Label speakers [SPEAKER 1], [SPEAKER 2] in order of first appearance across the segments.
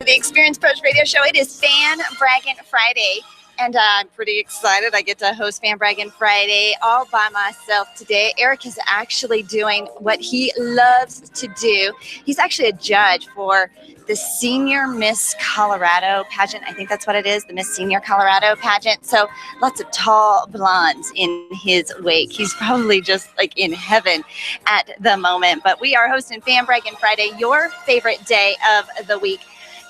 [SPEAKER 1] The Experience Pros Radio Show. It is Fan Braggin Friday, and I'm pretty excited. I get to host Fan Braggin Friday all by myself today. Eric is actually doing what he loves to do. He's actually a judge for the Senior Miss Colorado pageant. I think that's what it is, the Miss Senior Colorado pageant. So lots of tall blondes in his wake. He's probably just like in heaven at the moment. But we are hosting Fan Braggin Friday, your favorite day of the week.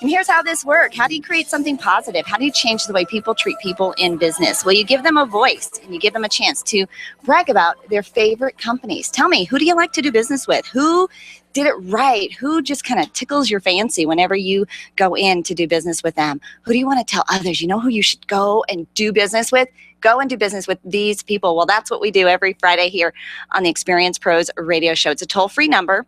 [SPEAKER 1] And here's how this works. How do you create something positive? How do you change the way people treat people in business? Well, you give them a voice and you give them a chance to brag about their favorite companies. Tell me, who do you like to do business with? Who did it right? Who just kind of tickles your fancy whenever you go in to do business with them? Who do you want to tell others? You know who you should go and do business with? Go and do business with these people. Well, that's what we do every Friday here on the Experience Pros Radio Show. It's a toll-free number,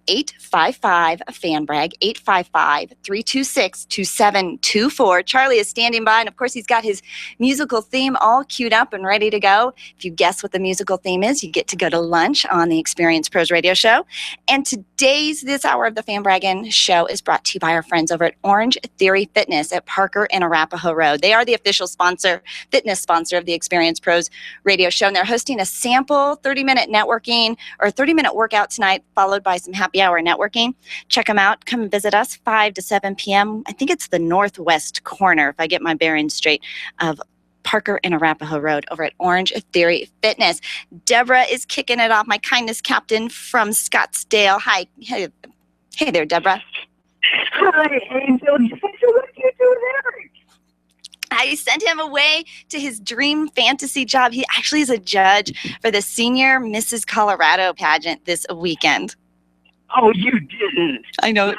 [SPEAKER 1] 855-FAN-BRAG, 855-326-2724. Charlie is standing by, and of course, he's got his musical theme all queued up and ready to go. If you guess what the musical theme is, you get to go to lunch on the Experience Pros Radio Show. And this hour of the Fan Braggin Show is brought to you by our friends over at Orange Theory Fitness at Parker and Arapahoe Road. They are the official fitness sponsor of the Experience Pros Radio Show, and they're hosting a sample 30-minute networking or 30-minute workout tonight, followed by some happy hour networking. Check them out. Come and visit us 5 to 7 p.m. I think it's the northwest corner, if I get my bearings straight, of Parker and Arapahoe Road over at Orange Theory Fitness. Deborah is kicking it off, my kindness captain from Scottsdale. Hi. Hey there, Deborah.
[SPEAKER 2] Hi, Angel. What you doing, Eric?
[SPEAKER 1] I sent him away to his dream fantasy job. He actually is a judge for the Senior Mrs. Colorado pageant this weekend.
[SPEAKER 2] Oh, you didn't.
[SPEAKER 1] I know.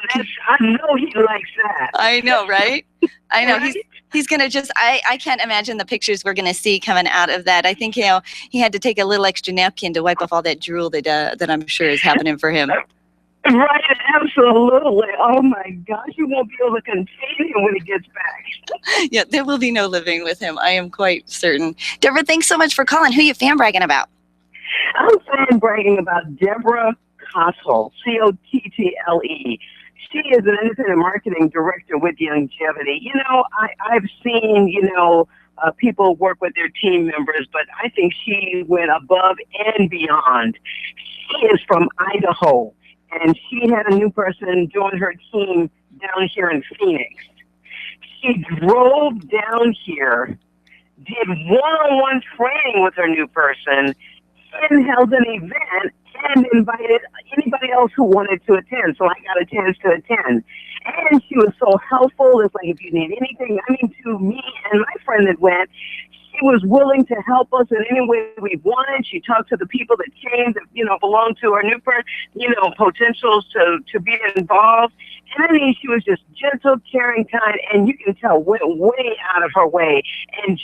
[SPEAKER 2] I know he likes that.
[SPEAKER 1] I know, right? I know.
[SPEAKER 2] Right?
[SPEAKER 1] He's going to just, I can't imagine the pictures we're going to see coming out of that. I think, he had to take a little extra napkin to wipe off all that drool that I'm sure is happening for him.
[SPEAKER 2] Right, absolutely. Oh, my gosh, you won't be able to contain him when he gets back.
[SPEAKER 1] Yeah, there will be no living with him. I am quite certain. Deborah, thanks so much for calling. Who are you fan bragging about?
[SPEAKER 2] I'm fan bragging about Deborah Cottle, Cottle. She is an independent marketing director with Longevity. You know, I've seen, people work with their team members, but I think she went above and beyond. She is from Idaho, and she had a new person join her team down here in Phoenix. She drove down here, did one-on-one training with her new person, and held an event and invited anybody else who wanted to attend. So I got a chance to attend. And she was so helpful. It's like, if you need anything, to me and my friend that went, she was willing to help us in any way we wanted. She talked to the people that came that, belonged to our new person, potentials to be involved. And she was just gentle, caring, kind, and you can tell went way out of her way and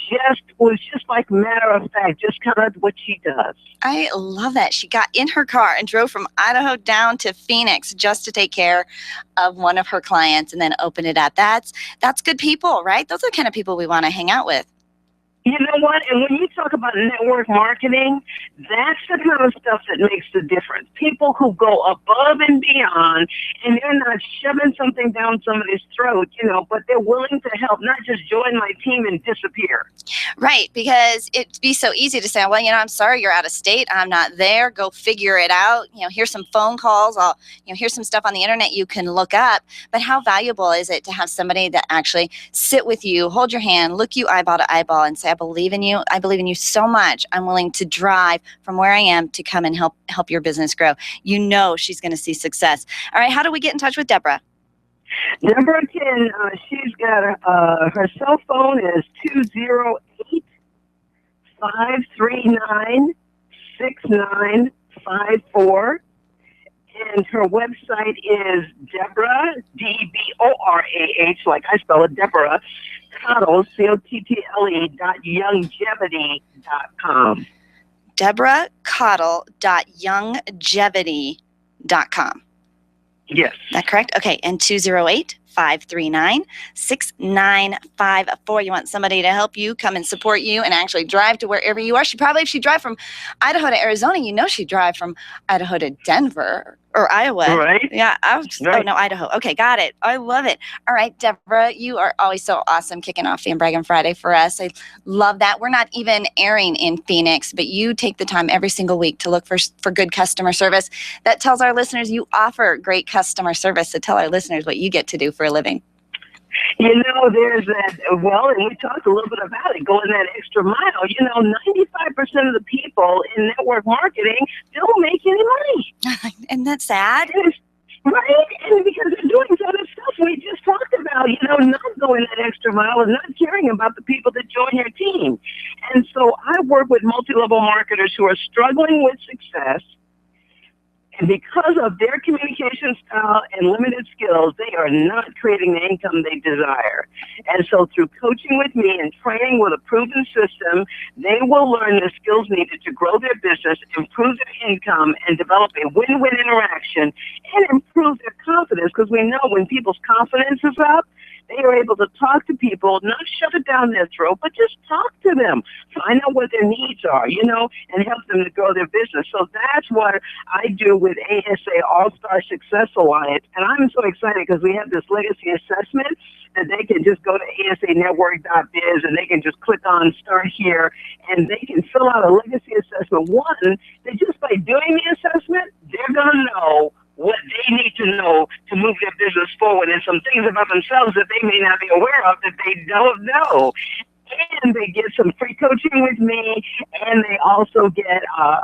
[SPEAKER 2] was just like matter of fact, just kind of what she does.
[SPEAKER 1] I love that. She got in her car and drove from Idaho down to Phoenix just to take care of one of her clients and then open it up. That's good people, right? Those are the kind of people we want to hang out with.
[SPEAKER 2] You know what? And when you talk about network marketing, that's the kind of stuff that makes the difference. People who go above and beyond, and they're not shoving something down somebody's throat, but they're willing to help, not just join my team and disappear.
[SPEAKER 1] Right, because it'd be so easy to say, well, I'm sorry, you're out of state. I'm not there. Go figure it out. Here's some phone calls. Here's some stuff on the internet you can look up. But how valuable is it to have somebody that actually sit with you, hold your hand, look you eyeball to eyeball and say, I believe in you. I believe in you so much. I'm willing to drive from where I am to come and help your business grow. She's going to see success. All right. How do we get in touch with Deborah?
[SPEAKER 2] Deborah she's got her cell phone is 208-539-6954. And her website is Deborah, Deborah, like I spell it, Deborah, Cottle, Cottle.longevity.com.
[SPEAKER 1] DeborahCottle.longevity.com.
[SPEAKER 2] Yes.
[SPEAKER 1] Is that correct? Okay. And 208-539-6954. You want somebody to help you, come and support you, and actually drive to wherever you are. If she drive from Idaho to Arizona, she'd drive from Idaho to Denver, Or Iowa.
[SPEAKER 2] Right?
[SPEAKER 1] Yeah. Oh,
[SPEAKER 2] Right.
[SPEAKER 1] no, Idaho. Okay, got it. I love it. All right, Deborah, you are always so awesome kicking off Fan Braggin Friday for us. I love that. We're not even airing in Phoenix, but you take the time every single week to look for good customer service. That tells our listeners you offer great customer service. So tell our listeners what you get to do for a living.
[SPEAKER 2] There's that, and we talked a little bit about it, going that extra mile. 95% of the people in network marketing don't make any money.
[SPEAKER 1] And that's sad.
[SPEAKER 2] Right? And because they're doing other stuff we just talked about, not going that extra mile and not caring about the people that join your team. And so I work with multi-level marketers who are struggling with success. And because of their communication style and limited skills, they are not creating the income they desire. And so through coaching with me and training with a proven system, they will learn the skills needed to grow their business, improve their income, and develop a win-win interaction and improve their confidence. Because we know when people's confidence is up, they are able to talk to people, not shove it down their throat, but just talk to them, find out what their needs are, and help them to grow their business. So that's what I do with ASA All-Star Success Alliance. And I'm so excited because we have this legacy assessment that they can just go to asanetwork.biz and they can just click on Start Here and they can fill out a legacy assessment. One, that just by doing the assessment, they're going to know what they need to know to move their business forward and some things about themselves that they may not be aware of that they don't know. And they get some free coaching with me, and they also get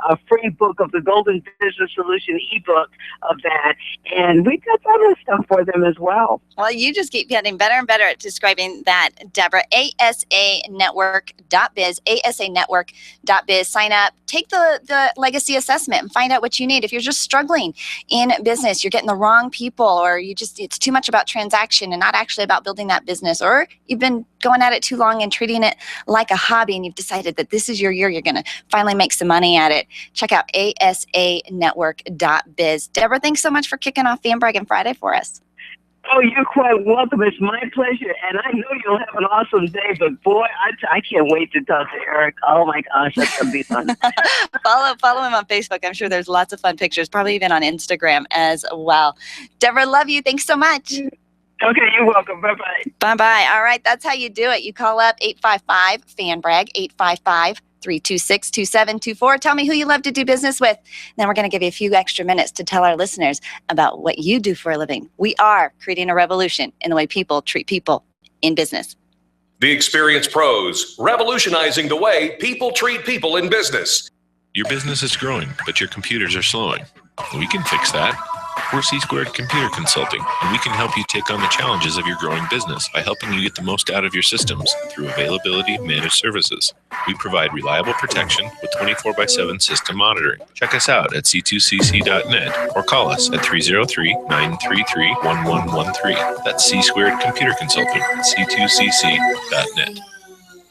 [SPEAKER 2] a free book of the Golden Business Solution ebook of that. And we've got other stuff for them as well.
[SPEAKER 1] Well, you just keep getting better and better at describing that, Deborah. ASAnetwork.biz, ASAnetwork.biz. Sign up, take the legacy assessment and find out what you need. If you're just struggling in business, you're getting the wrong people, or it's too much about transaction and not actually about building that business, or you've been going at it too long and treating it like a hobby and you've decided that this is your year, you're going to finally make some money at it. Check out asanetwork.biz. Deborah, thanks so much for kicking off Fan Braggin Friday for us.
[SPEAKER 2] Oh, you're quite welcome. It's my pleasure. And I know you'll have an awesome day, but boy, I can't wait to talk to Eric. Oh my gosh, that's going to be fun.
[SPEAKER 1] Follow him on Facebook. I'm sure there's lots of fun pictures, probably even on Instagram as well. Deborah, love you. Thanks so much.
[SPEAKER 2] Okay, you're welcome. Bye-bye.
[SPEAKER 1] Bye-bye. All right, that's how you do it. You call up 855-FAN-BRAG, 855-326-2724. Tell me who you love to do business with. Then we're going to give you a few extra minutes to tell our listeners about what you do for a living. We are creating a revolution in the way people treat people in business.
[SPEAKER 3] The Experienced Pros, revolutionizing the way people treat people in business.
[SPEAKER 4] Your business is growing, but your computers are slowing. We can fix that. We're C-Squared Computer Consulting, and we can help you take on the challenges of your growing business by helping you get the most out of your systems through availability managed services. We provide reliable protection with 24/7 system monitoring. Check us out at c2cc.net or call us at 303-933-1113. That's C-Squared Computer Consulting at c2cc.net.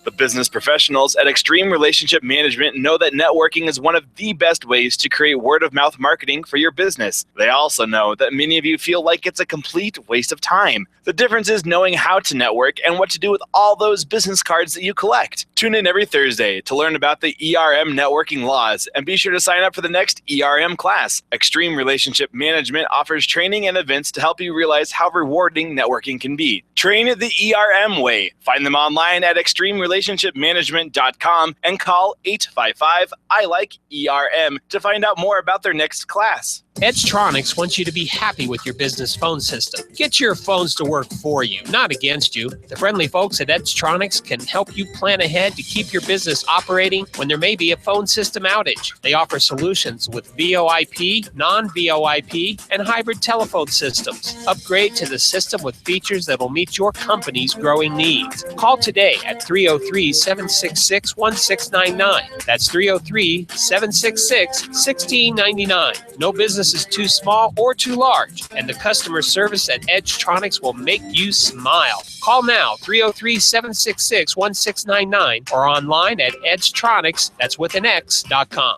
[SPEAKER 5] The business professionals at Extreme Relationship Management know that networking is one of the best ways to create word-of-mouth marketing for your business. They also know that many of you feel like it's a complete waste of time. The difference is knowing how to network and what to do with all those business cards that you collect. Tune in every Thursday to learn about the ERM networking laws, and be sure to sign up for the next ERM class. Extreme Relationship Management offers training and events to help you realize how rewarding networking can be. Train the ERM way. Find them online at extremerelationshipmanagement.com and call 855-I-LIKE-ERM to find out more about their next class.
[SPEAKER 6] Edgetronics wants you to be happy with your business phone system. Get your phones to work for you, not against you. The friendly folks at Edgetronics can help you plan ahead to keep your business operating when there may be a phone system outage. They offer solutions with VoIP, non-VoIP, and hybrid telephone systems. Upgrade to the system with features that will meet your company's growing needs. Call today at 303-766-1699. That's 303-766-1699. No business is too small or too large, and the customer service at Edgetronics will make you smile. Call now, 303-766-1699, or online at edgetronics, that's with an X.com.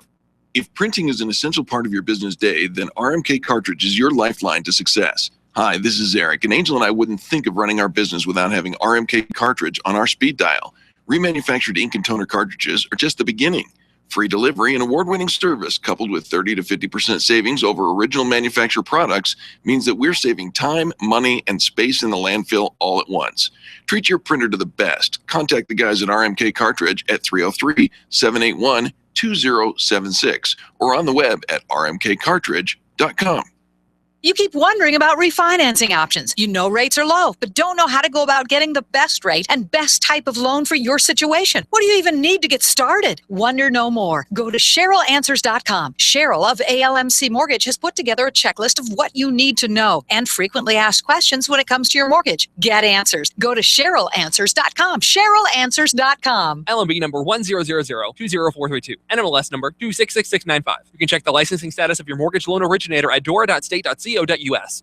[SPEAKER 7] If printing is an essential part of your business day, then RMK Cartridge is your lifeline to success. Hi, this is Eric, and Angel and I wouldn't think of running our business without having RMK Cartridge on our speed dial. Remanufactured ink and toner cartridges are just the beginning. Free delivery and award-winning service coupled with 30 to 50% savings over original manufacturer products means that we're saving time, money, and space in the landfill all at once. Treat your printer to the best. Contact the guys at RMK Cartridge at 303-781-2076 or on the web at rmkcartridge.com.
[SPEAKER 8] You keep wondering about refinancing options. You know rates are low, but don't know how to go about getting the best rate and best type of loan for your situation. What do you even need to get started? Wonder no more. Go to CherylAnswers.com. Cheryl of ALMC Mortgage has put together a checklist of what you need to know and frequently asked questions when it comes to your mortgage. Get answers. Go to CherylAnswers.com. CherylAnswers.com.
[SPEAKER 9] LMB number 100020432. NMLS number 266695. You can check the licensing status of your mortgage loan originator at dora.state.ca. .us.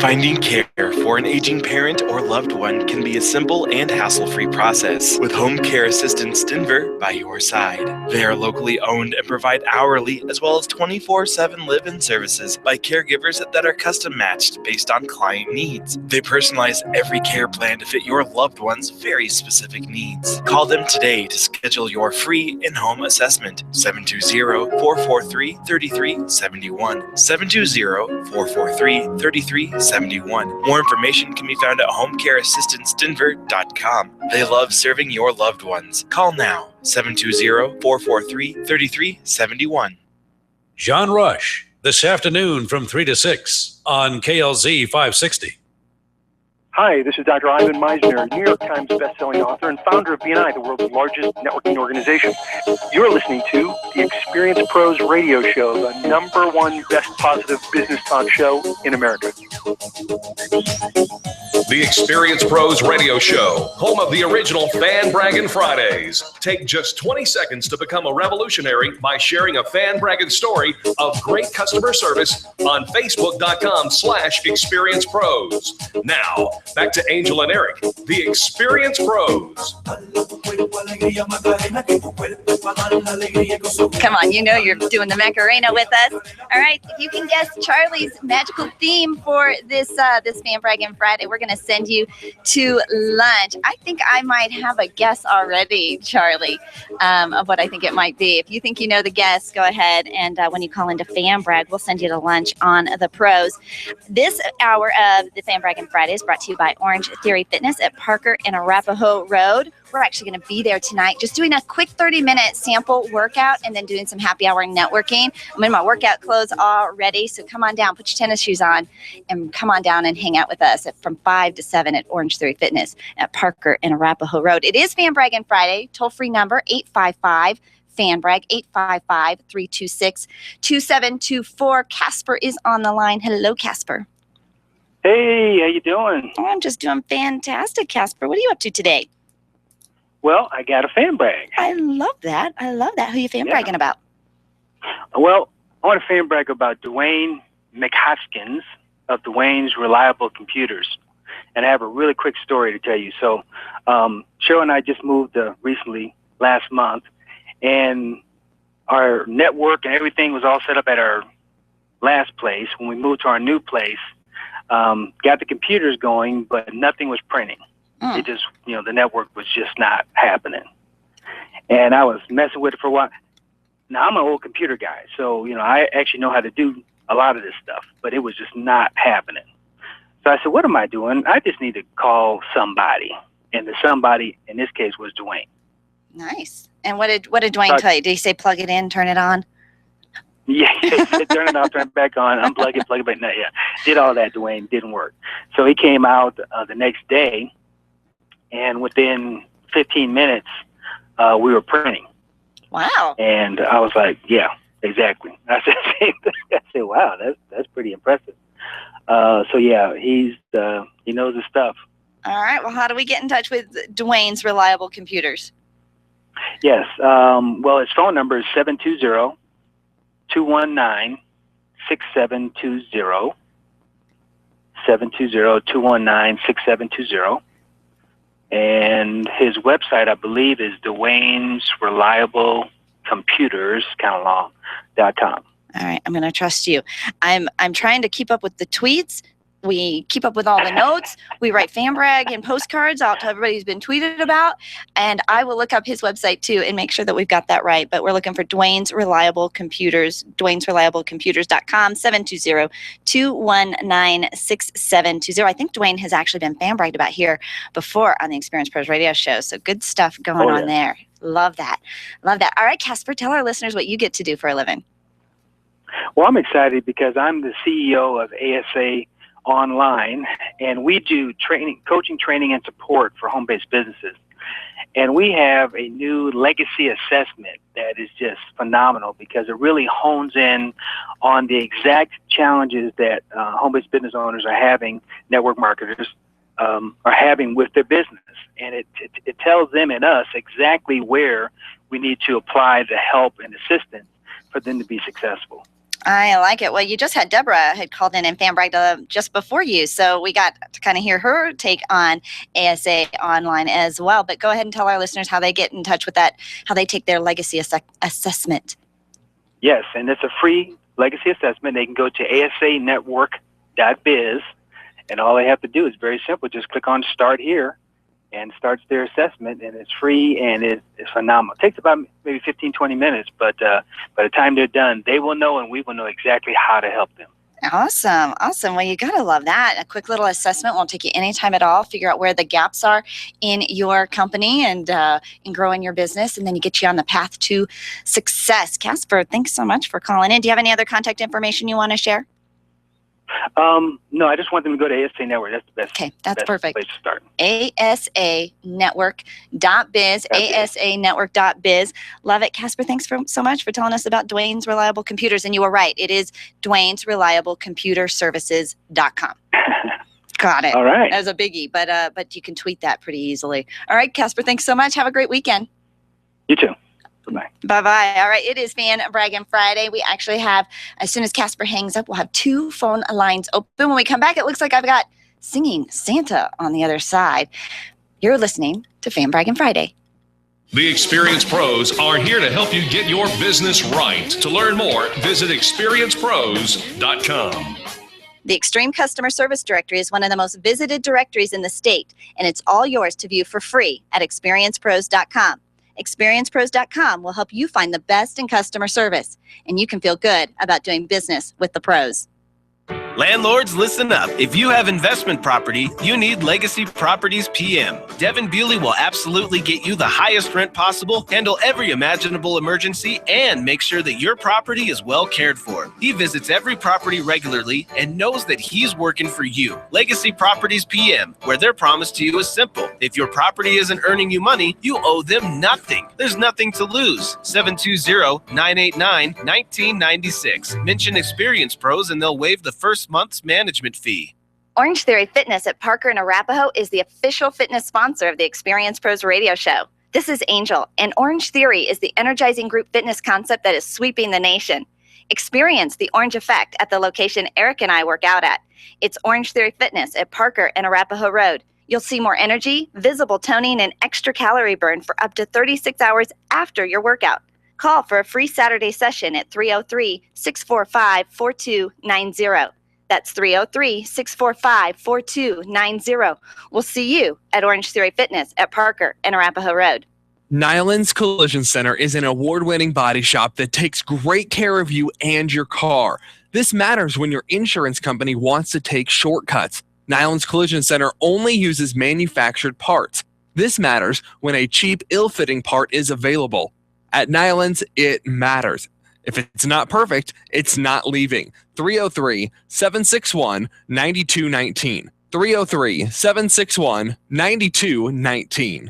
[SPEAKER 5] Finding care for an aging parent or loved one can be a simple and hassle-free process with Home Care Assistance Denver by your side. They are locally owned and provide hourly as well as 24/7 live-in services by caregivers that are custom-matched based on client needs. They personalize every care plan to fit your loved one's very specific needs. Call them today to schedule your free in-home assessment. 720-443-3371. 720-443-3371. More information can be found at homecareassistancedenver.com. They love serving your loved ones. Call now, 720-443-3371.
[SPEAKER 10] John Rush, this afternoon from 3 to 6 on KLZ 560.
[SPEAKER 11] Hi, this is Dr. Ivan Meisner, New York Times bestselling author and founder of BNI, the world's largest networking organization. You're listening to the Experience Pros Radio Show, the #1 best positive business talk show in America.
[SPEAKER 3] The Experience Pros Radio Show, home of the original Fan Braggin Fridays. Take just 20 seconds to become a revolutionary by sharing a Fan Braggin story of great customer service on Facebook.com/Experience Pros. Now, back to Angel and Eric, the Experience Pros.
[SPEAKER 1] Come on, you know you're doing the Macarena with us. All right, if you can guess Charlie's magical theme for this Fan Braggin Friday, we're going to send you to lunch. I think I might have a guess already, Charlie, of what I think it might be. If you think you know the guess, go ahead, and when you call into Fan Brag, we'll send you to lunch on the Pros. This hour of the Fan Braggin Friday is brought to you by Orange Theory Fitness at Parker and Arapahoe Road. We're actually going to be there tonight, just doing a quick 30-minute sample workout and then doing some happy hour networking. I'm in my workout clothes already, so come on down, put your tennis shoes on, and come on down and hang out with us from 5 to 7 at Orange Theory Fitness at Parker and Arapahoe Road. It is Fan Braggin Friday, toll-free number 855 FanBrag, 855-326-2724. Casper is on the line. Hello, Casper.
[SPEAKER 11] Hey, how you doing?
[SPEAKER 1] Oh, I'm just doing fantastic, Casper. What are you up to today?
[SPEAKER 11] Well, I got a fan brag.
[SPEAKER 1] I love that. Who are you fan bragging about?
[SPEAKER 11] Well, I want to fan brag about Dwayne McHoskins of Dwayne's Reliable Computers. And I have a really quick story to tell you. So Cheryl and I just moved recently, last month, and our network and everything was all set up at our last place. When we moved to our new place, got the computers going, but nothing was printing. It just, the network was just not happening. And I was messing with it for a while. Now, I'm an old computer guy, so, I actually know how to do a lot of this stuff, but it was just not happening. So I said, what am I doing? I just need to call somebody. And the somebody, in this case, was Dwayne.
[SPEAKER 1] Nice. And what did Dwayne tell you? Did he say plug it in, turn it on?
[SPEAKER 11] Yeah, turn it off, turn it back on, unplug it, plug it back. No, yeah, did all that, Dwayne. Didn't work. So he came out the next day, and within 15 minutes, we were printing.
[SPEAKER 1] Wow.
[SPEAKER 11] And I was like, yeah, exactly. I said, wow, that's pretty impressive. So yeah, he knows his stuff.
[SPEAKER 1] All right. Well, how do we get in touch with Dwayne's Reliable Computers?
[SPEAKER 11] Yes. Well, his phone number is 720-219-6720. 720-219-6720. And his website, I believe, is Dwayne's Reliable Computers, kind of long, .com.
[SPEAKER 1] All right, I'm going to trust you. I'm trying to keep up with the tweets, We keep up with all the notes. We write fan brag and postcards out to everybody who's been tweeted about. And I will look up his website too and make sure that we've got that right. But we're looking for Dwayne's Reliable Computers, Dwayne'sReliableComputers.com, 720-219-6720. I think Dwayne has actually been fan bragged about here before on the Experience Pros radio show. So good stuff going on there. Love that. Love that. All right, Casper, tell our listeners what you get to do for a living.
[SPEAKER 11] Well, I'm excited because I'm the CEO of ASA Online, and we do coaching, training, and support for home-based businesses. And we have a new legacy assessment that is just phenomenal because it really hones in on the exact challenges that home-based business owners are having, network marketers are having with their business. And it tells them and us exactly where we need to apply the help and assistance for them to be successful.
[SPEAKER 1] I like it. Well, you just had Deborah had called in and fan bragged just before you. So we got to kind of hear her take on ASA Online as well. But go ahead and tell our listeners how they get in touch with that, how they take their legacy assessment.
[SPEAKER 11] Yes, and it's a free legacy assessment. They can go to asanetwork.biz, and all they have to do is very simple. Just click on Start Here, and starts their assessment, and it's free, and it's phenomenal. It takes about maybe 15, 20 minutes, but by the time they're done, they will know and we will know exactly how to help them.
[SPEAKER 1] Awesome. Well, you got to love that. A quick little assessment won't take you any time at all. Figure out where the gaps are in your company and growing your business, and then you get you on the path to success. Casper, thanks so much for calling in. Do you have any other contact information you want to share?
[SPEAKER 11] No, I just want them to go to ASA Network. That's the best.
[SPEAKER 1] Okay, that's perfect.
[SPEAKER 11] Place to start.
[SPEAKER 1] asanetwork.biz, asanetwork.biz. Love it. Casper, thanks so much for telling us about Dwayne's Reliable Computers. And you were right. It is Dwayne's Reliable Computer Services.com. Got it.
[SPEAKER 11] All right.
[SPEAKER 1] That was a biggie, but you can tweet that pretty easily. All right, Casper, thanks so much. Have a great weekend.
[SPEAKER 11] You too.
[SPEAKER 1] Bye. Bye-bye. All right, it is Fan Braggin Friday. We actually have, as soon as Casper hangs up, we'll have 2 phone lines open. When we come back, it looks like I've got singing Santa on the other side. You're listening to Fan Braggin Friday.
[SPEAKER 3] The Experience Pros are here to help you get your business right. To learn more, visit experiencepros.com.
[SPEAKER 1] The Extreme Customer Service Directory is one of the most visited directories in the state, and it's all yours to view for free at experiencepros.com. ExperiencePros.com will help you find the best in customer service, and you can feel good about doing business with the pros.
[SPEAKER 12] Landlords, listen up. If you have investment property, you need Legacy Properties PM. Devin Bewley will absolutely get you the highest rent possible, handle every imaginable emergency, and make sure that your property is well cared for. He visits every property regularly and knows that he's working for you. Legacy Properties PM, where their promise to you is simple. If your property isn't earning you money, you owe them nothing. There's nothing to lose. 720-989-1996. Mention Experience Pros and they'll waive the first month's management fee.
[SPEAKER 1] Orange Theory Fitness at Parker and Arapahoe is the official fitness sponsor of the Experience Pros radio show. This is Angel, and Orange Theory is the energizing group fitness concept that is sweeping the nation. Experience the orange effect at the location Eric and I work out at. It's Orange Theory Fitness at Parker and Arapahoe Road. You'll see more energy, visible toning, and extra calorie burn for up to 36 hours after your workout. Call for a free Saturday session at 303-645-4290. That's 303-645-4290. We'll see you at Orange Theory Fitness at Parker and Arapahoe Road.
[SPEAKER 9] Nyland's Collision Center is an award-winning body shop that takes great care of you and your car. This matters when your insurance company wants to take shortcuts. Nyland's Collision Center only uses manufactured parts. This matters when a cheap, ill-fitting part is available. At Nyland's, it matters. If it's not perfect, it's not leaving. 303-761-9219. 303-761-9219.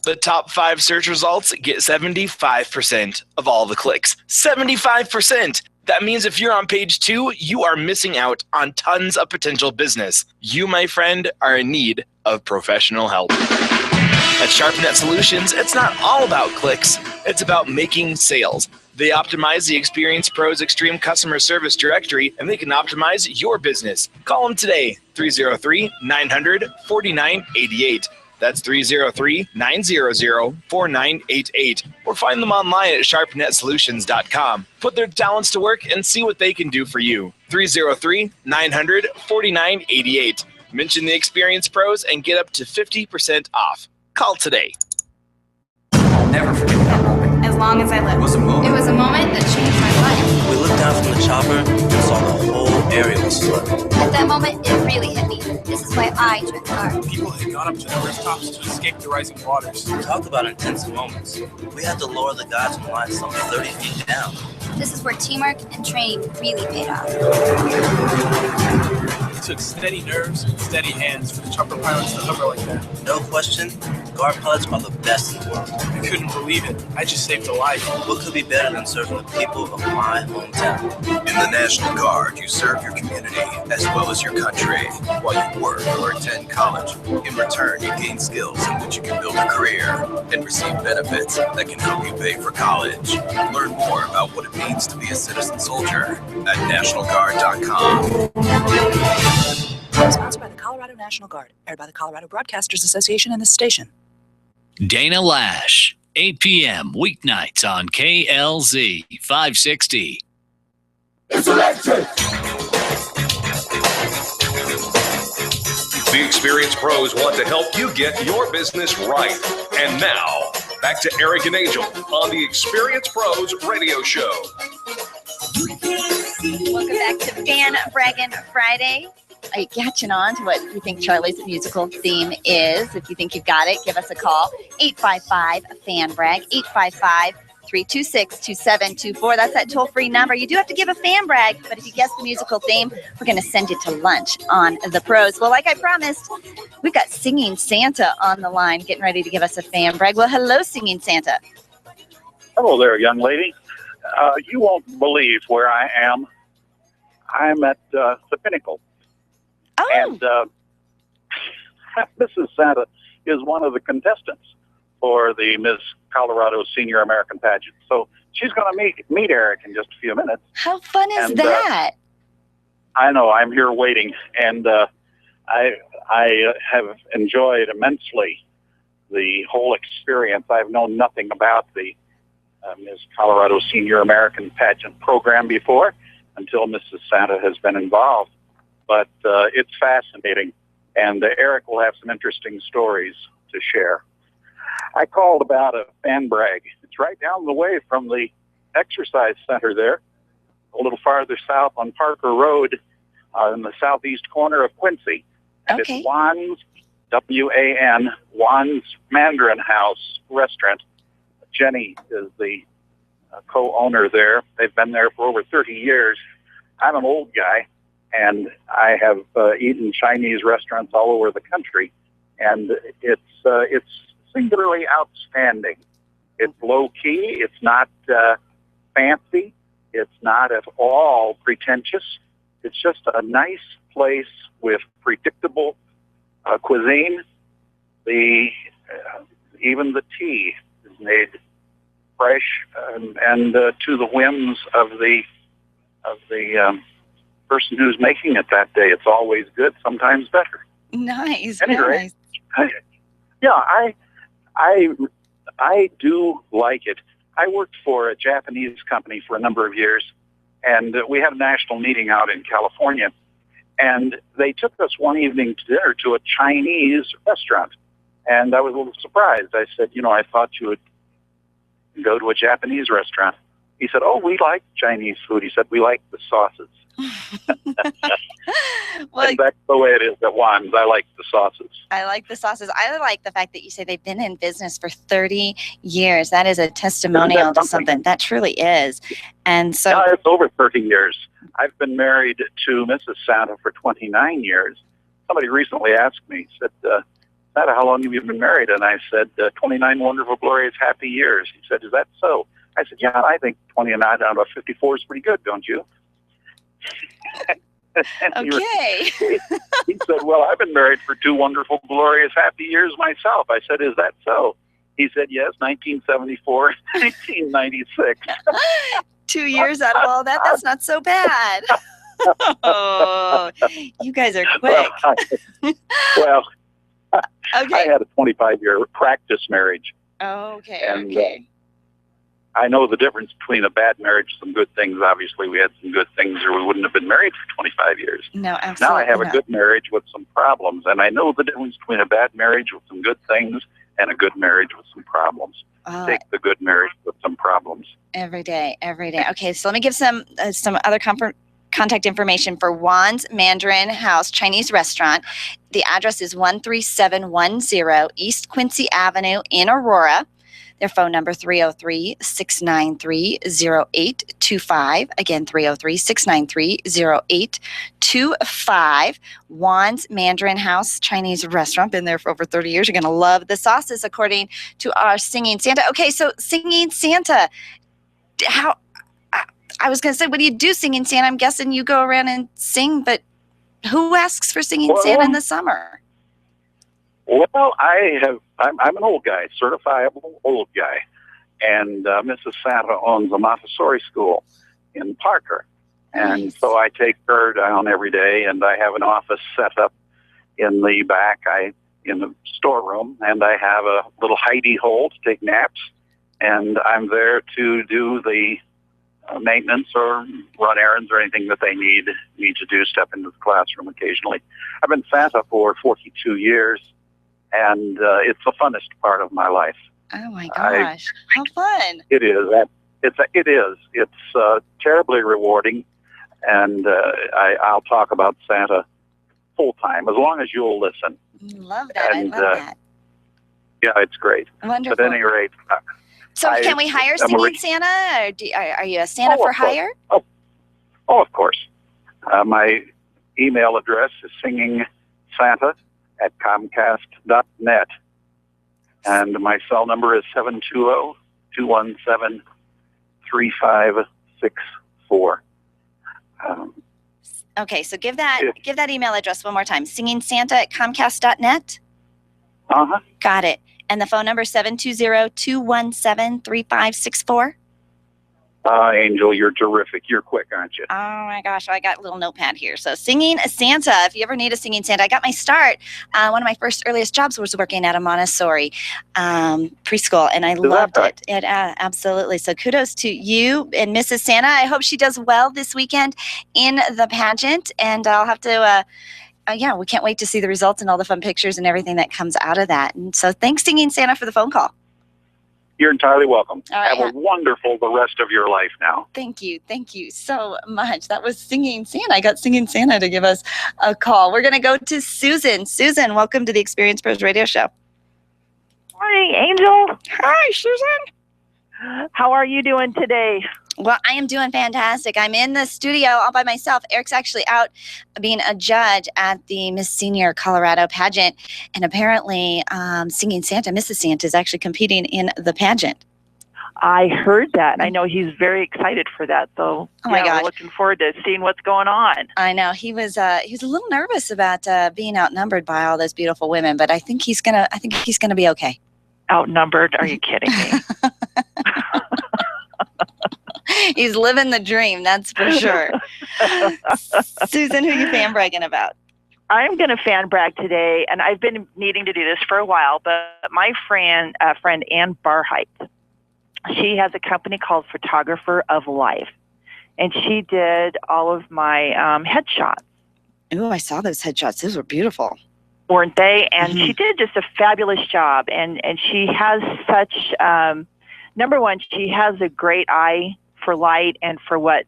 [SPEAKER 5] The top 5 search results get 75% of all the clicks. 75%! That means if you're on page 2, you are missing out on tons of potential business. You, my friend, are in need of professional help. At SharpNet Solutions, it's not all about clicks. It's about making sales. They optimize the Experience Pros Extreme Customer Service Directory, and they can optimize your business. Call them today, 303-900-4988. That's 303-900-4988. Or find them online at sharpnetsolutions.com. Put their talents to work and see what they can do for you. 303-900-4988. Mention the Experience Pros and get up to 50% off. Call today.
[SPEAKER 13] Never forget that moment.
[SPEAKER 14] As long as I live.
[SPEAKER 13] It was a moment.
[SPEAKER 14] It was a moment that changed my life.
[SPEAKER 13] We looked down from the chopper and saw the whole area was flooded.
[SPEAKER 14] At that moment, it really hit me. This is why I took part.
[SPEAKER 15] People had gone up to the rooftops to escape the rising waters.
[SPEAKER 13] Talk about intense moments. We had to lower the guys from line some 30 feet down.
[SPEAKER 14] This is where teamwork and training really paid off.
[SPEAKER 15] It took steady nerves and steady hands for the chopper pilots to hover like that.
[SPEAKER 13] No question, guard pilots are the best in the world.
[SPEAKER 15] I couldn't believe it. I just saved a life.
[SPEAKER 13] What could be better than serving the people of my hometown?
[SPEAKER 16] In the National Guard, you serve your community as well as your country while you work or attend college. In return, you gain skills in which you can build a career and receive benefits that can help you pay for college. Learn more about what it means to be a citizen soldier at NationalGuard.com.
[SPEAKER 17] Sponsored by the Colorado National Guard, aired by the Colorado Broadcasters Association and this station.
[SPEAKER 18] Dana Lash, 8 p.m. weeknights on KLZ 560.
[SPEAKER 3] It's electric! The Experience Pros want to help you get your business right. And now, back to Eric and Angel on the Experience Pros radio show.
[SPEAKER 1] Welcome back to Fan Braggin Friday. Are you catching on to what you think Charlie's musical theme is? If you think you've got it, give us a call. 855-FAN-BRAG, 855-326-2724. That's that toll-free number. You do have to give a fan brag, but if you guess the musical theme, we're going to send you to lunch on the Pros. Well, like I promised, we've got Singing Santa on the line, getting ready to give us a fan brag. Well, hello, Singing Santa.
[SPEAKER 19] Hello there, young lady. You won't believe where I am. I'm at the Pinnacle.
[SPEAKER 1] Oh.
[SPEAKER 19] And Mrs. Santa is one of the contestants for the Miss Colorado Senior American Pageant. So she's going to meet Eric in just a few minutes.
[SPEAKER 1] How fun is that?
[SPEAKER 19] I know. I'm here waiting. And I have enjoyed immensely the whole experience. I've known nothing about the Miss Colorado Senior American Pageant program before until Mrs. Santa has been involved. But it's fascinating, and Eric will have some interesting stories to share. I called about a fan brag. It's right down the way from the exercise center there, a little farther south on Parker Road in the southeast corner of Quincy. And
[SPEAKER 1] Okay.
[SPEAKER 19] It's Juan's, W-A-N, Juan's Mandarin House restaurant. Jenny is the co-owner there. They've been there for over 30 years. I'm an old guy, and I have eaten Chinese restaurants all over the country, and it's singularly outstanding. It's low-key. It's not fancy. It's not at all pretentious. It's just a nice place with predictable cuisine. Even the tea is made fresh and to the whims of the person who's making it that day. It's always good, sometimes better.
[SPEAKER 1] Nice.
[SPEAKER 19] Anyway,
[SPEAKER 1] Nice.
[SPEAKER 19] I do like it. I worked for a Japanese company for a number of years, and we had a national meeting out in California, and they took us one evening to dinner to a Chinese restaurant, and I was a little surprised. I said, I thought you would go to a Japanese restaurant. He said, oh, we like Chinese food. He said, we like the sauces.
[SPEAKER 1] Well,
[SPEAKER 19] and that's the way it is at Juan's. I like the sauces.
[SPEAKER 1] I like the sauces. I like the fact that you say they've been in business for 30 years. That is a testimonial to something. That truly is. And so
[SPEAKER 19] it's over 30 years. I've been married to Mrs. Santa for 29 years. Somebody recently asked me, said, Santa, how long have you been married? And I said, 29 wonderful, glorious, happy years. He said, is that so? I said, yeah, I think 29 out of 54 is pretty good, don't you?
[SPEAKER 1] Okay.
[SPEAKER 19] He said, well, I've been married for 2 wonderful, glorious, happy years myself. I said, is that so? He said, yes, 1974, 1996.
[SPEAKER 1] 2 years out of all that, that's not so bad. Oh, you guys are quick.
[SPEAKER 19] Well, I had a 25-year practice marriage.
[SPEAKER 1] Okay.
[SPEAKER 19] And I know the difference between a bad marriage and some good things. Obviously, we had some good things or we wouldn't have been married for 25 years.
[SPEAKER 1] No, absolutely
[SPEAKER 19] Now I have
[SPEAKER 1] not.
[SPEAKER 19] a good marriage with some problems, and I know the difference between a bad marriage with some good things and a good marriage with some problems. Take the good marriage with some problems.
[SPEAKER 1] Every day. Okay, so let me give some other contact information for Juan's Mandarin House Chinese Restaurant. The address is 13710 East Quincy Avenue in Aurora. Their phone number 303-693-0825. Again, 303-693-0825. Juan's Mandarin House Chinese Restaurant. Been there for over 30 years. You're going to love the sauces, according to our Singing Santa. Okay, so Singing Santa, how... I was going to say, what do you do, Singing Santa? I'm guessing you go around and sing, but who asks for Singing Santa in the summer?
[SPEAKER 19] Well, I'm an old guy, certifiable old guy, and Mrs. Santa owns a Montessori school in Parker, and so I take her down every day, and I have an office set up in the back, in the storeroom, and I have a little hidey hole to take naps, and I'm there to do the maintenance or run errands or anything that they need to do, step into the classroom occasionally. I've been Santa for 42 years, and it's the funnest part of my life.
[SPEAKER 1] Oh my gosh, how fun!
[SPEAKER 19] It is. It's terribly rewarding, and I'll talk about Santa full time as long as you'll listen.
[SPEAKER 1] Love that.
[SPEAKER 19] And,
[SPEAKER 1] I love that.
[SPEAKER 19] Yeah, it's great.
[SPEAKER 1] Wonderful.
[SPEAKER 19] At any rate.
[SPEAKER 1] So can we hire Singing Santa? Or are you a Santa for hire?
[SPEAKER 19] Oh, of course. My email address is singingsanta@comcast.net. And my cell number is 720-217-3564.
[SPEAKER 1] Okay, so give that email address one more time. singingsanta@comcast.net?
[SPEAKER 19] Uh-huh.
[SPEAKER 1] Got it. And the phone number is 720-217-3564?
[SPEAKER 19] Angel, you're terrific. You're quick, aren't you?
[SPEAKER 1] Oh my gosh, I got a little notepad here. So Singing Santa, if you ever need a Singing Santa, I got my start. One of my earliest jobs was working at a Montessori preschool, and I loved it. Absolutely. So kudos to you and Mrs. Santa. I hope she does well this weekend in the pageant, and I'll have to... we can't wait to see the results and all the fun pictures and everything that comes out of that. And so thanks, Singing Santa, for the phone call.
[SPEAKER 19] You're entirely welcome.
[SPEAKER 1] All right,
[SPEAKER 19] Have a wonderful the rest of your life now.
[SPEAKER 1] Thank you so much. That was Singing Santa. I got Singing Santa to give us a call. We're going to go to Susan. Susan, welcome to the Experience Pros Radio Show.
[SPEAKER 20] Morning, Angel.
[SPEAKER 1] Hi, Susan.
[SPEAKER 20] How are you doing today?
[SPEAKER 1] Well, I am doing fantastic. I'm in the studio all by myself. Eric's actually out being a judge at the Miss Senior Colorado pageant. And apparently Singing Santa, Mrs. Santa, is actually competing in the pageant.
[SPEAKER 20] I heard that. And I know he's very excited for that. So
[SPEAKER 1] my gosh.
[SPEAKER 20] We're looking forward to seeing what's going on.
[SPEAKER 1] I know. He was a little nervous about being outnumbered by all those beautiful women, but I think he's gonna be okay.
[SPEAKER 20] Outnumbered? Are you kidding me?
[SPEAKER 1] He's living the dream, that's for sure. Susan, who are you fan bragging about?
[SPEAKER 20] I'm going to fan brag today, and I've been needing to do this for a while, but my friend Ann Barheit, she has a company called Photographer of Life, and she did all of my headshots.
[SPEAKER 1] Oh, I saw those headshots. Those were beautiful.
[SPEAKER 20] Weren't they? And she did just a fabulous job, and she has such, number one, she has a great eye for light and for what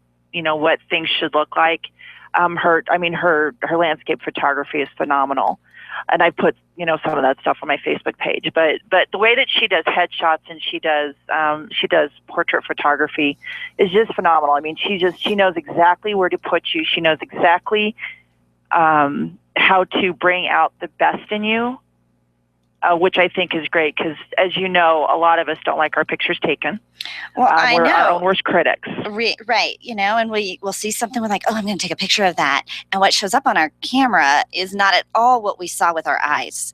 [SPEAKER 20] things should look like. Her landscape photography is phenomenal, and I put some of that stuff on my Facebook page. But the way that she does headshots and she does portrait photography is just phenomenal. I mean, she knows exactly where to put you. She knows exactly how to bring out the best in you, which I think is great because, as you know, a lot of us don't like our pictures taken.
[SPEAKER 1] Well, I
[SPEAKER 20] we're
[SPEAKER 1] know.
[SPEAKER 20] our own worst critics.
[SPEAKER 1] Right, and we'll see something, we're like, oh, I'm going to take a picture of that. And what shows up on our camera is not at all what we saw with our eyes.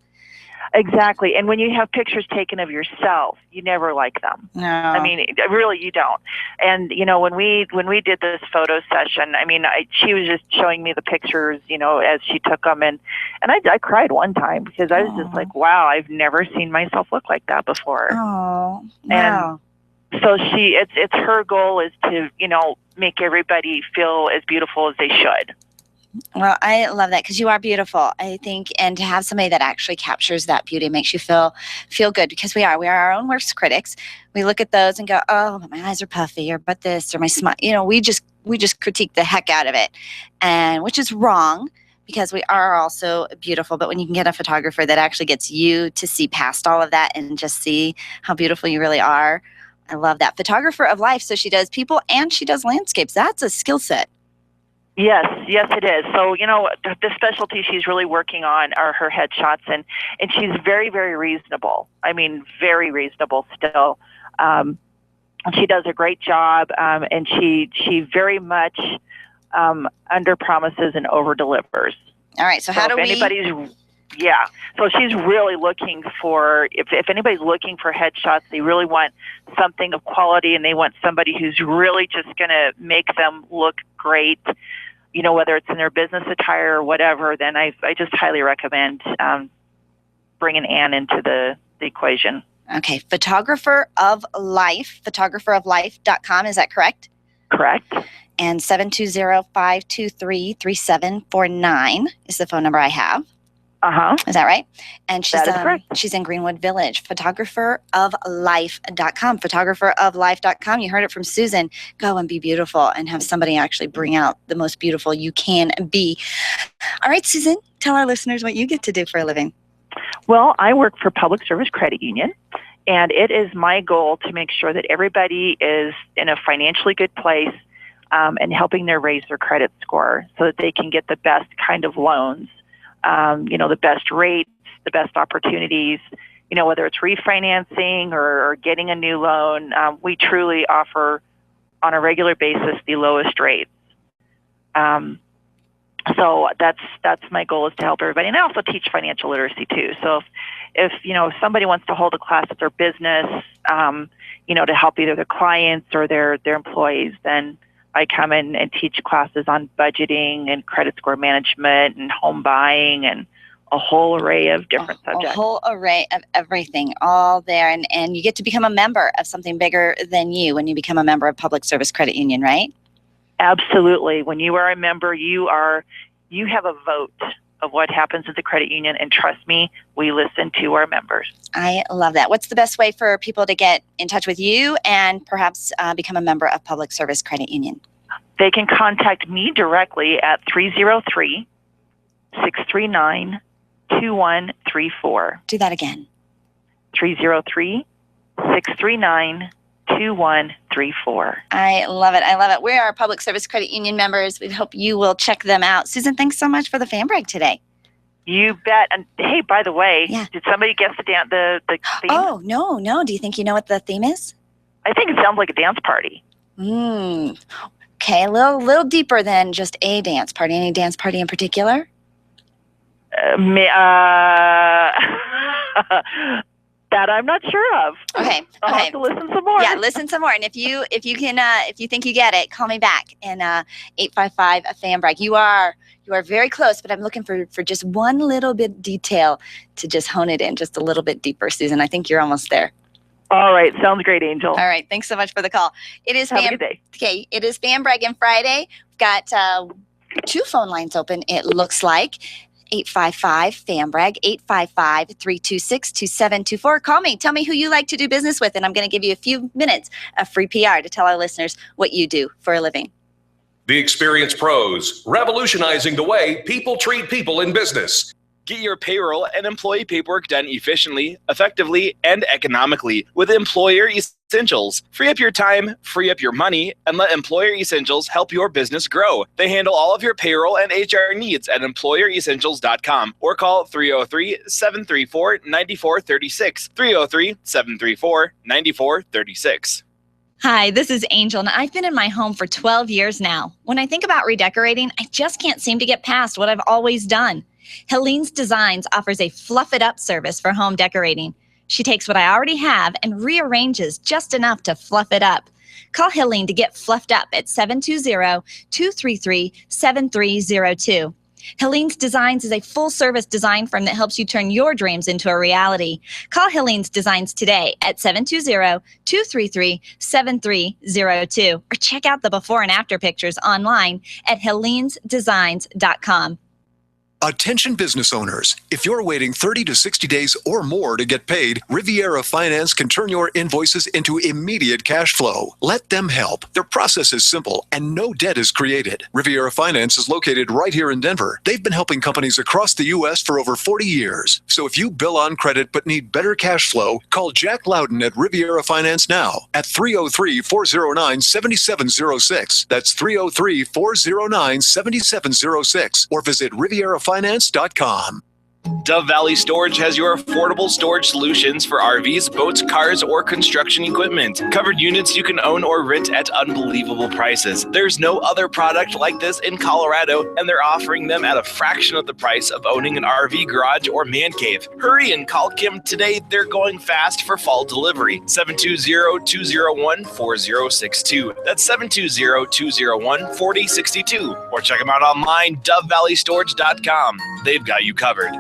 [SPEAKER 20] Exactly. And when you have pictures taken of yourself, you never like them.
[SPEAKER 1] No.
[SPEAKER 20] I mean, really, you don't. And, when we did this photo session, I mean, she was just showing me the pictures, as she took them. And I cried one time because I was just like, wow, I've never seen myself look like that before.
[SPEAKER 1] Oh, wow.
[SPEAKER 20] And so it's her goal is to, make everybody feel as beautiful as they should.
[SPEAKER 1] Well, I love that because you are beautiful, I think, and to have somebody that actually captures that beauty makes you feel good because we are our own worst critics. We look at those and go, oh, but my eyes are puffy, or but this, or my smile. We just critique the heck out of it, and which is wrong because we are also beautiful. But when you can get a photographer that actually gets you to see past all of that and just see how beautiful you really are, I love that. Photographer of life. So she does people and she does landscapes. That's a skill set.
[SPEAKER 20] Yes, it is. So, the specialty she's really working on are her headshots, and she's very, very reasonable. I mean, very reasonable still. She does a great job, and she very much under promises and over delivers.
[SPEAKER 1] All right. So how do we?
[SPEAKER 20] Yeah. So she's really looking for, if anybody's looking for headshots, they really want something of quality, and they want somebody who's really just going to make them look great. Whether it's in their business attire or whatever, then I just highly recommend bringing Ann into the equation.
[SPEAKER 1] Okay. Photographer of Life, photographeroflife.com. Is that correct?
[SPEAKER 20] Correct.
[SPEAKER 1] And 720-523-3749 is the phone number I have.
[SPEAKER 20] Uh-huh.
[SPEAKER 1] Is that right? And
[SPEAKER 20] That is correct.
[SPEAKER 1] She's in Greenwood Village. Photographeroflife.com. Photographeroflife.com. You heard it from Susan. Go and be beautiful and have somebody actually bring out the most beautiful you can be. All right, Susan, tell our listeners what you get to do for a living.
[SPEAKER 20] Well, I work for Public Service Credit Union, and it is my goal to make sure that everybody is in a financially good place and helping them raise their credit score so that they can get the best kind of loans. The best rates, the best opportunities, whether it's refinancing or getting a new loan, we truly offer on a regular basis the lowest rates. So that's my goal, is to help everybody. And I also teach financial literacy too. So if somebody wants to hold a class at their business, to help either their clients or their employees, then I come in and teach classes on budgeting and credit score management and home buying and a whole array of different subjects.
[SPEAKER 1] A whole array of everything, all there. And you get to become a member of something bigger than you when you become a member of Public Service Credit Union, right?
[SPEAKER 20] Absolutely. When you are a member, you have a vote of what happens at the credit union. And trust me, we listen to our members.
[SPEAKER 1] I love that. What's the best way for people to get in touch with you and perhaps become a member of Public Service Credit Union?
[SPEAKER 20] They can contact me directly at 303-639-2134.
[SPEAKER 1] Do that again.
[SPEAKER 20] 303-639-2134.
[SPEAKER 1] I love it. We are Public Service Credit Union members. We hope you will check them out. Susan, thanks so much for the fan brag today.
[SPEAKER 20] You bet. And hey, by the way, did somebody guess the theme?
[SPEAKER 1] Oh, no. Do you think you know what the theme is?
[SPEAKER 20] I think it sounds like a dance party.
[SPEAKER 1] Okay, a little deeper than just a dance party. Any dance party in particular?
[SPEAKER 20] That I'm not sure of.
[SPEAKER 1] Okay.
[SPEAKER 20] I'll have to listen some more.
[SPEAKER 1] Yeah, listen some more. And if you think you get it, call me back in 855 Fan Brag. You are very close, but I'm looking for just one little bit detail to just hone it in just a little bit deeper, Susan. I think you're almost there.
[SPEAKER 20] All right. Sounds great, Angel.
[SPEAKER 1] All right. Thanks so much for the call. It is
[SPEAKER 20] Have a good day.
[SPEAKER 1] Okay. It is Fan Braggin Friday. We've got 2 phone lines open, it looks like. 855 Fan Brag, 855-326-2724. Call me. Tell me who you like to do business with, and I'm going to give you a few minutes of free PR to tell our listeners what you do for a living.
[SPEAKER 3] The Experienced Pros, revolutionizing the way people treat people in business.
[SPEAKER 5] Get your payroll and employee paperwork done efficiently, effectively, and economically with Employer Essentials. Free up your time, free up your money, and let Employer Essentials help your business grow. They handle all of your payroll and HR needs at EmployerEssentials.com or call 303-734-9436. 303-734-9436.
[SPEAKER 21] Hi, this is Angel, and I've been in my home for 12 years now. When I think about redecorating, I just can't seem to get past what I've always done. Helene's Designs offers a fluff it up service for home decorating. She takes what I already have and rearranges just enough to fluff it up. Call Helene to get fluffed up at 720-233-7302. Helene's Designs is a full-service design firm that helps you turn your dreams into a reality. Call Helene's Designs today at 720-233-7302 or check out the before and after pictures online at helenesdesigns.com.
[SPEAKER 2] Attention business owners, if you're waiting 30 to 60 days or more to get paid, Riviera Finance can turn your invoices into immediate cash flow. Let them help. Their process is simple and no debt is created. Riviera Finance is located right here in Denver. They've been helping companies across the U.S. for over 40 years. So if you bill on credit but need better cash flow, call Jack Loudon at Riviera Finance now at 303-409-7706. That's 303-409-7706 or visit RivieraFinance.com.
[SPEAKER 5] Dove Valley Storage has your affordable storage solutions for RVs, boats, cars, or construction equipment. Covered units you can own or rent at unbelievable prices. There's no other product like this in Colorado, and they're offering them at a fraction of the price of owning an RV garage or man cave. Hurry and call Kim today. They're going fast for fall delivery. 720-201-4062. That's 720-201-4062. Or check them out online, DoveValleyStorage.com. They've got you covered.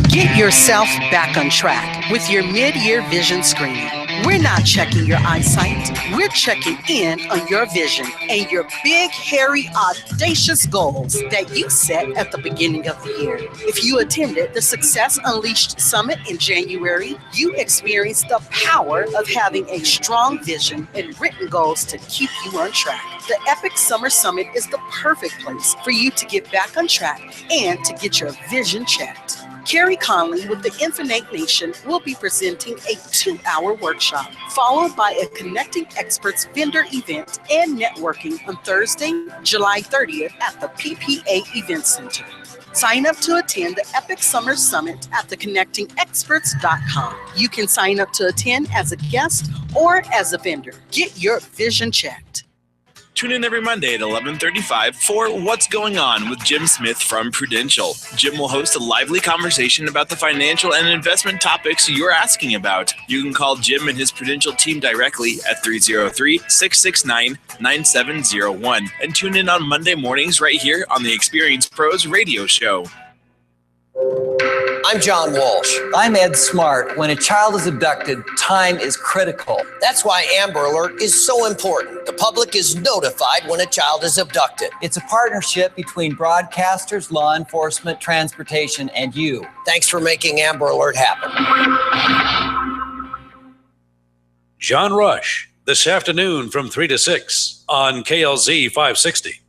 [SPEAKER 22] Get yourself back on track with your mid-year vision screening. We're not checking your eyesight. We're checking in on your vision and your big, hairy, audacious goals that you set at the beginning of the year. If you attended the Success Unleashed Summit in January, you experienced the power of having a strong vision and written goals to keep you on track. The Epic Summer Summit is the perfect place for you to get back on track and to get your vision checked. Carrie Conley with the Infinite Nation will be presenting a 2-hour workshop, followed by a Connecting Experts vendor event and networking on Thursday, July 30th at the PPA Event Center. Sign up to attend the Epic Summer Summit at theconnectingexperts.com. You can sign up to attend as a guest or as a vendor. Get your vision checked.
[SPEAKER 5] Tune in every Monday at 11:35 for What's Going On with Jim Smith from Prudential. Jim will host a lively conversation about the financial and investment topics you're asking about. You can call Jim and his Prudential team directly at 303-669-9701 and tune in on Monday mornings right here on the Experience Pros radio show.
[SPEAKER 23] I'm John Walsh. I'm Ed Smart. When a child is abducted, time is critical.
[SPEAKER 24] That's why Amber Alert is so important. The public is notified when a child is abducted.
[SPEAKER 23] It's a partnership between broadcasters, law enforcement, transportation, and you.
[SPEAKER 24] Thanks for making Amber Alert happen.
[SPEAKER 10] John Rush, this afternoon from 3 to 6 on KLZ 560.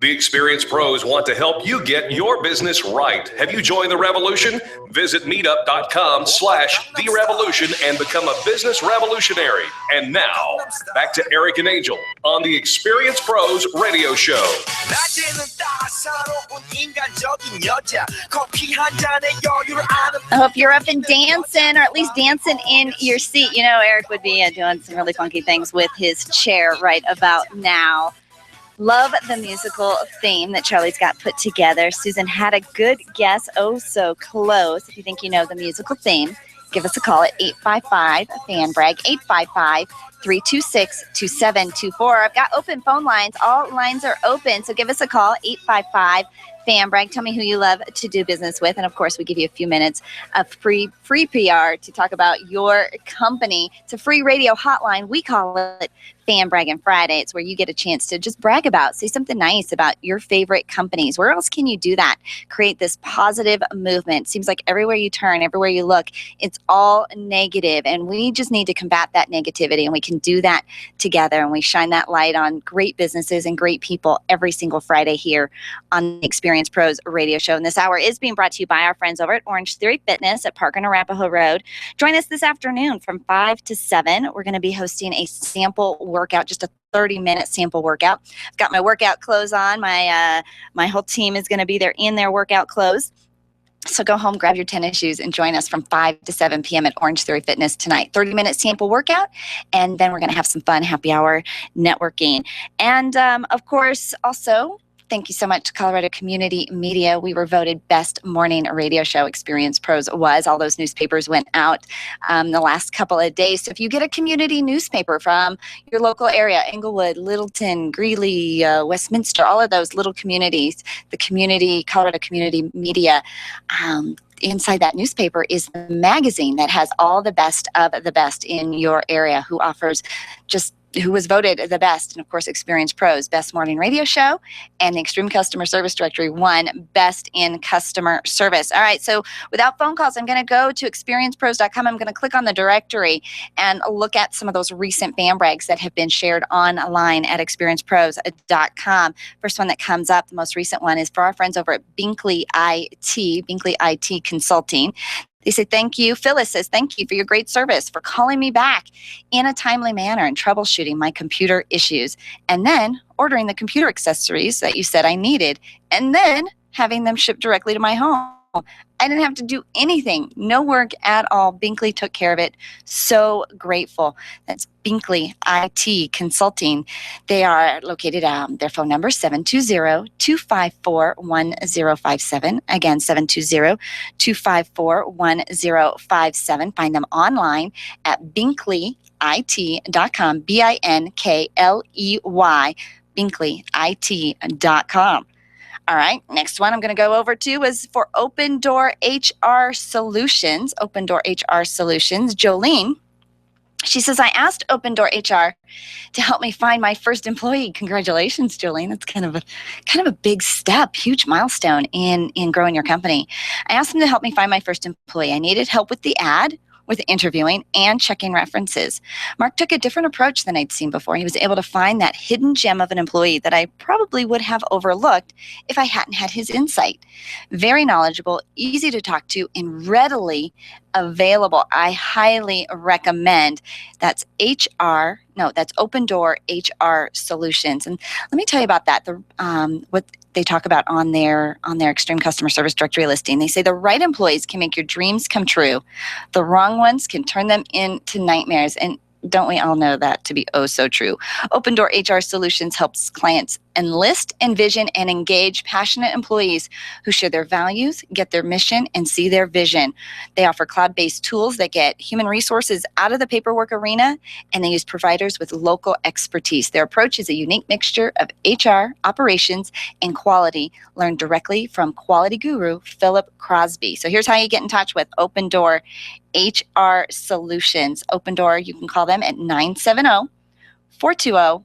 [SPEAKER 3] The Experience Pros want to help you get your business right. Have you joined the revolution? Visit meetup.com/therevolution and become a business revolutionary. And now, back to Eric and Angel on the Experience Pros radio show.
[SPEAKER 1] I hope you're up and dancing, or at least dancing in your seat. You know, Eric would be doing some really funky things with his chair right about now. Love the musical theme that Charlie's got put together. Susan had a good guess, oh so close. If you think you know the musical theme, give us a call at 855-FAN-BRAG, 855-326-2724. I've got open phone lines. All lines are open, so give us a call, 855-FAN-BRAG. Tell me who you love to do business with, and of course, we give you a few minutes of free PR to talk about your company. It's a free radio hotline. We call it Fan Braggin Friday. It's where you get a chance to just brag about, say something nice about your favorite companies. Where else can you do that? Create this positive movement. Seems like everywhere you turn, everywhere you look, it's all negative, and we just need to combat that negativity, and we can do that together, and we shine that light on great businesses and great people every single Friday here on the Experience Pros radio show. And this hour is being brought to you by our friends over at Orange Theory Fitness at Park and Arapahoe Road. Join us this afternoon from 5 to 7. We're going to be hosting a sample workout, just a 30-minute sample workout. I've got my workout clothes on. My whole team is going to be there in their workout clothes. So go home, grab your tennis shoes, and join us from 5 to 7 p.m. at Orange Theory Fitness tonight. 30-minute sample workout, and then we're going to have some fun happy hour networking. And, of course, also Thank you so much, Colorado Community Media. We were voted best morning radio show. Experience Pros was. All those newspapers went out the last couple of days. So if you get a community newspaper from your local area, Englewood, Littleton, Greeley, Westminster, all of those little communities, the Colorado Community Media, inside that newspaper is the magazine that has all the best of the best in your area, who offers who was voted the best. And of course, Experience Pros, best morning radio show, and the Extreme Customer Service Directory won best in customer service. All right, so without phone calls, I'm going to go to experiencepros.com. I'm going to click on the directory and look at some of those recent fan brags that have been shared online at experiencepros.com. First one that comes up, the most recent one, is for our friends over at Binkley IT Consulting. They say, thank you. Phyllis says, thank you for your great service, for calling me back in a timely manner and troubleshooting my computer issues, and then ordering the computer accessories that you said I needed, and then having them shipped directly to my home. I didn't have to do anything, no work at all. Binkley took care of it. So grateful. That's Binkley IT Consulting. They are located, their phone number, 720-254-1057. Again, 720-254-1057. Find them online at binkleyit.com, BINKLEY, binkleyit.com. All right, next one I'm going to go over to is for Open Door HR Solutions. Open Door HR Solutions. Jolene, she says, I asked Open Door HR to help me find my first employee. Congratulations, Jolene. That's kind of a big step, huge milestone in growing your company. I asked them to help me find my first employee. I needed help with the ad, with interviewing, and checking references. Mark took a different approach than I'd seen before. He was able to find that hidden gem of an employee that I probably would have overlooked if I hadn't had his insight. Very knowledgeable, easy to talk to, and readily available. I highly recommend. That's Open Door HR Solutions. And let me tell you about that. What they talk about on their Extreme Customer Service Directory listing. They say the right employees can make your dreams come true. The wrong ones can turn them into nightmares. And don't we all know that to be oh so true? Open Door HR Solutions helps clients enlist, envision, and engage passionate employees who share their values, get their mission, and see their vision. They offer cloud-based tools that get human resources out of the paperwork arena, and they use providers with local expertise. Their approach is a unique mixture of HR, operations, and quality, learned directly from quality guru Philip Crosby. So here's how you get in touch with Open Door HR Solutions. Open Door, you can call them at 970-420-3187.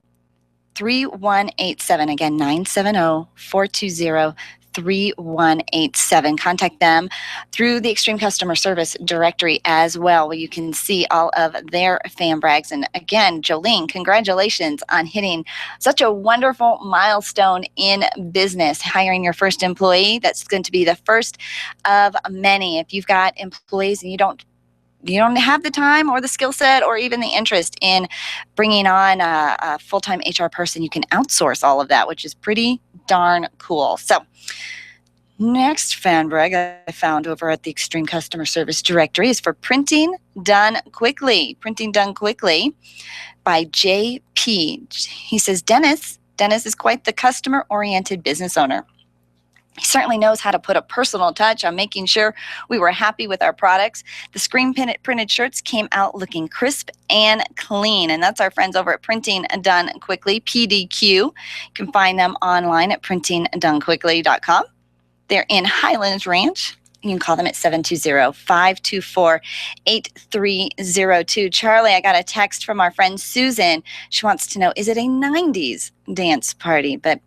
[SPEAKER 1] Again, 970-420-3187. Contact them through the Extreme Customer Service Directory as well, where you can see all of their fan brags. And again, Jolene, congratulations on hitting such a wonderful milestone in business, hiring your first employee. That's going to be the first of many. If you've got employees and you don't have the time or the skill set or even the interest in bringing on a full-time HR person, you can outsource all of that, which is pretty darn cool. So next fan brag I found over at the Extreme Customer Service Directory is for Printing Done Quickly. Printing Done Quickly by JP. He says, Dennis is quite the customer-oriented business owner. He certainly knows how to put a personal touch on making sure we were happy with our products. The screen printed shirts came out looking crisp and clean. And that's our friends over at Printing Done Quickly, PDQ. You can find them online at printingdonequickly.com. They're in Highlands Ranch. You can call them at 720-524-8302. Charlie, I got a text from our friend Susan. She wants to know, is it a 90s dance party? But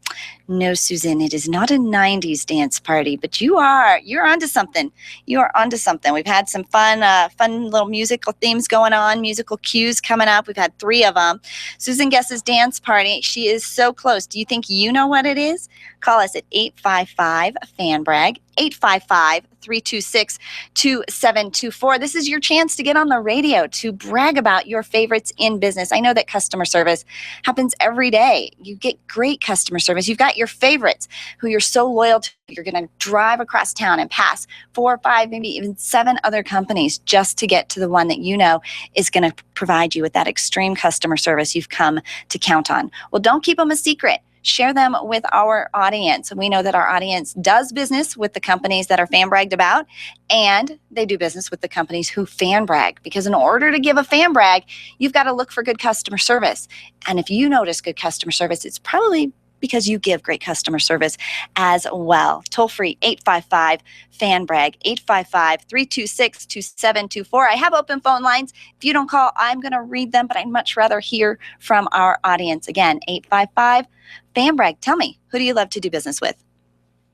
[SPEAKER 1] no, Susan, it is not a 90s dance party, but you're onto something. You are onto something. We've had some fun little musical themes going on, musical cues coming up. We've had 3 of them. Susan guesses dance party. She is so close. Do you think you know what it is? Call us at 855-FAN-BRAG, 855-326-2724. This is your chance to get on the radio, to brag about your favorites in business. I know that customer service happens every day. You get great customer service. You've got your favorites who you're so loyal to. You're going to drive across town and pass 4 or 5, maybe even 7 other companies just to get to the one that you know is going to provide you with that extreme customer service you've come to count on. Well, don't keep them a secret. share them with our audience. We know that our audience does business with the companies that are fan bragged about, and they do business with the companies who fan brag, because in order to give a fan brag, you've got to look for good customer service. And if you notice good customer service, it's probably because you give great customer service as well. Toll free 855-FAN-BRAG, 855-326-2724. I have open phone lines. If you don't call, I'm going to read them, but I'd much rather hear from our audience. Again, 855-FAN-BRAG. Tell me, who do you love to do business with?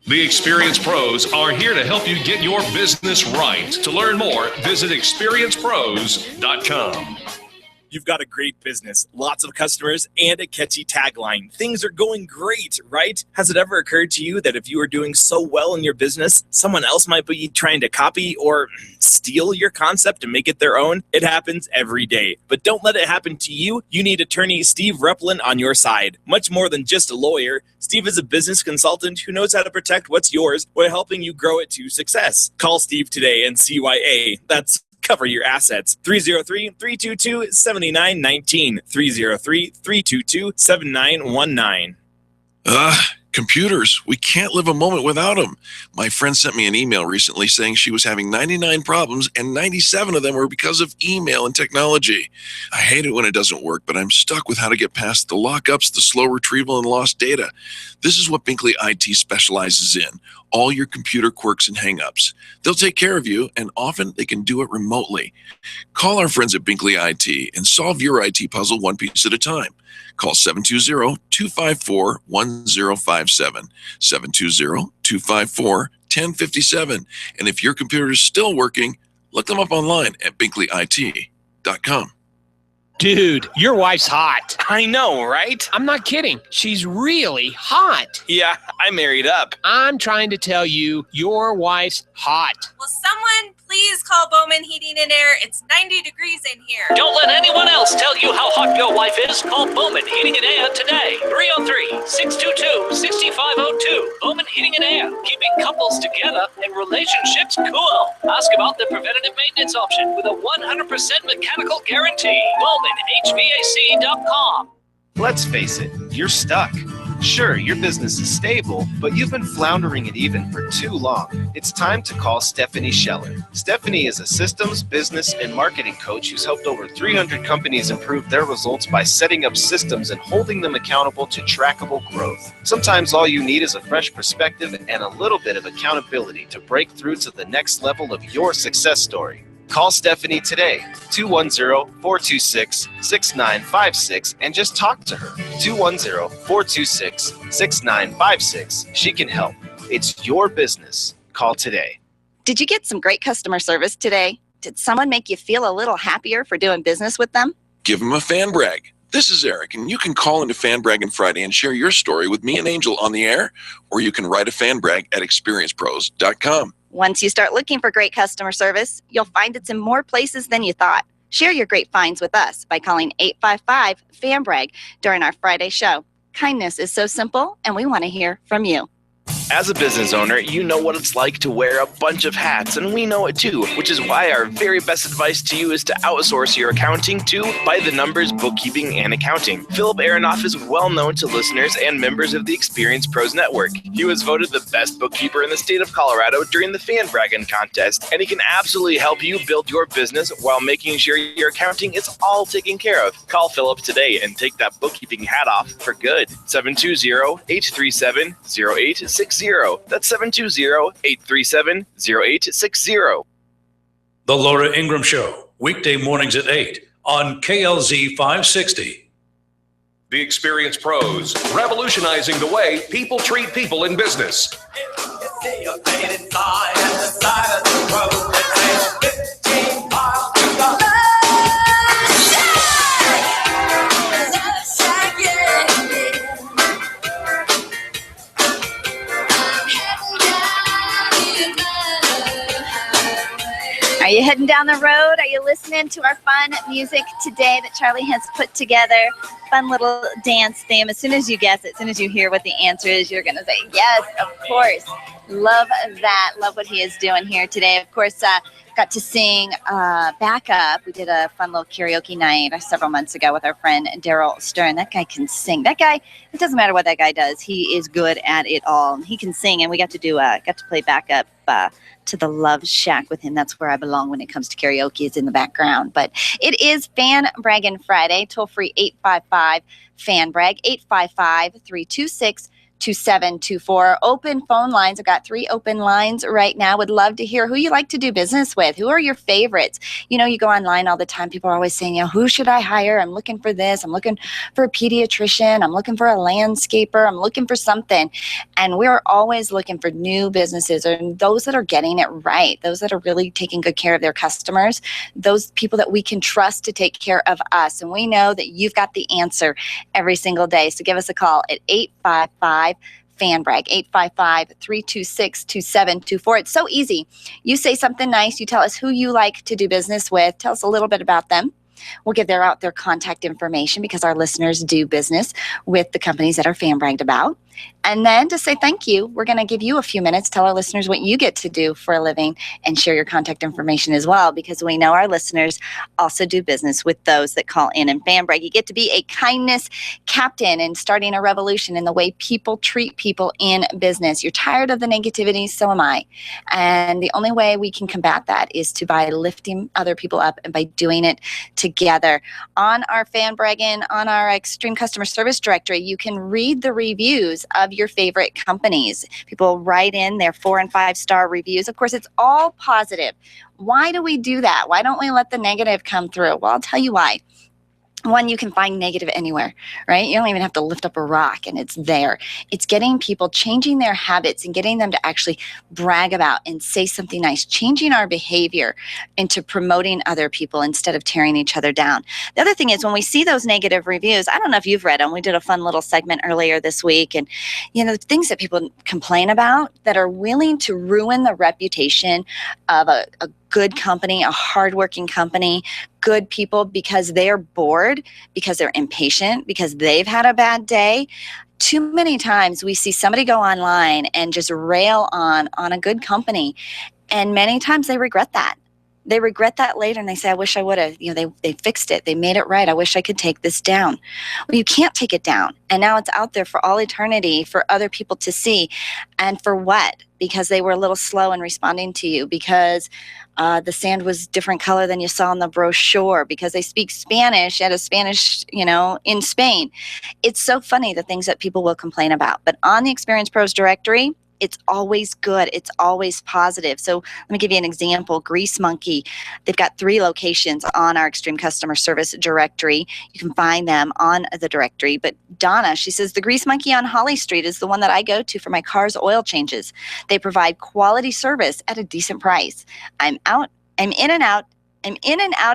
[SPEAKER 3] The Experience Pros are here to help you get your business right. To learn more, visit experiencepros.com.
[SPEAKER 4] You've got a great business, lots of customers, and a catchy tagline. Things are going great, right? Has it ever occurred to you that if you are doing so well in your business, someone else might be trying to copy or steal your concept and make it their own? It happens every day. But don't let it happen to you. You need attorney Steve Replin on your side. Much more than just a lawyer, Steve is a business consultant who knows how to protect what's yours while helping you grow it to success. Call Steve today and CYA. That's cover your assets. 303-322-7919. 303-322-7919.
[SPEAKER 6] Computers. We can't live a moment without them. My friend sent me an email recently saying she was having 99 problems and 97 of them were because of email and technology. I hate it when it doesn't work, but I'm stuck with how to get past the lockups, the slow retrieval, and lost data. This is what Binkley IT specializes in. All your computer quirks and hangups. They'll take care of you, and often they can do it remotely. Call our friends at Binkley IT and solve your IT puzzle one piece at a time. Call 720-254-1057, 720-254-1057. And if your computer is still working, look them up online at binkleyit.com.
[SPEAKER 7] Dude, your wife's hot.
[SPEAKER 5] I know, right?
[SPEAKER 7] I'm not kidding. She's really hot.
[SPEAKER 5] Yeah, I married up.
[SPEAKER 7] I'm trying to tell you, your wife's hot.
[SPEAKER 8] Will someone please call Bowman Heating and Air? It's 90 degrees in here.
[SPEAKER 18] Don't let anyone else tell you how hot your wife is. Call Bowman Heating and Air today. 303-622-6502. Bowman Heating and Air. Keeping couples together and relationships cool. Ask about the preventative maintenance option with a 100% mechanical guarantee. BowmanHVAC.com.
[SPEAKER 12] Let's face it, you're stuck. Sure, your business is stable, but you've been floundering it even for too long. It's time to call Stephanie Scheller. Stephanie is a systems, business, and marketing coach who's helped over 300 companies improve their results by setting up systems and holding them accountable to trackable growth. Sometimes all you need is a fresh perspective and a little bit of accountability to break through to the next level of your success story. Call Stephanie today, 210-426-6956, and just talk to her. 210-426-6956. She can help. It's your business. Call today.
[SPEAKER 1] Did you get some great customer service today? Did someone make you feel a little happier for doing business with them?
[SPEAKER 6] Give them a fan brag. This is Eric, and you can call into Fan Braggin Friday and share your story with me and Angel on the air, or you can write a fan brag at experiencepros.com.
[SPEAKER 1] Once you start looking for great customer service, you'll find it's in more places than you thought. Share your great finds with us by calling 855-FAN-BRAG during our Friday show. Kindness is so simple, and we want to hear from you.
[SPEAKER 5] As a business owner, you know what it's like to wear a bunch of hats, and we know it too, which is why our very best advice to you is to outsource your accounting to By the Numbers Bookkeeping and Accounting. Philip Aronoff is well known to listeners and members of the Experience Pros Network. He was voted the best bookkeeper in the state of Colorado during the Fan Braggin contest, and he can absolutely help you build your business while making sure your accounting is all taken care of. Call Philip today and take that bookkeeping hat off for good. 720-837-0860. That's 720-837-0860.
[SPEAKER 10] The Laura Ingraham Show, weekday mornings at 8 on KLZ 560.
[SPEAKER 3] The Experience Pros, revolutionizing the way people treat people in business.
[SPEAKER 1] Are you heading down the road? Are you listening to our fun music today that Charlie has put together? Fun little dance theme. As soon as you guess it, as soon as you hear what the answer is, you're going to say, yes, of course. Love that. Love what he is doing here today. Of course, got to sing backup. We did a fun little karaoke night several months ago with our friend Daryl Stern. That guy can sing. That guy, it doesn't matter what that guy does. He is good at it all. He can sing, and we got to play backup to the Love Shack with him. That's where I belong when it comes to karaoke, is in the background. But it is Fan Braggin Friday. Toll free 855 Fan Brag 855-326-2724. Open phone lines. I've got 3 open lines right now. Would love to hear who you like to do business with. Who are your favorites? You know, you go online all the time. People are always saying, you know, who should I hire? I'm looking for this. I'm looking for a pediatrician. I'm looking for a landscaper. I'm looking for something. And we're always looking for new businesses, and those that are getting it right, those that are really taking good care of their customers, those people that we can trust to take care of us. And we know that you've got the answer every single day. So give us a call at 855 Fan Brag 855-326-2724. It's so easy. You say something nice. You tell us who you like to do business with. Tell us a little bit about them. We'll give out their contact information, because our listeners do business with the companies that are fan bragged about. And then to say thank you, we're going to give you a few minutes, tell our listeners what you get to do for a living, and share your contact information as well, because we know our listeners also do business with those that call in and fan brag. You get to be a kindness captain and starting a revolution in the way people treat people in business. You're tired of the negativity, so am I. And the only way we can combat that is by lifting other people up and by doing it together. On our Fan Braggin, on our Extreme Customer Service Directory, you can read the reviews of your favorite companies. People write in their 4- and 5-star reviews. Of course, it's all positive. Why do we do that? Why don't we let the negative come through? Well, I'll tell you why. One, you can find negative anywhere, right? You don't even have to lift up a rock and it's there. It's getting people changing their habits and getting them to actually brag about and say something nice, changing our behavior into promoting other people instead of tearing each other down. The other thing is, when we see those negative reviews, I don't know if you've read them. We did a fun little segment earlier this week, and you know, the things that people complain about that are willing to ruin the reputation of a good company, a hardworking company, good people, because they're bored, because they're impatient, because they've had a bad day. Too many times we see somebody go online and just rail on a good company, and many times they regret that. They regret that later, and they say, I wish I would have, you know, they fixed it. They made it right. I wish I could take this down. Well, you can't take it down. And now it's out there for all eternity for other people to see. And for what? Because they were a little slow in responding to you, because the sand was different color than you saw in the brochure, because they speak Spanish at a Spanish, you know, in Spain. It's so funny, the things that people will complain about. But on the Experience Pros directory, it's always good. It's always positive. So let me give you an example. Grease Monkey, they've got 3 locations on our Extreme Customer Service directory. You can find them on the directory. But Donna, she says, the Grease Monkey on Holly Street is the one that I go to for my car's oil changes. They provide quality service at a decent price. I'm in and out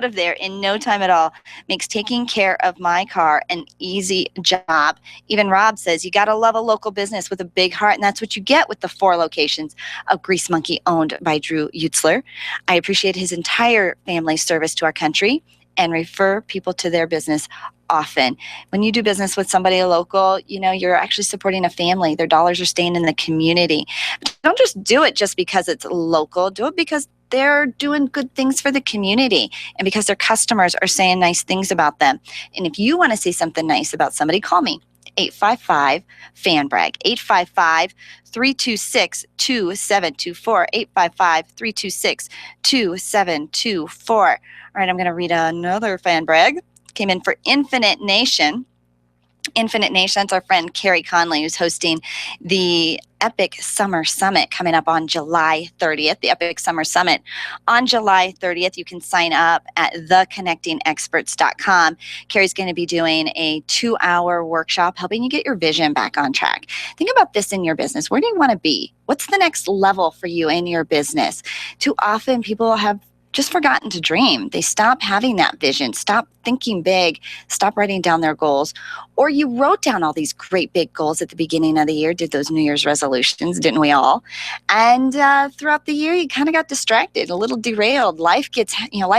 [SPEAKER 1] of there in no time at all. Makes taking care of my car an easy job. Even Rob says, you got to love a local business with a big heart, and that's what you get with the 4 locations of Grease Monkey, owned by Drew Utzler. I appreciate his entire family service to our country and refer people to their business often. When you do business with somebody local, you know, you're actually supporting a family. Their dollars are staying in the community. But don't just do it just because it's local. Do it because they're doing good things for the community, and because their customers are saying nice things about them. And if you want to say something nice about somebody, call me. 855-FAN-BRAG, 855-326-2724, 855-326-2724. All right, I'm going to read another fan brag. Came in for Infinite Nation. Infinite Nation, that's our friend Carrie Conley, who's hosting the Epic Summer Summit coming up on July 30th, the Epic Summer Summit. On July 30th, you can sign up at theconnectingexperts.com. Carrie's going to be doing a 2-hour workshop helping you get your vision back on track. Think about this in your business. Where do you want to be? What's the next level for you in your business? Too often people have just forgotten to dream. They stop having that vision, stop thinking big, stop writing down their goals. Or you wrote down all these great big goals at the beginning of the year, did those New Year's resolutions, didn't we all? And throughout the year, you kind of got distracted, a little derailed. Life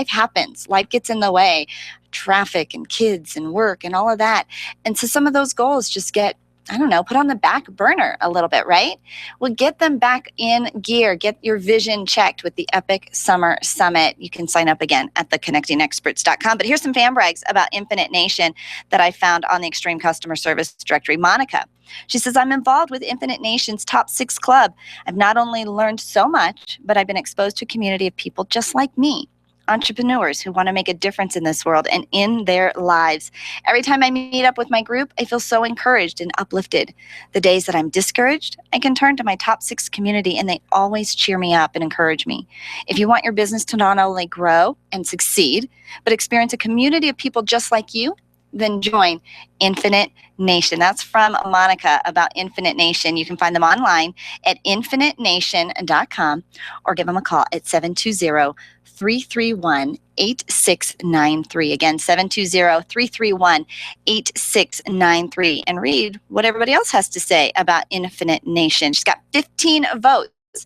[SPEAKER 1] happens. Life gets in the way. Traffic and kids and work and all of that. And so some of those goals just get I don't know, put on the back burner a little bit, right? Well, get them back in gear. Get your vision checked with the Epic Summer Summit. You can sign up again at theconnectingexperts.com. But here's some fan brags about Infinite Nation that I found on the Extreme Customer Service Directory. Monica, she says, I'm involved with Infinite Nation's Top 6 Club. I've not only learned so much, but I've been exposed to a community of people just like me. Entrepreneurs who want to make a difference in this world and in their lives. Every time I meet up with my group, I feel so encouraged and uplifted. The days that I'm discouraged, I can turn to my Top 6 community and they always cheer me up and encourage me. If you want your business to not only grow and succeed, but experience a community of people just like you, then join Infinite Nation. That's from Monica about Infinite Nation. You can find them online at infinitenation.com or give them a call at 720-331-8693. Again, 720-331-8693. And read what everybody else has to say about Infinite Nation. She's got 15 votes,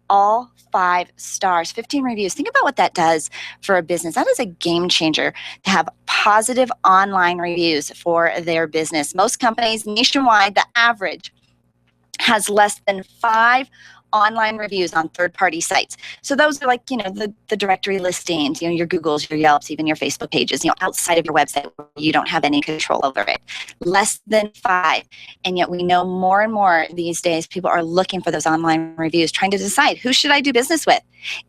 [SPEAKER 1] all 5 stars, 15 reviews. Think about what that does for a business. That is a game changer to have positive online reviews for their business. Most companies nationwide, the average has less than 5 online reviews on third-party sites. So those are like, the directory listings, your Googles, your Yelps, even your Facebook pages, outside of your website where you don't have any control over it. Less than 5. And yet we know more and more these days people are looking for those online reviews, trying to decide who should I do business with.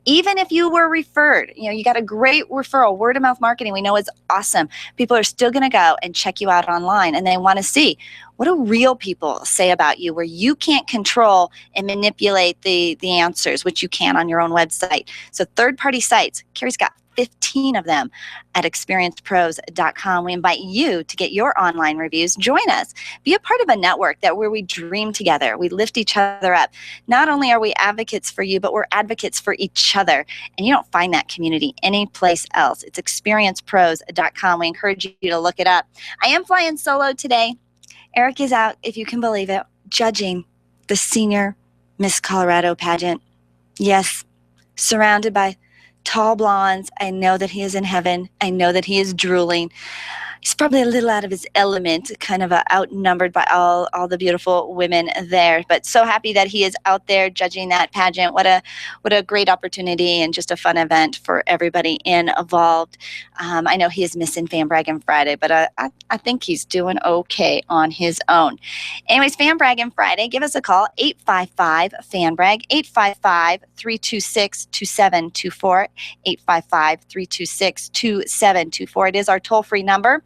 [SPEAKER 1] Even if you were referred, you got a great referral, word of mouth marketing, we know it's awesome. People are still going to go and check you out online and they want to see, what do real people say about you where you can't control and manipulate the answers, which you can on your own website. So third-party sites, Carrie's got 15 of them at experiencepros.com. We invite you to get your online reviews. Join us. Be a part of a network where we dream together. We lift each other up. Not only are we advocates for you, but we're advocates for each other. And you don't find that community anyplace else. It's experiencepros.com. We encourage you to look it up. I am flying solo today. Eric is out, if you can believe it, judging the senior Miss Colorado pageant. Yes, surrounded by tall blondes. I know that he is in heaven. I know that he is drooling. He's probably a little out of his element, kind of outnumbered by all the beautiful women there. But so happy that he is out there judging that pageant. What a great opportunity and just a fun event for everybody involved. I know he is missing Fan Braggin Friday, but I think he's doing okay on his own. Anyways, Fan Braggin Friday, give us a call, 855-FAN-BRAG, 855-326-2724, 855-326-2724. It is our toll-free number.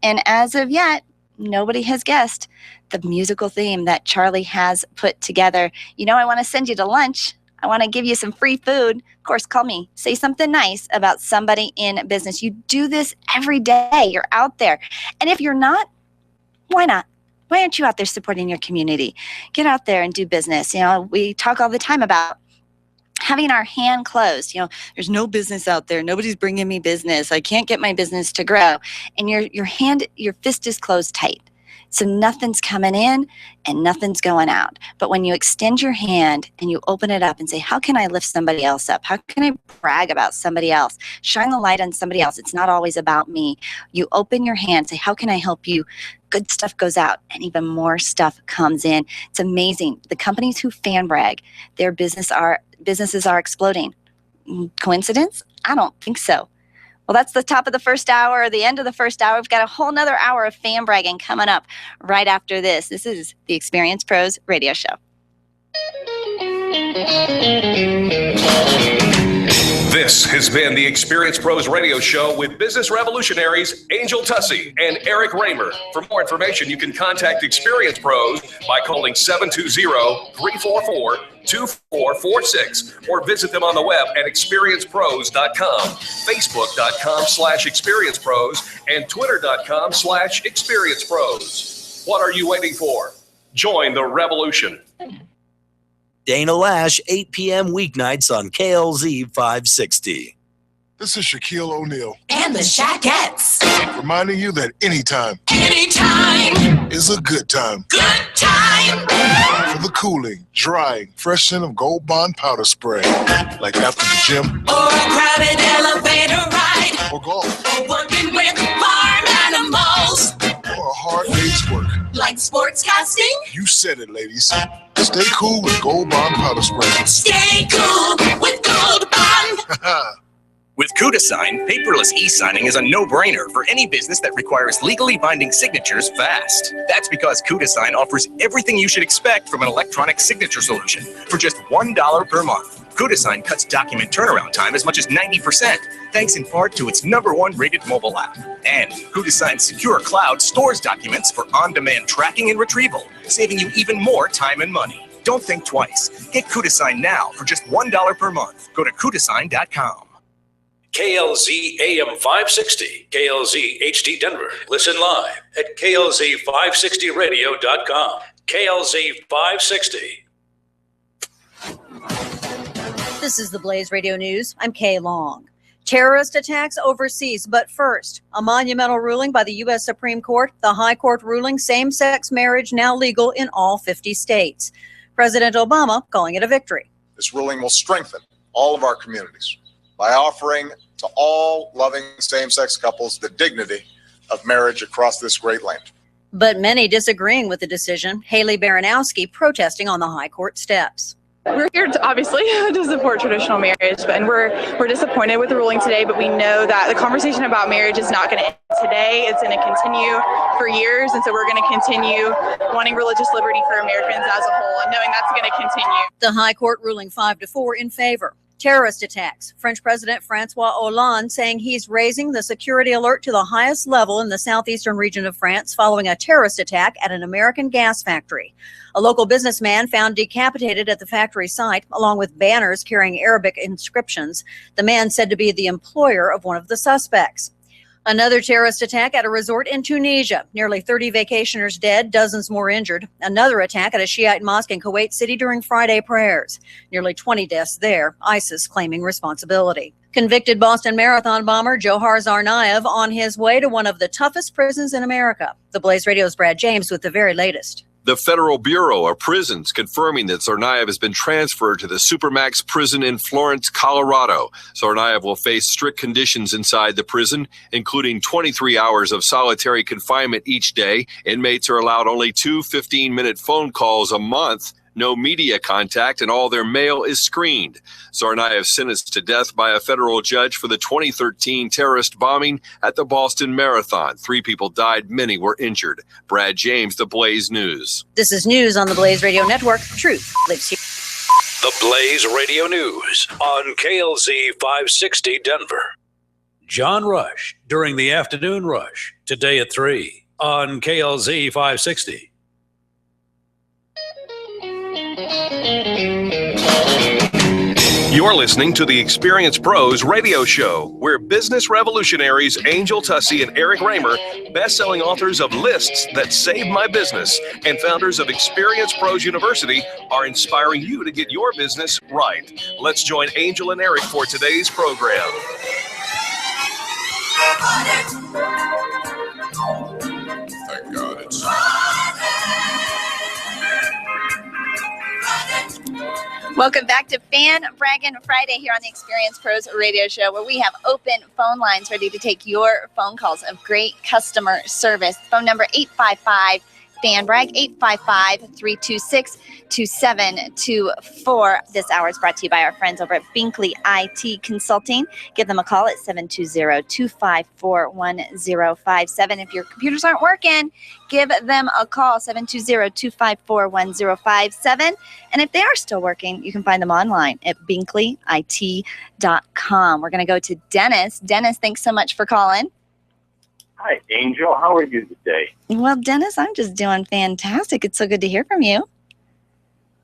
[SPEAKER 1] And as of yet, nobody has guessed the musical theme that Charlie has put together. I want to send you to lunch. I want to give you some free food. Of course, call me. Say something nice about somebody in business. You do this every day. You're out there. And if you're not, why not? Why aren't you out there supporting your community? Get out there and do business. We talk all the time about having our hand closed. There's no business out there. Nobody's bringing me business. I can't get my business to grow. And your fist is closed tight. So nothing's coming in and nothing's going out. But when you extend your hand and you open it up and say, how can I lift somebody else up? How can I brag about somebody else? Shine the light on somebody else. It's not always about me. You open your hand, say, how can I help you? Good stuff goes out and even more stuff comes in. It's amazing. The companies who fan brag, their businesses are exploding. Coincidence? I don't think so. Well, that's the top of the first hour, or the end of the first hour. We've got a whole nother hour of fan bragging coming up right after this. This is the Experience Pros Radio Show.
[SPEAKER 3] This has been the Experience Pros Radio Show with business revolutionaries Angel Tussey and Eric Raymer. For more information, you can contact Experience Pros by calling 720-344-2446 or visit them on the web at experiencepros.com, facebook.com/experiencepros, and twitter.com/experiencepros. What are you waiting for? Join the revolution.
[SPEAKER 9] Dana Lash, 8 p.m. weeknights on KLZ 560.
[SPEAKER 11] This is Shaquille O'Neal.
[SPEAKER 14] And the Shaquettes.
[SPEAKER 11] Reminding you that anytime is a good time.
[SPEAKER 14] Good time.
[SPEAKER 11] For the cooling, drying, fresh scent of Gold Bond powder spray. Like after the gym.
[SPEAKER 14] Or a crowded elevator ride.
[SPEAKER 11] Or golf.
[SPEAKER 14] Or working with farm animals.
[SPEAKER 11] Or a hard day's work.
[SPEAKER 14] Like sportscasting.
[SPEAKER 11] You said it, ladies. Stay cool with Gold Bond Powder Spray.
[SPEAKER 14] Stay cool with Gold Bond.
[SPEAKER 13] With CudaSign, paperless e-signing is a no-brainer for any business that requires legally binding signatures fast. That's because CudaSign offers everything you should expect from an electronic signature solution for just $1 per month. CudaSign cuts document turnaround time as much as 90%, thanks in part to its #1 rated mobile app. And CudaSign's secure cloud stores documents for on-demand tracking and retrieval, saving you even more time and money. Don't think twice. Get CudaSign now for just $1 per month. Go to CudaSign.com.
[SPEAKER 10] KLZ AM 560, KLZ HD Denver. Listen live at KLZ560radio.com. KLZ 560.
[SPEAKER 15] This is the Blaze Radio News. I'm Kay Long. Terrorist attacks overseas, but first, a monumental ruling by the U.S. Supreme Court, the High Court ruling same-sex marriage now legal in all 50 states. President Obama calling it a victory.
[SPEAKER 16] This ruling will strengthen all of our communities by offering to all loving same-sex couples the dignity of marriage across this great land.
[SPEAKER 15] But many disagreeing with the decision. Haley Baranowski protesting on the High Court steps.
[SPEAKER 17] We're here to, obviously to support traditional marriage, and we're disappointed with the ruling today, but we know that the conversation about marriage is not going to end today. It's going to continue for years, and so we're going to continue wanting religious liberty for Americans as a whole, and knowing that's going to continue.
[SPEAKER 15] The High Court ruling 5-4 in favor. Terrorist attacks. French President Francois Hollande saying he's raising the security alert to the highest level in the southeastern region of France following a terrorist attack at an American gas factory. A local businessman found decapitated at the factory site, along with banners carrying Arabic inscriptions. The man said to be the employer of one of the suspects. Another terrorist attack at a resort in Tunisia. Nearly 30 vacationers dead, dozens more injured. Another attack at a Shiite mosque in Kuwait City during Friday prayers. Nearly 20 deaths there, ISIS claiming responsibility. Convicted Boston Marathon bomber Johar Tsarnaev on his way to one of the toughest prisons in America. The Blaze Radio's Brad James with the very latest.
[SPEAKER 3] The Federal Bureau of Prisons confirming that Tsarnaev has been transferred to the Supermax prison in Florence, Colorado. Tsarnaev will face strict conditions inside the prison, including 23 hours of solitary confinement each day. Inmates are allowed only 2 15-minute phone calls a month, no media contact, and all their mail is screened. Tsarnaev sentenced to death by a federal judge for the 2013 terrorist bombing at the Boston Marathon. 3 people died, many were injured. Brad James, The Blaze News.
[SPEAKER 15] This is news on the Blaze Radio Network. Truth lives here.
[SPEAKER 10] The Blaze Radio News on KLZ 560 Denver. John Rush during the afternoon rush today at 3 on KLZ 560.
[SPEAKER 3] You're listening to the Experience Pros radio show, where business revolutionaries Angel Tussey and Eric Raymer, best-selling authors of Lists That Saved My Business and founders of Experience Pros University, are inspiring you to get your business right. Let's join Angel and Eric for today's program.
[SPEAKER 11] Thank God it's...
[SPEAKER 1] Welcome back to Fan Braggin Friday here on the Experience Pros radio show, where we have open phone lines ready to take your phone calls of great customer service. Phone number 855 Fan Brag, 855-326-2724. This hour is brought to you by our friends over at Binkley IT Consulting. Give them a call at 720-254-1057. If your computers aren't working, give them a call, 720-254-1057. And if they are still working, you can find them online at binkleyit.com. We're going to go to Dennis. Dennis, thanks so much for calling.
[SPEAKER 25] Hi, Angel. How are you today?
[SPEAKER 1] Well, Dennis, I'm just doing fantastic. It's so good to hear from you.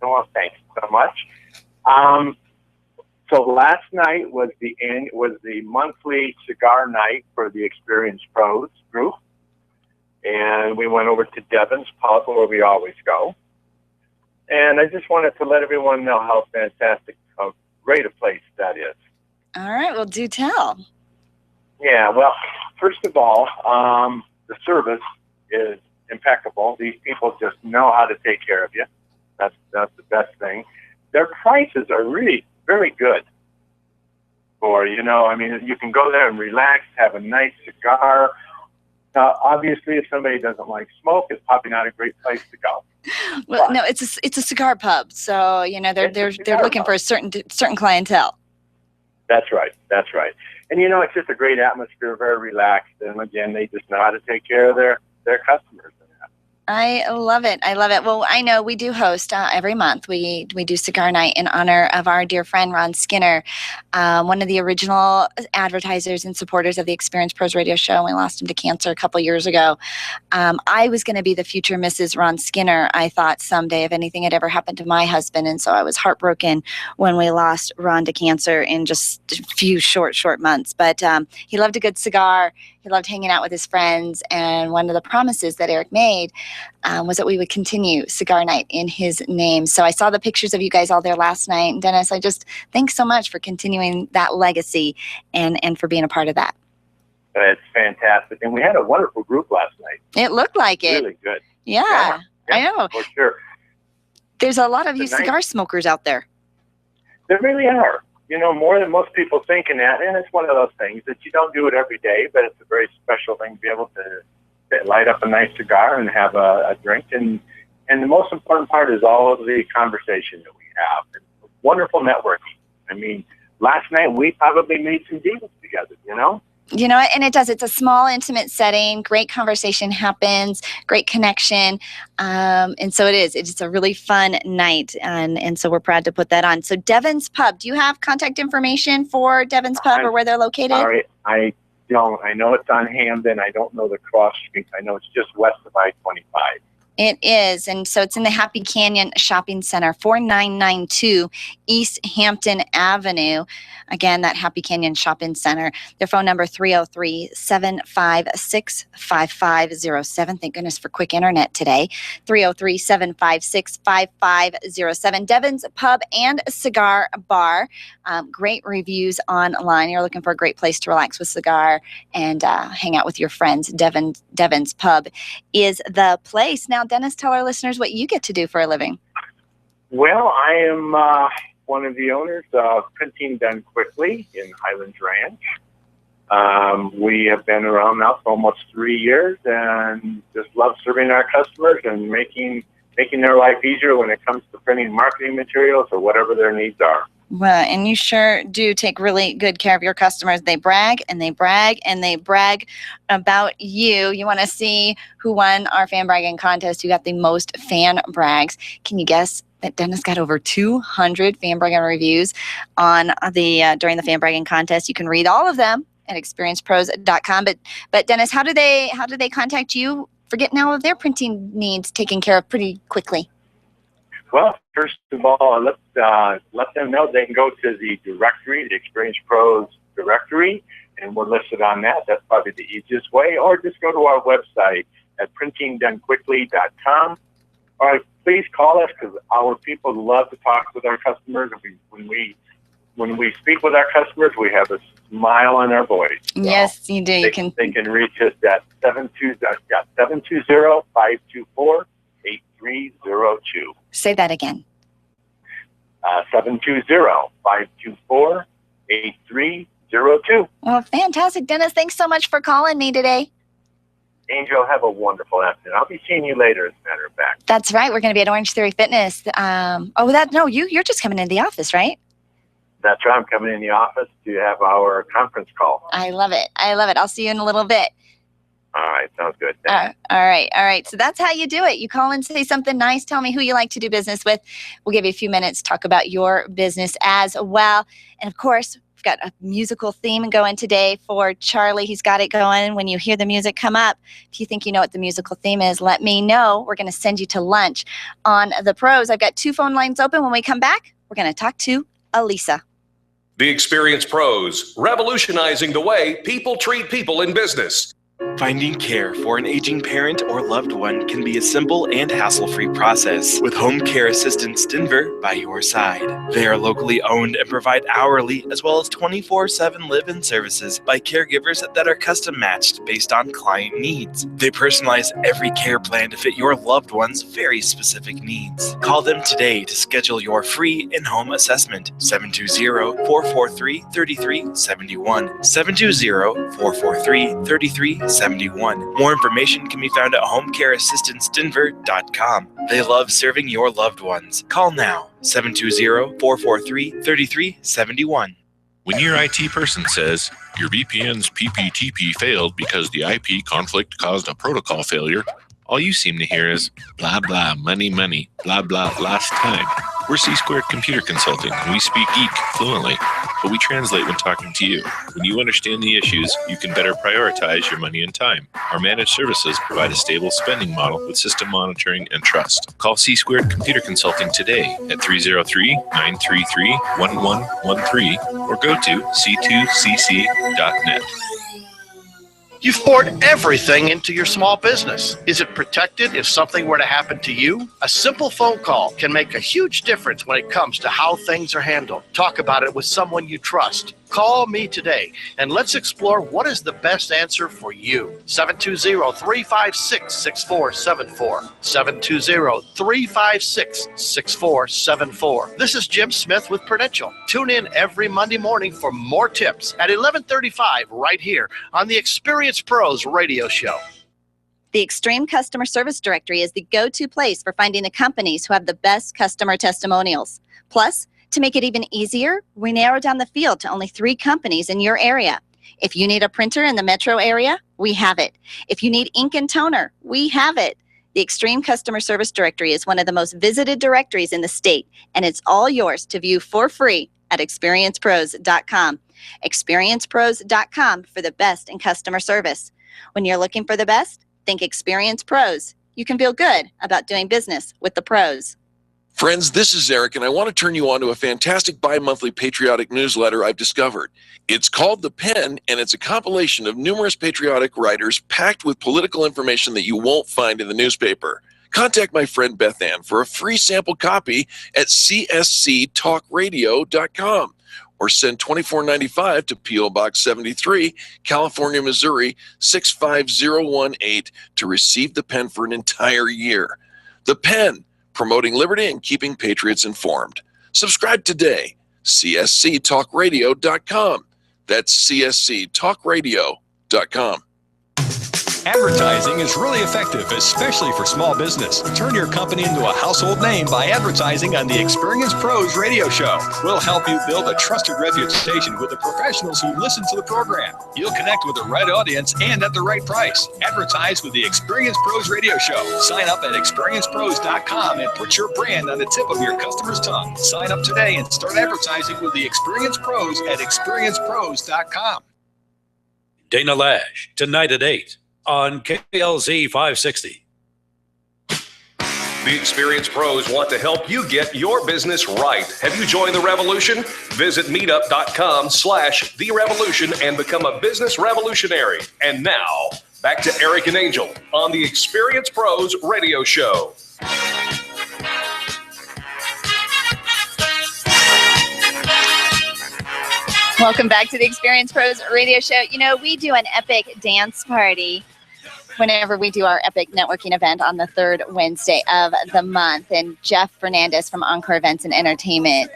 [SPEAKER 25] Well, thanks so much. So last night was the monthly cigar night for the Experience Pros group, and we went over to Devon's Pub, where we always go. And I just wanted to let everyone know how fantastic, how great a place that is.
[SPEAKER 1] All right. Well, do tell.
[SPEAKER 25] Yeah, well, first of all, the service is impeccable. These people just know how to take care of you. That's the best thing. Their prices are really very good. For, you can go there and relax, have a nice cigar. Now, obviously, if somebody doesn't like smoke, it's probably not a great place to go.
[SPEAKER 1] Well, no, it's a cigar pub, so they're looking for a certain clientele.
[SPEAKER 25] That's right. That's right. And it's just a great atmosphere, very relaxed, and again, they just know how to take care of their customers.
[SPEAKER 1] I love it. I love it. Well, I know we do host every month. We do cigar night in honor of our dear friend Ron Skinner, one of the original advertisers and supporters of the Experience Pros radio show. We lost him to cancer a couple years ago. I was going to be the future Mrs. Ron Skinner, I thought, someday, if anything had ever happened to my husband. And so I was heartbroken when we lost Ron to cancer in just a few short months. But he loved a good cigar. He loved hanging out with his friends. And one of the promises that Eric made was that we would continue cigar night in his name. So I saw the pictures of you guys all there last night. And Dennis, I just thanks so much for continuing that legacy and for being a part of that.
[SPEAKER 25] It's fantastic. And we had a wonderful group last night.
[SPEAKER 1] It looked like it.
[SPEAKER 25] Really good.
[SPEAKER 1] Yeah, I know.
[SPEAKER 25] For sure.
[SPEAKER 1] There's a lot of you cigar smokers out there.
[SPEAKER 25] There really are. More than most people think in that. And it's one of those things that you don't do it every day, but it's a very special thing to be able to light up a nice cigar and have a drink. And the most important part is all of the conversation that we have. And wonderful networking. I mean, last night we probably made some deals together,
[SPEAKER 1] And it does. It's a small, intimate setting. Great conversation happens. Great connection. And so it is. It's a really fun night. And so we're proud to put that on. So Devon's Pub, do you have contact information for Devon's Pub or where they're located?
[SPEAKER 25] Sorry, I don't. I know it's on Hamden. I don't know the cross streets. I know it's just west of I-25.
[SPEAKER 1] It is. And so it's in the Happy Canyon Shopping Center, 4992 East Hampton Avenue. Again, that Happy Canyon Shopping Center. Their phone number, 303-756-5507. Thank goodness for quick internet today. 303-756-5507. Devon's Pub and Cigar Bar. Great reviews online. You're looking for a great place to relax with cigar and hang out with your friends. Devon's Pub is the place. Now, Dennis, tell our listeners what you get to do for a living.
[SPEAKER 25] Well, I am one of the owners of Printing Done Quickly in Highlands Ranch. We have been around now for almost 3 years and just love serving our customers and making their life easier when it comes to printing marketing materials or whatever their needs are.
[SPEAKER 1] Well, and you sure do take really good care of your customers. They brag and they brag and they brag about you. You want to see who won our Fan Bragging contest, who got the most fan brags. Can you guess that Dennis got over 200 Fan Bragging reviews on during the Fan Bragging contest? You can read all of them at experiencepros.com. But Dennis, how do they contact you for getting all of their printing needs taken care of pretty quickly?
[SPEAKER 25] Well, first of all, let them know they can go to the directory, the Experience Pros directory, and we're listed on that. That's probably the easiest way. Or just go to our website at printingdonequickly.com. Or please call us because our people love to talk with our customers. When we speak with our customers, we have a smile on our voice. So
[SPEAKER 1] yes, you do.
[SPEAKER 25] They can reach us at 720-524-8302.
[SPEAKER 1] Say that again.
[SPEAKER 25] 720-524-8302.
[SPEAKER 1] Well, fantastic. Dennis, thanks so much for calling me today.
[SPEAKER 25] Angel, have a wonderful afternoon. I'll be seeing you later, as a matter of fact.
[SPEAKER 1] That's right. We're going to be at Orange Theory Fitness. You're just coming into the office, right?
[SPEAKER 25] That's right. I'm coming in the office to have our conference call.
[SPEAKER 1] I love it. I'll see you in a little bit.
[SPEAKER 25] All right. Sounds good.
[SPEAKER 1] All right. So that's how you do it. You call and say something nice. Tell me who you like to do business with. We'll give you a few minutes to talk about your business as well. And of course, we've got a musical theme going today for Charlie. He's got it going. When you hear the music come up, if you think you know what the musical theme is, let me know. We're going to send you to lunch on the Pros. I've got 2 phone lines open. When we come back, we're going to talk to Elisa.
[SPEAKER 3] The Experience Pros, revolutionizing the way people treat people in business.
[SPEAKER 5] Finding care for an aging parent or loved one can be a simple and hassle-free process with Home Care Assistance Denver by your side. They are locally owned and provide hourly as well as 24/7 live-in services by caregivers that are custom-matched based on client needs. They personalize every care plan to fit your loved one's very specific needs. Call them today to schedule your free in-home assessment. 720-443-3371. 720-443-3371. 71. More information can be found at homecareassistancedenver.com. They love serving your loved ones. Call now, 720-443-3371.
[SPEAKER 6] When your IT person says your VPN's PPTP failed because the IP conflict caused a protocol failure, all you seem to hear is blah, blah, money, money, blah, blah, last time. We're C-Squared Computer Consulting, and we speak geek fluently, but we translate when talking to you. When you understand the issues, you can better prioritize your money and time. Our managed services provide a stable spending model with system monitoring and trust. Call C-Squared Computer Consulting today at 303-933-1113 or go to c2cc.net.
[SPEAKER 2] You've poured everything into your small business. Is it protected if something were to happen to you? A simple phone call can make a huge difference when it comes to how things are handled. Talk about it with someone you trust. Call me today and let's explore what is the best answer for you. 720-356-6474. 720-356-6474. This is Jim Smith with Prudential. Tune in every Monday morning for more tips at 11:35 right here on the Experience Pros radio show.
[SPEAKER 1] The Extreme Customer Service Directory is the go-to place for finding the companies who have the best customer testimonials. Plus, to make it even easier, we narrowed down the field to only 3 companies in your area. If you need a printer in the metro area, we have it. If you need ink and toner, we have it. The Extreme Customer Service Directory is one of the most visited directories in the state, and it's all yours to view for free at experiencepros.com. Experiencepros.com for the best in customer service. When you're looking for the best, think Experience Pros. You can feel good about doing business with the pros.
[SPEAKER 6] Friends, this is Eric, and I want to turn you on to a fantastic bi-monthly patriotic newsletter I've discovered. It's called The Pen, and it's a compilation of numerous patriotic writers packed with political information that you won't find in the newspaper. Contact my friend Beth Ann for a free sample copy at csctalkradio.com or send $24.95 to P.O. Box 73, California, Missouri 65018 to receive The Pen for an entire year. The Pen, promoting liberty and keeping patriots informed. Subscribe today. csctalkradio.com. That's csctalkradio.com.
[SPEAKER 19] Advertising is really effective, especially for small business. Turn your company into a household name by advertising on the Experience Pros radio show. We'll help you build a trusted reputation with the professionals who listen to the program. You'll connect with the right audience and at the right price. Advertise with the Experience Pros radio show. Sign up at experiencepros.com and put your brand on the tip of your customer's tongue. Sign up today and start advertising with the Experience Pros at experiencepros.com.
[SPEAKER 10] Dana Lash, tonight at 8 on KLZ 560.
[SPEAKER 3] The Experience Pros want to help you get your business right. Have you joined the revolution? Visit meetup.com/The Revolution and become a business revolutionary. And now, back to Eric and Angel on the Experience Pros radio show.
[SPEAKER 1] Welcome back to the Experience Pros radio show. You know, we do an epic dance party whenever we do our epic networking event on the third Wednesday of the month. And Jeff Fernandez from Encore Events and Entertainment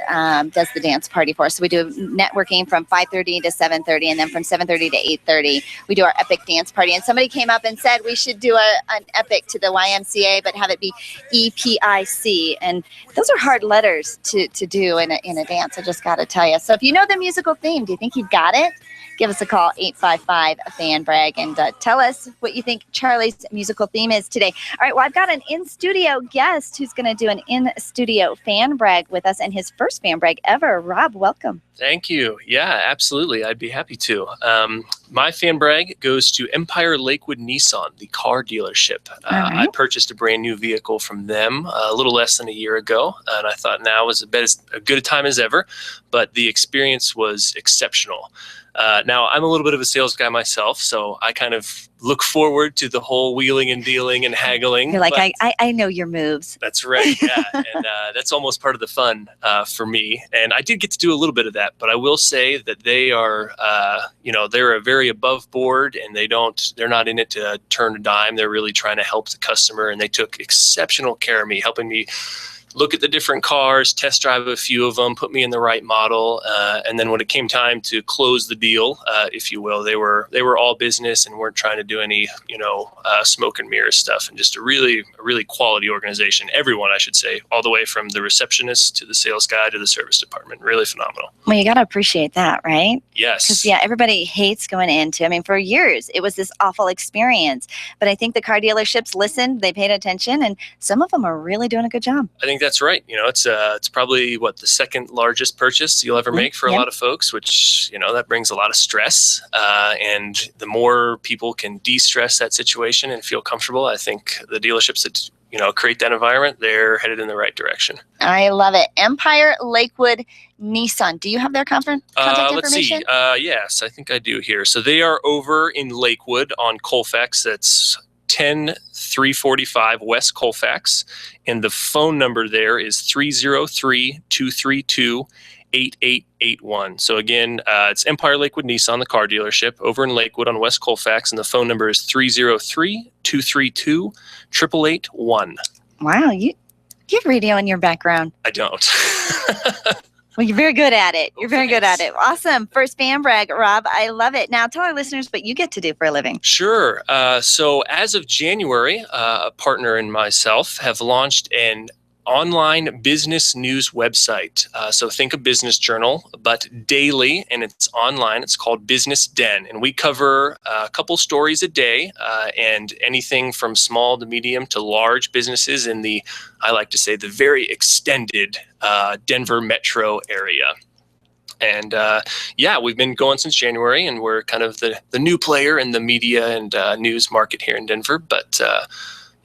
[SPEAKER 1] does the dance party for us. So we do networking from 5:30 to 7:30, and then from 7:30 to 8:30, we do our epic dance party. And somebody came up and said we should do an epic to the YMCA, but have it be EPIC. And those are hard letters to do in a dance, I just got to tell you. So if you know the musical theme, do you think you've got it? Give us a call, 855-FAN-BRAG, and tell us what you think Charlie's musical theme is today. All right, well, I've got an in-studio guest who's going to do an in-studio fan brag with us, and his first fan brag ever. Rob, welcome.
[SPEAKER 20] Thank you. Yeah, absolutely. I'd be happy to. My fan brag goes to Empire Lakewood Nissan, the car dealership. I purchased a brand new vehicle from them a little less than a year ago, and I thought now was as good a time as ever, but the experience was exceptional. Now, I'm a little bit of a sales guy myself, so I kind of look forward to the whole wheeling and dealing and haggling.
[SPEAKER 1] You're like, I know your moves. That's
[SPEAKER 20] right, yeah, and that's almost part of the fun for me. And I did get to do a little bit of that, but I will say that they are, they're a very above board, and they're not in it to turn a dime. They're really trying to help the customer, and they took exceptional care of me, helping me look at the different cars, test drive a few of them, put me in the right model. And then when it came time to close the deal, if you will, they were all business and weren't trying to do any, smoke and mirrors stuff, and just a really quality organization. Everyone, I should say, all the way from the receptionist to the sales guy to the service department. Really phenomenal.
[SPEAKER 1] Well, you got to appreciate that, right?
[SPEAKER 20] Yes.
[SPEAKER 1] Because, everybody hates going into, for years, it was this awful experience. But I think the car dealerships listened, they paid attention, and some of them are really doing a good job.
[SPEAKER 20] I think that's right. It's probably the second largest purchase you'll ever make for a lot of folks, which, that brings a lot of stress. And the more people can de-stress that situation and feel comfortable, I think the dealerships that create that environment, they're headed in the right direction.
[SPEAKER 1] I love it. Empire Lakewood Nissan. Do you have their contact information?
[SPEAKER 20] Let's see. Yes, I think I do here. So they are over in Lakewood on Colfax. That's 10345 West Colfax. And the phone number there is 303-232-8881. So again, it's Empire Lakewood Nissan, the car dealership, over in Lakewood on West Colfax. And the phone number is 303-232-8881.
[SPEAKER 1] Wow, you have radio in your background.
[SPEAKER 20] I don't.
[SPEAKER 1] Well, you're very good at it. You're very good at it. Awesome. First fan brag, Rob. I love it. Now tell our listeners what you get to do for a living.
[SPEAKER 20] Sure. So as of January, a partner and myself have launched an online business news website. So think a business journal, but daily, and it's online. It's called Business Den, and we cover a couple stories a day, and anything from small to medium to large businesses in the, I like to say, the very extended Denver metro area. And we've been going since January, and we're kind of the new player in the media and news market here in Denver. But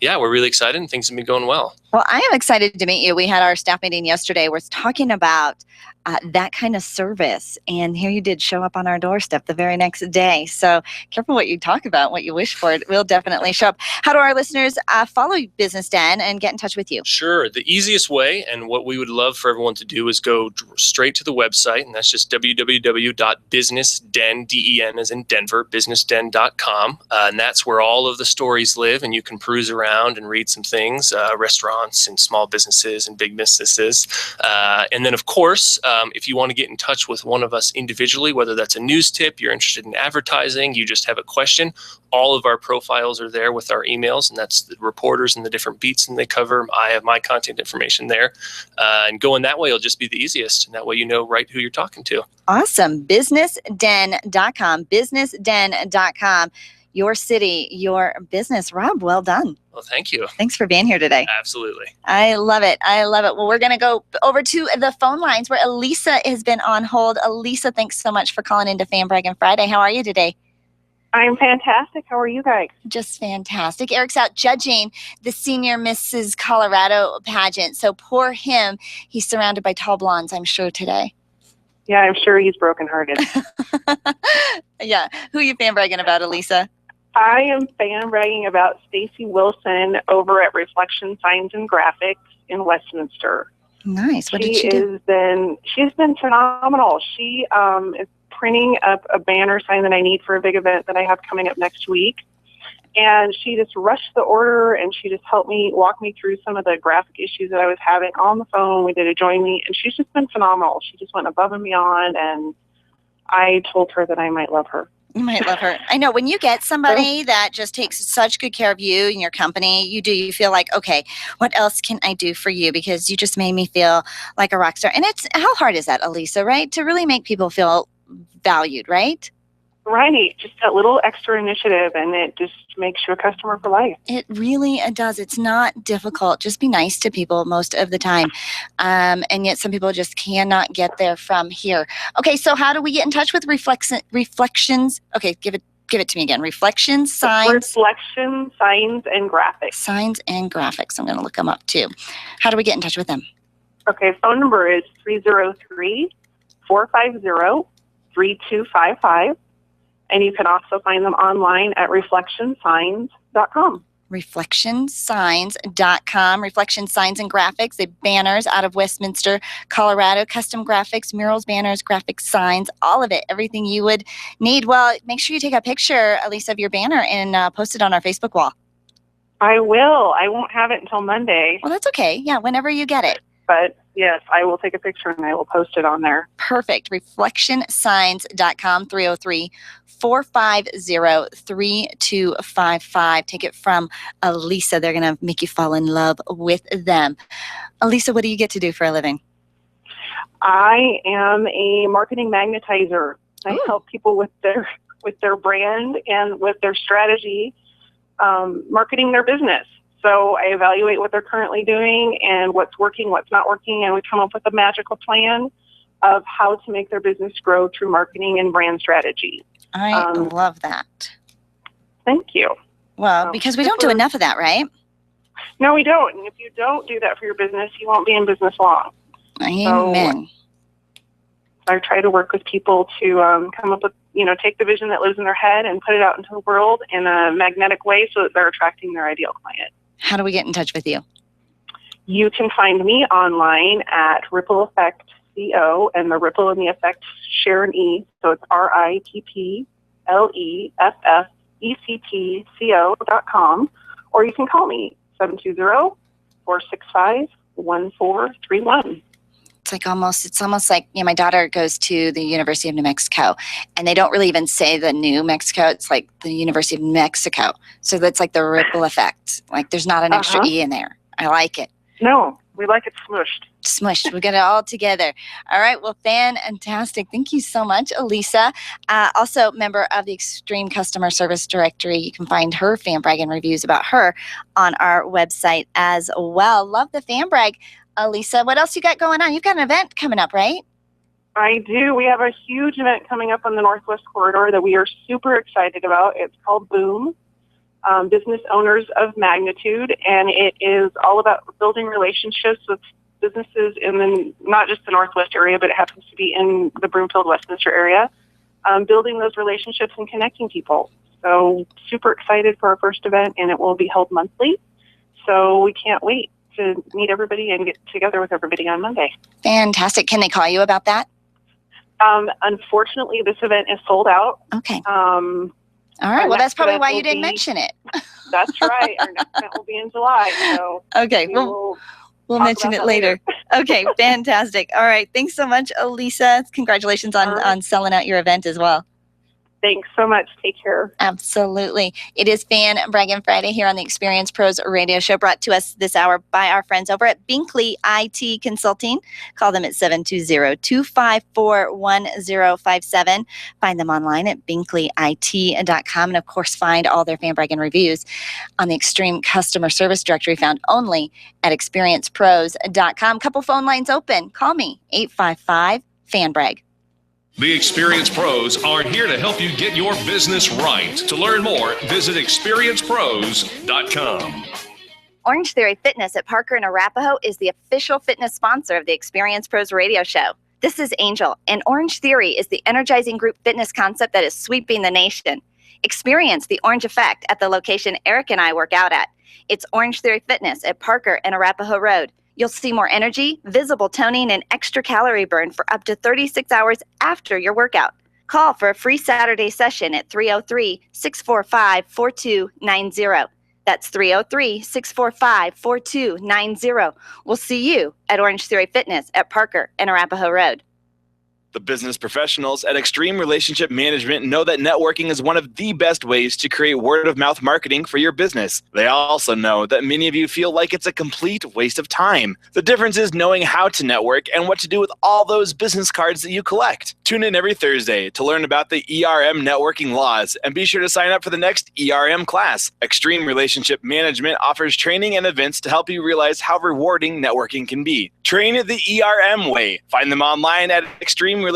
[SPEAKER 20] we're really excited, and things have been going well.
[SPEAKER 1] Well, I am excited to meet you. We had our staff meeting yesterday. We're talking about that kind of service. And here you did show up on our doorstep the very next day. So careful what you talk about, what you wish for. It will definitely show up. How do our listeners follow Business Den and get in touch with you?
[SPEAKER 20] Sure. The easiest way, and what we would love for everyone to do, is go straight to the website. And that's just www.businessden, D-E-N as in Denver, businessden.com. And that's where all of the stories live. And you can peruse around and read some things, restaurants and small businesses and big businesses. And then, of course, if you want to get in touch with one of us individually, whether that's a news tip, you're interested in advertising, you just have a question, all of our profiles are there with our emails, and that's the reporters and the different beats and they cover. I have my contact information there. And going that way will just be the easiest. And that way you know right who you're talking to.
[SPEAKER 1] Awesome. Businessden.com. Businessden.com. Your city, your business. Rob, well done.
[SPEAKER 20] Well, thank you.
[SPEAKER 1] Thanks for being here today.
[SPEAKER 20] Absolutely.
[SPEAKER 1] I love it. I love it. Well, we're going to go over to the phone lines where Elisa has been on hold. Elisa, thanks so much for calling into Fan Braggin Friday. How are you today?
[SPEAKER 4] I'm fantastic. How are you guys?
[SPEAKER 1] Just fantastic. Eric's out judging the Senior Mrs. Colorado pageant. So poor him. He's surrounded by tall blondes, I'm sure, today.
[SPEAKER 4] Yeah, I'm sure he's brokenhearted.
[SPEAKER 1] Yeah. Who are you fan bragging about, Elisa?
[SPEAKER 4] I am fan bragging about Stacy Wilson over at Reflection Signs and Graphics in Westminster.
[SPEAKER 1] Nice. What did she do?
[SPEAKER 4] She's been phenomenal. She is printing up a banner sign that I need for a big event that I have coming up next week. And she just rushed the order, and she just helped me walk me through some of the graphic issues that I was having on the phone. We did a join meet, and she's just been phenomenal. She just went above and beyond, and I told her that I might love her.
[SPEAKER 1] You might love her. I know when you get somebody that just takes such good care of you and your company, you feel like, okay, what else can I do for you? Because you just made me feel like a rock star. And how hard is that, Elisa, right? To really make people feel valued, right?
[SPEAKER 4] Right. Just that little extra initiative, and it just makes you a customer for life.
[SPEAKER 1] It really does. It's not difficult. Just be nice to people most of the time. And yet some people just cannot get there from here. Okay, so how do we get in touch with Reflections? Okay, give it to me again. Reflection Signs and Graphics. Signs and Graphics. I'm going to look them up too. How do we get in touch with them?
[SPEAKER 4] Okay, phone number is 303-450-3255. And you can also find them online at reflectionsigns.com.
[SPEAKER 1] Reflectionsigns.com. Reflection Signs and Graphics. They banners out of Westminster, Colorado. Custom graphics, murals, banners, graphic signs, all of it. Everything you would need. Well, make sure you take a picture, Elisa, of your banner and post it on our Facebook wall.
[SPEAKER 4] I will. I won't have it until Monday.
[SPEAKER 1] Well, that's okay. Yeah, whenever you get it.
[SPEAKER 4] But yes, I will take a picture and I will post it on there.
[SPEAKER 1] Perfect. Reflectionsigns.com, 303-450-3255. Take it from Elisa. They're going to make you fall in love with them. Elisa, what do you get to do for a living?
[SPEAKER 4] I am a marketing magnetizer. I help people with their brand and with their strategy, marketing their business. So I evaluate what they're currently doing and what's working, what's not working, and we come up with a magical plan of how to make their business grow through marketing and brand strategy.
[SPEAKER 1] I love that.
[SPEAKER 4] Thank you.
[SPEAKER 1] Well, because we don't do enough of that, right?
[SPEAKER 4] No, we don't. And if you don't do that for your business, you won't be in business long.
[SPEAKER 1] Amen.
[SPEAKER 4] So I try to work with people to come up with, take the vision that lives in their head and put it out into the world in a magnetic way so that they're attracting their ideal client.
[SPEAKER 1] How do we get in touch with you?
[SPEAKER 4] You can find me online at Ripple Effect CO, and the Ripple and the Effect share an E, so it's RIPPLEFFECTCO.com, or you can call me 720-465-1431.
[SPEAKER 1] It's almost like, my daughter goes to the University of New Mexico, and they don't really even say the New Mexico. It's like the University of Mexico. So that's like the ripple effect. Like there's not an extra E in there. I like it.
[SPEAKER 4] No, we like it smushed.
[SPEAKER 1] Smushed. We get it all together. All right. Well, fantastic. Thank you so much, Elisa. Also, member of the Extreme Customer Service Directory. You can find her fan bragging reviews about her on our website as well. Love the fan brag. Elisa, what else you got going on? You've got an event coming up, right?
[SPEAKER 4] I do. We have a huge event coming up on the Northwest Corridor that we are super excited about. It's called Boom, Business Owners of Magnitude, and it is all about building relationships with businesses in not just the Northwest area, but it happens to be in the Broomfield, Westminster area, building those relationships and connecting people. So super excited for our first event, and it will be held monthly. So we can't wait to meet everybody and get together with everybody on Monday.
[SPEAKER 1] Fantastic. Can they call you about that?
[SPEAKER 4] Unfortunately, this event is sold out.
[SPEAKER 1] Okay. All right. Well, that's probably why you didn't mention it.
[SPEAKER 4] That's right. Our next event will be in July. So
[SPEAKER 1] okay. We'll mention it later. Okay. Fantastic. All right. Thanks so much, Elisa. Congratulations on selling out your event as well.
[SPEAKER 4] Thanks so much. Take care.
[SPEAKER 1] Absolutely. It is Fan Braggin Friday here on the Experience Pros radio show, brought to us this hour by our friends over at Binkley IT Consulting. Call them at 720-254-1057. Find them online at binkleyit.com. And of course, find all their Fan Braggin reviews on the Extreme Customer Service Directory, found only at experiencepros.com. Couple phone lines open. Call me, 855-FAN-BRAG.
[SPEAKER 3] The Experience Pros are here to help you get your business right. To learn more, visit experiencepros.com.
[SPEAKER 1] Orange Theory Fitness at Parker and Arapahoe is the official fitness sponsor of the Experience Pros radio show. This is Angel, and Orange Theory is the energizing group fitness concept that is sweeping the nation. Experience the orange effect at the location Eric and I work out at. It's Orange Theory Fitness at Parker and Arapahoe Road. You'll see more energy, visible toning, and extra calorie burn for up to 36 hours after your workout. Call for a free Saturday session at 303-645-4290. That's 303-645-4290. We'll see you at Orange Theory Fitness at Parker and Arapahoe Road.
[SPEAKER 5] The business professionals at Extreme Relationship Management know that networking is one of the best ways to create word-of-mouth marketing for your business. They also know that many of you feel like it's a complete waste of time. The difference is knowing how to network and what to do with all those business cards that you collect. Tune in every Thursday to learn about the ERM networking laws, and be sure to sign up for the next ERM class. Extreme Relationship Management offers training and events to help you realize how rewarding networking can be. Train it the ERM way. Find them online at extremerelationshipmanagement.com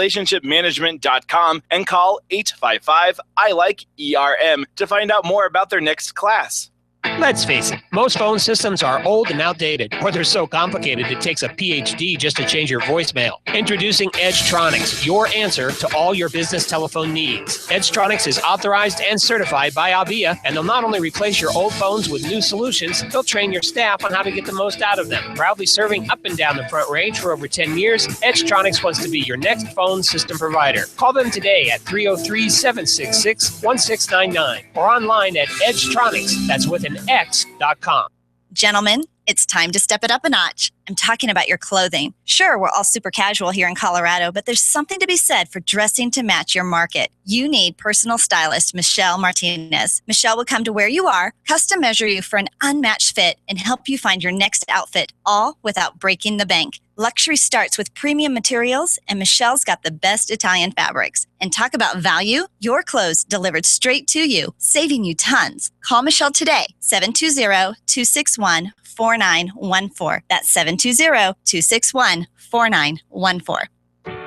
[SPEAKER 5] and call 855-I-LIKE-ERM to find out more about their next class.
[SPEAKER 7] Let's face it, most phone systems are old and outdated, or they're so complicated it takes a PhD just to change your voicemail. Introducing Edgetronics, your answer to all your business telephone needs. Edgetronics is authorized and certified by Avia, and they'll not only replace your old phones with new solutions, they'll train your staff on how to get the most out of them. Proudly serving up and down the Front Range for over 10 years, Edgetronics wants to be your next phone system provider. Call them today at 303-766-1699 or online at Edgetronics. That's with an dept.x.com.
[SPEAKER 1] Gentlemen, it's time to step it up a notch. I'm talking about your clothing. Sure, we're all super casual here in Colorado, but there's something to be said for dressing to match your market. You need personal stylist Michelle Martinez. Michelle will come to where you are, custom measure you for an unmatched fit, and help you find your next outfit, all without breaking the bank. Luxury starts with premium materials, and Michelle's got the best Italian fabrics. And talk about value, your clothes delivered straight to you, saving you tons. Call Michelle today, 720-261-4914. That's 720-261-4914.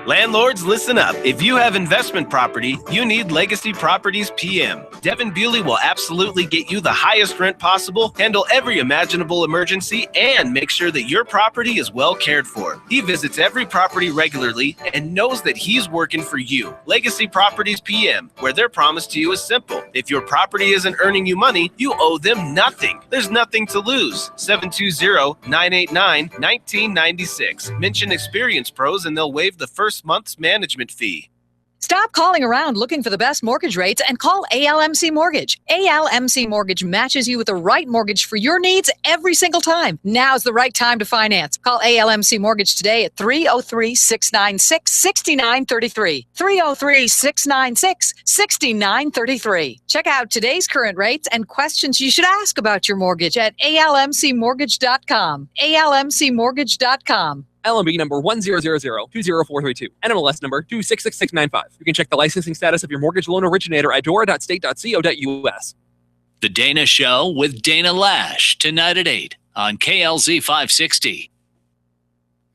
[SPEAKER 12] Landlords, listen up. If you have investment property, you need Legacy Properties PM. Devin Bewley will absolutely get you the highest rent possible, handle every imaginable emergency, and make sure that your property is well cared for. He visits every property regularly and knows that he's working for you. Legacy Properties PM, where their promise to you is simple. If your property isn't earning you money, you owe them nothing. There's nothing to lose. 720-989-1996. Mention Experience Pros and they'll waive the first month's management fee.
[SPEAKER 8] Stop calling around looking for the best mortgage rates and call ALMC Mortgage. ALMC Mortgage matches you with the right mortgage for your needs every single time. Now's the right time to finance. Call ALMC Mortgage today at 303-696-6933. 303-696-6933. Check out today's current rates and questions you should ask about your mortgage at almcmortgage.com. almcmortgage.com.
[SPEAKER 21] LMB number 100020432. NMLS number 266695. You can check the licensing status of your mortgage loan originator at dora.state.co.us.
[SPEAKER 18] The Dana Show with Dana Lash, tonight at 8 on KLZ 560.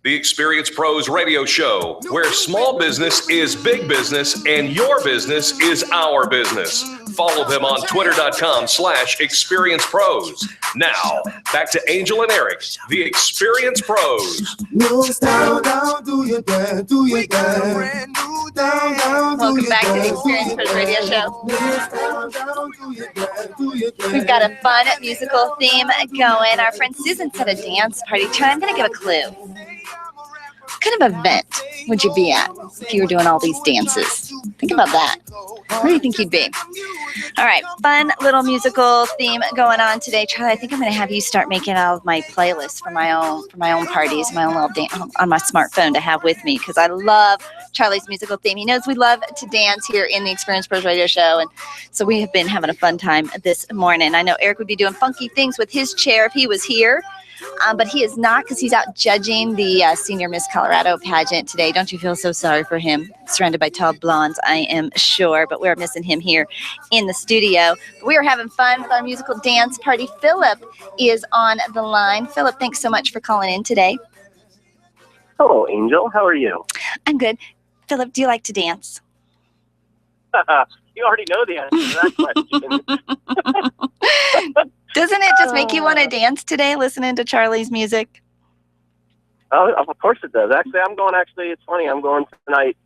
[SPEAKER 3] The Experience Pros radio show, where small business is big business and your business is our business. Follow them on twitter.com/experiencepros. Now, back to Angel and Eric, the Experience Pros.
[SPEAKER 1] Welcome back to the Experience Pros radio show. We've got a fun musical theme going. Our friend Susan said a dance party. I'm going to give a clue. What kind of event would you be at if you were doing all these dances? Think about that. Where do you think you'd be? All right, fun little musical theme going on today. Charlie, I think I'm going to have you start making all of my playlists for my own parties, my own little dance on my smartphone to have with me, because I love Charlie's musical theme. He knows we love to dance here in the Experience Pros radio show, and so we have been having a fun time this morning. I know Eric would be doing funky things with his chair if he was here. But he is not, because he's out judging the Senior Miss Colorado pageant today. Don't you feel so sorry for him? Surrounded by tall blondes, I am sure. But we're missing him here in the studio. We are having fun with our musical dance party. Philip is on the line. Philip, thanks so much for calling in today.
[SPEAKER 22] Hello, Angel. How are you?
[SPEAKER 1] I'm good. Philip, do you like to dance?
[SPEAKER 22] You already know the answer to that question.
[SPEAKER 1] Doesn't it just make you want to dance today, listening to Charlie's music?
[SPEAKER 22] Oh, of course it does. Actually, it's funny, I'm going tonight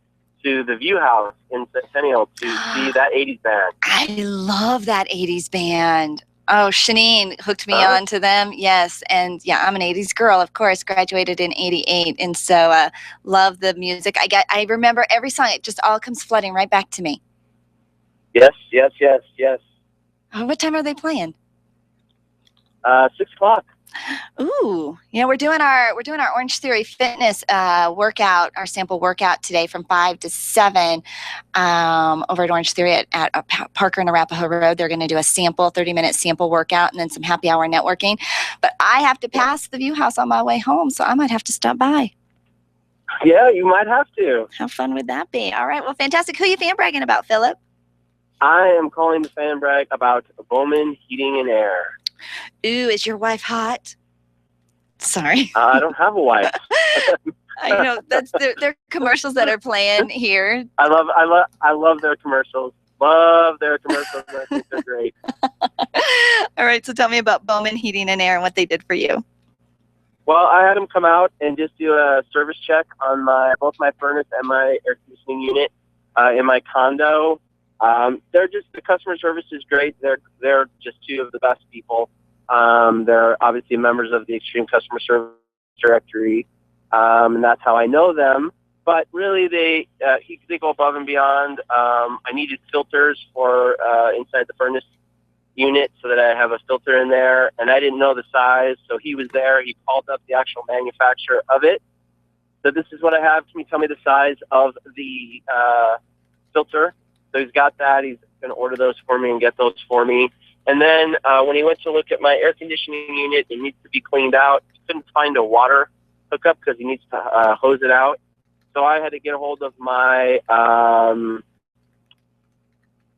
[SPEAKER 22] to the View House in Centennial to see that 80s band.
[SPEAKER 1] I love that 80s band. Oh, Shanine hooked me on to them. Yes. And yeah, I'm an 80s girl, of course, graduated in 88. And so love the music. I remember every song. It just all comes flooding right back to me.
[SPEAKER 22] Yes.
[SPEAKER 1] Oh, what time are they playing?
[SPEAKER 22] 6 o'clock.
[SPEAKER 1] Ooh, yeah, we're doing our Orange Theory Fitness workout, our sample workout today from 5 to 7 over at Orange Theory at Parker and Arapahoe Road. They're going to do a 30-minute sample workout and then some happy hour networking. But I have to pass the View House on my way home, so I might have to stop by.
[SPEAKER 22] Yeah, you might have to.
[SPEAKER 1] How fun would that be? All right, well, fantastic. Who are you fan bragging about, Philip?
[SPEAKER 22] I am calling to fan brag about Bowman Heating and Air.
[SPEAKER 1] Ooh, is your wife hot? Sorry.
[SPEAKER 22] I don't have a wife.
[SPEAKER 1] I know that's their commercials that are playing here.
[SPEAKER 22] I love their commercials. Love their commercials. I think they're great.
[SPEAKER 1] All right, so tell me about Bowman Heating and Air and what they did for you.
[SPEAKER 22] Well, I had them come out and just do a service check on both my furnace and my air conditioning unit in my condo. The customer service is great. They're just two of the best people. They're obviously members of the Extreme Customer Service Directory, and that's how I know them. But really, they go above and beyond. I needed filters for inside the furnace unit so that I have a filter in there, and I didn't know the size, so he was there. He called up the actual manufacturer of it. So this is what I have. Can you tell me the size of the filter? So he's got that. He's going to order those for me and get those for me. And then when he went to look at my air conditioning unit, it needs to be cleaned out. He couldn't find a water hookup because he needs to hose it out. So I had to get a hold of my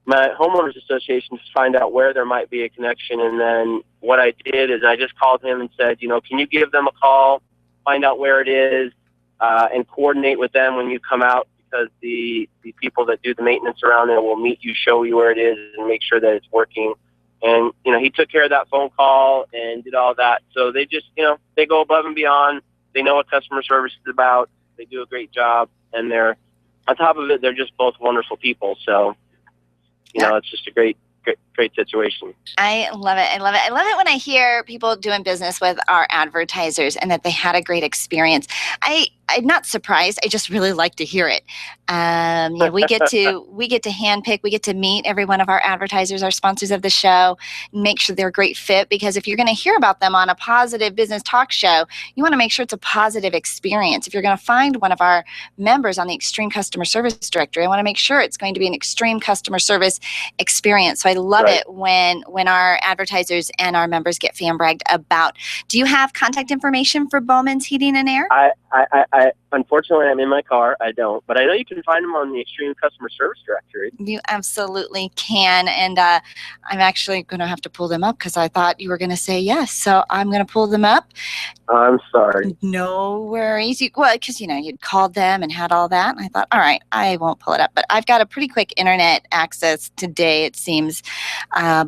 [SPEAKER 22] my homeowners association to find out where there might be a connection. And then what I did is I just called him and said, can you give them a call, find out where it is, and coordinate with them when you come out, because the people that do the maintenance around there will meet you, show you where it is, and make sure that it's working. And, he took care of that phone call and did all that. So they just, they go above and beyond. They know what customer service is about. They do a great job. And they're, on top of it, they're just both wonderful people. So, it's just a great situation.
[SPEAKER 1] I love it. I love it. I love it when I hear people doing business with our advertisers and that they had a great experience. I'm not surprised. I just really like to hear it. We get to handpick. We get to meet every one of our advertisers, our sponsors of the show, and make sure they're a great fit. Because if you're going to hear about them on a positive business talk show, you want to make sure it's a positive experience. If you're going to find one of our members on the Extreme Customer Service Directory, I want to make sure it's going to be an extreme customer service experience. So I love it when our advertisers and our members get fan bragged about. Do you have contact information for Bowman's Heating and Air?
[SPEAKER 22] I unfortunately, I'm in my car. I don't, but I know you can find them on the Extreme Customer Service Directory.
[SPEAKER 1] You absolutely can, and I'm actually going to have to pull them up because I thought you were going to say yes. So I'm going to pull them up.
[SPEAKER 22] I'm sorry.
[SPEAKER 1] No worries. Because you'd called them and had all that, and I thought, all right, I won't pull it up. But I've got a pretty quick internet access today. It seems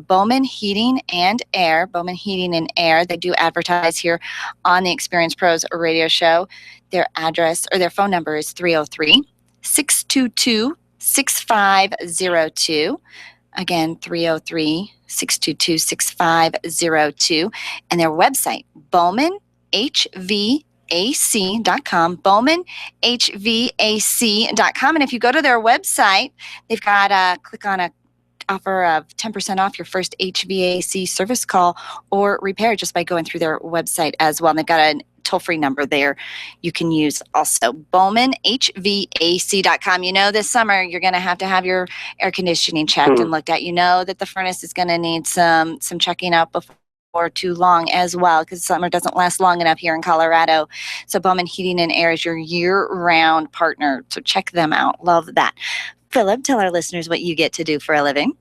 [SPEAKER 1] Bowman Heating and Air. Bowman Heating and Air. They do advertise here on the Experience Pros radio show. Their address or their phone number is 303-622-6502. Again, 303-622-6502. And their website, BowmanHVAC.com, BowmanHVAC.com. And if you go to their website, they've got click on a offer of 10% off your first HVAC service call or repair just by going through their website as well. And they've got a toll-free number there you can use also, BowmanHVAC.com. This summer you're going to have your air conditioning checked and looked at. That the furnace is going to need some checking out before too long as well, because summer doesn't last long enough here in Colorado. So Bowman Heating and Air is your year-round partner. So check them out. Love that. Philip, tell our listeners what you get to do for a living.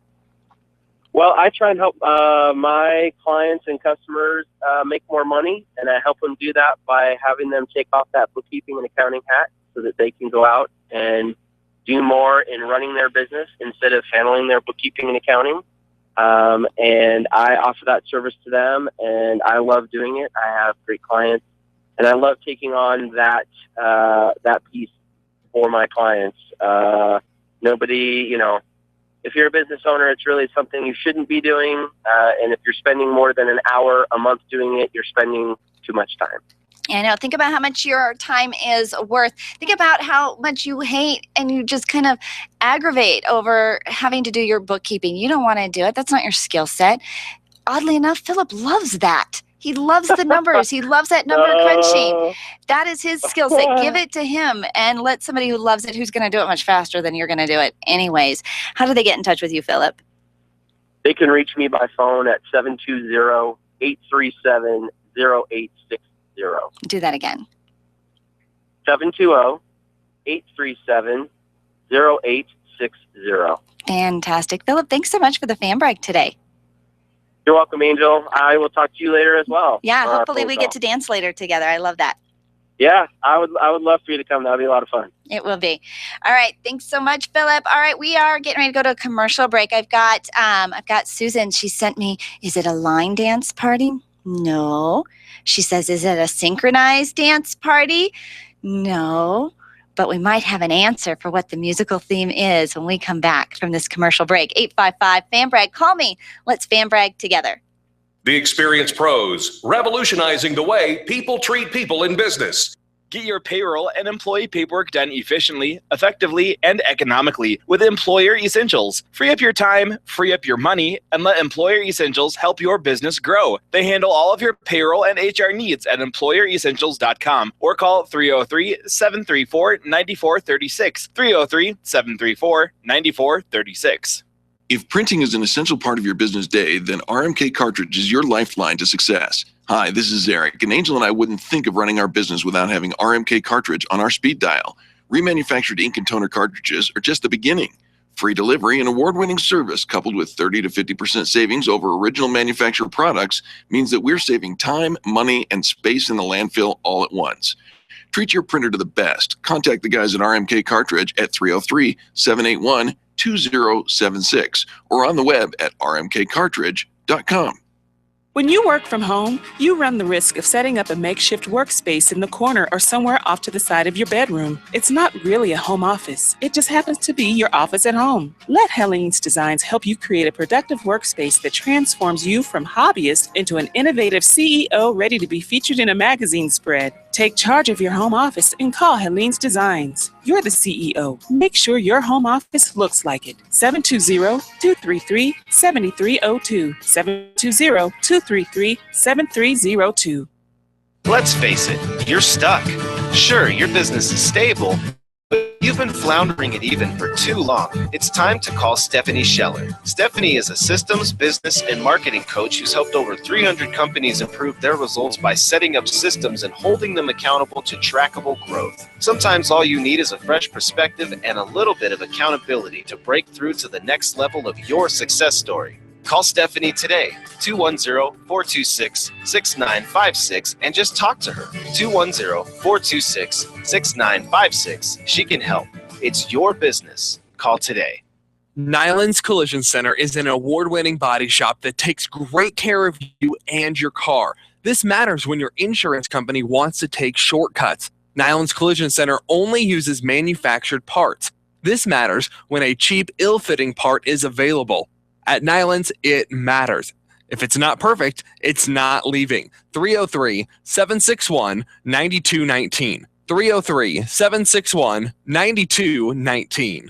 [SPEAKER 22] Well, I try and help my clients and customers make more money, and I help them do that by having them take off that bookkeeping and accounting hat so that they can go out and do more in running their business instead of handling their bookkeeping and accounting. And I offer that service to them, and I love doing it. I have great clients, and I love taking on that piece for my clients. Nobody, if you're a business owner, it's really something you shouldn't be doing. And if you're spending more than an hour a month doing it, you're spending too much time.
[SPEAKER 1] I know. Think about how much your time is worth. Think about how much you hate and you just kind of aggravate over having to do your bookkeeping. You don't want to do it. That's not your skill set. Oddly enough, Philip loves that. He loves the numbers. He loves that number crunching. That is his skill set. Give it to him and let somebody who loves it, who's going to do it much faster than you're going to do it anyways. How do they get in touch with you, Philip?
[SPEAKER 22] They can reach me by phone at 720-837-0860.
[SPEAKER 1] Do that again.
[SPEAKER 22] 720-837-0860.
[SPEAKER 1] Fantastic. Philip, thanks so much for the fan brag today.
[SPEAKER 22] You're welcome, Angel. I will talk to you later as well.
[SPEAKER 1] Yeah, hopefully we get to dance later together. I love that.
[SPEAKER 22] Yeah, I would love for you to come. That would be a lot of fun.
[SPEAKER 1] It will be. All right. Thanks so much, Philip. All right, we are getting ready to go to a commercial break. I've got Susan. She sent me, is it a line dance party? No. She says, is it a synchronized dance party? No. But we might have an answer for what the musical theme is when we come back from this commercial break. 855 Fan Brag. Call me. Let's fan brag together.
[SPEAKER 3] The Experience Pros, revolutionizing the way people treat people in business.
[SPEAKER 5] Get your payroll and employee paperwork done efficiently, effectively, and economically with Employer Essentials. Free up your time, free up your money, and let Employer Essentials help your business grow. They handle all of your payroll and HR needs at EmployerEssentials.com or call 303-734-9436. 303-734-9436.
[SPEAKER 6] If printing is an essential part of your business day, then RMK Cartridge is your lifeline to success. Hi, this is Eric, and Angel and I wouldn't think of running our business without having RMK Cartridge on our speed dial. Remanufactured ink and toner cartridges are just the beginning. Free delivery and award-winning service coupled with 30 to 50% savings over original manufacturer products means that we're saving time, money, and space in the landfill all at once. Treat your printer to the best. Contact the guys at RMK Cartridge at 303-781-2076 or on the web at rmkcartridge.com.
[SPEAKER 9] When you work from home, you run the risk of setting up a makeshift workspace in the corner or somewhere off to the side of your bedroom. It's not really a home office. It just happens to be your office at home. Let Helene's Designs help you create a productive workspace that transforms you from hobbyist into an innovative CEO ready to be featured in a magazine spread. Take charge of your home office and call Helene's Designs. You're the CEO. Make sure your home office looks like it. 720-233-7302. 720-233-7302.
[SPEAKER 12] Let's face it, you're stuck. Sure, your business is stable, but you've been floundering it even for too long. It's time to call Stephanie Scheller. Stephanie is a systems, business, and marketing coach who's helped over 300 companies improve their results by setting up systems and holding them accountable to trackable growth. Sometimes all you need is a fresh perspective and a little bit of accountability to break through to the next level of your success story. Call Stephanie today, 210-426-6956, and just talk to her. 210-426-6956. She can help. It's your business. Call today.
[SPEAKER 21] Nyland's Collision Center is an award-winning body shop that takes great care of you and your car. This matters when your insurance company wants to take shortcuts. Nyland's Collision Center only uses manufactured parts. This matters when a cheap, ill-fitting part is available. At Nyland's, it matters. If it's not perfect, it's not leaving. 303-761-9219. 303-761-9219.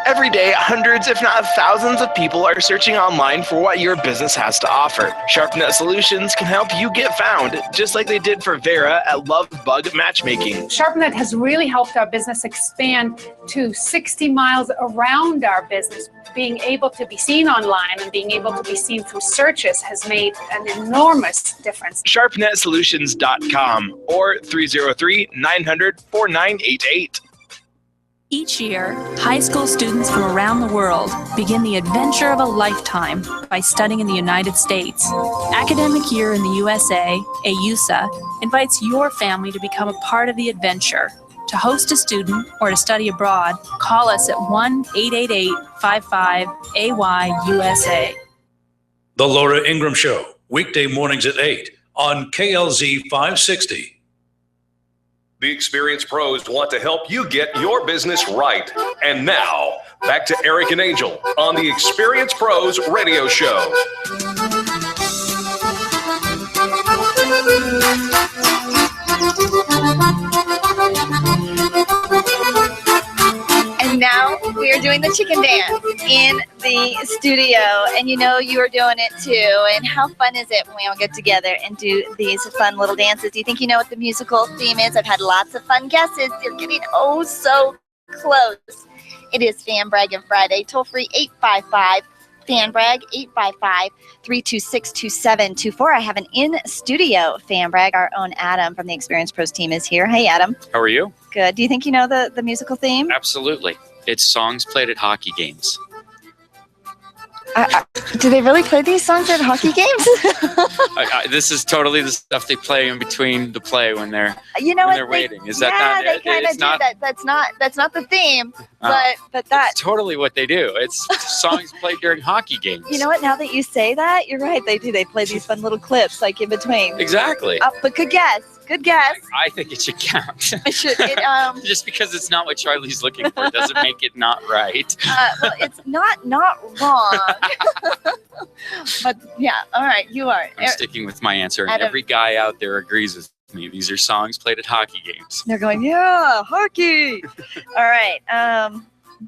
[SPEAKER 5] Every day, hundreds, if not thousands of people are searching online for what your business has to offer. SharpNet Solutions can help you get found, just like they did for Vera at Love Bug Matchmaking.
[SPEAKER 13] SharpNet has really helped our business expand to 60 miles around our business. Being able to be seen online and being able to be seen through searches has made an enormous difference.
[SPEAKER 5] SharpNetSolutions.com or 303-900-4988.
[SPEAKER 14] Each year, high school students from around the world begin the adventure of a lifetime by studying in the United States. Academic Year in the USA, AUSA, invites your family to become a part of the adventure. To host a student or to study abroad, call us at 1-888-55-AY-USA.
[SPEAKER 10] The Laura Ingraham Show, weekday mornings at 8 on KLZ 560.
[SPEAKER 3] The experienced pros want to help you get your business right. And now, back to Eric and Angel on the Experienced Pros Radio Show.
[SPEAKER 1] And now we are doing the chicken dance in the studio, and you know you are doing it too. And how fun is it when we all get together and do these fun little dances? Do you think you know what the musical theme is? I've had lots of fun guesses. You're getting oh so close. It is Fan Braggin Friday. Toll free 855 Fan Brag 855-326-2724. I have an in-studio Fan Brag. Our own Adam from the Experienced Pros team is here. Hey, Adam.
[SPEAKER 23] How are you?
[SPEAKER 1] Good. Do you think you know the musical theme?
[SPEAKER 23] Absolutely. It's songs played at hockey games.
[SPEAKER 1] Do they really play these songs at hockey games?
[SPEAKER 23] This is totally the stuff they play in between the play when they're waiting. Is that not?
[SPEAKER 1] They kind of do that. That's not the theme, but that.
[SPEAKER 23] That's totally what they do. It's songs played during hockey games.
[SPEAKER 1] You know what? Now that you say that, you're right. They do. They play these fun little clips like in between.
[SPEAKER 23] Exactly.
[SPEAKER 1] But good guess. Good guess.
[SPEAKER 23] I think it should count.
[SPEAKER 1] It should.
[SPEAKER 23] Just because it's not what Charlie's looking for doesn't make it not right.
[SPEAKER 1] Well, it's not wrong. But yeah, all right, you are.
[SPEAKER 23] I'm sticking with my answer, and
[SPEAKER 1] Adam,
[SPEAKER 23] every guy out there agrees with These are songs played at hockey games.
[SPEAKER 1] They're going, yeah, hockey. All right.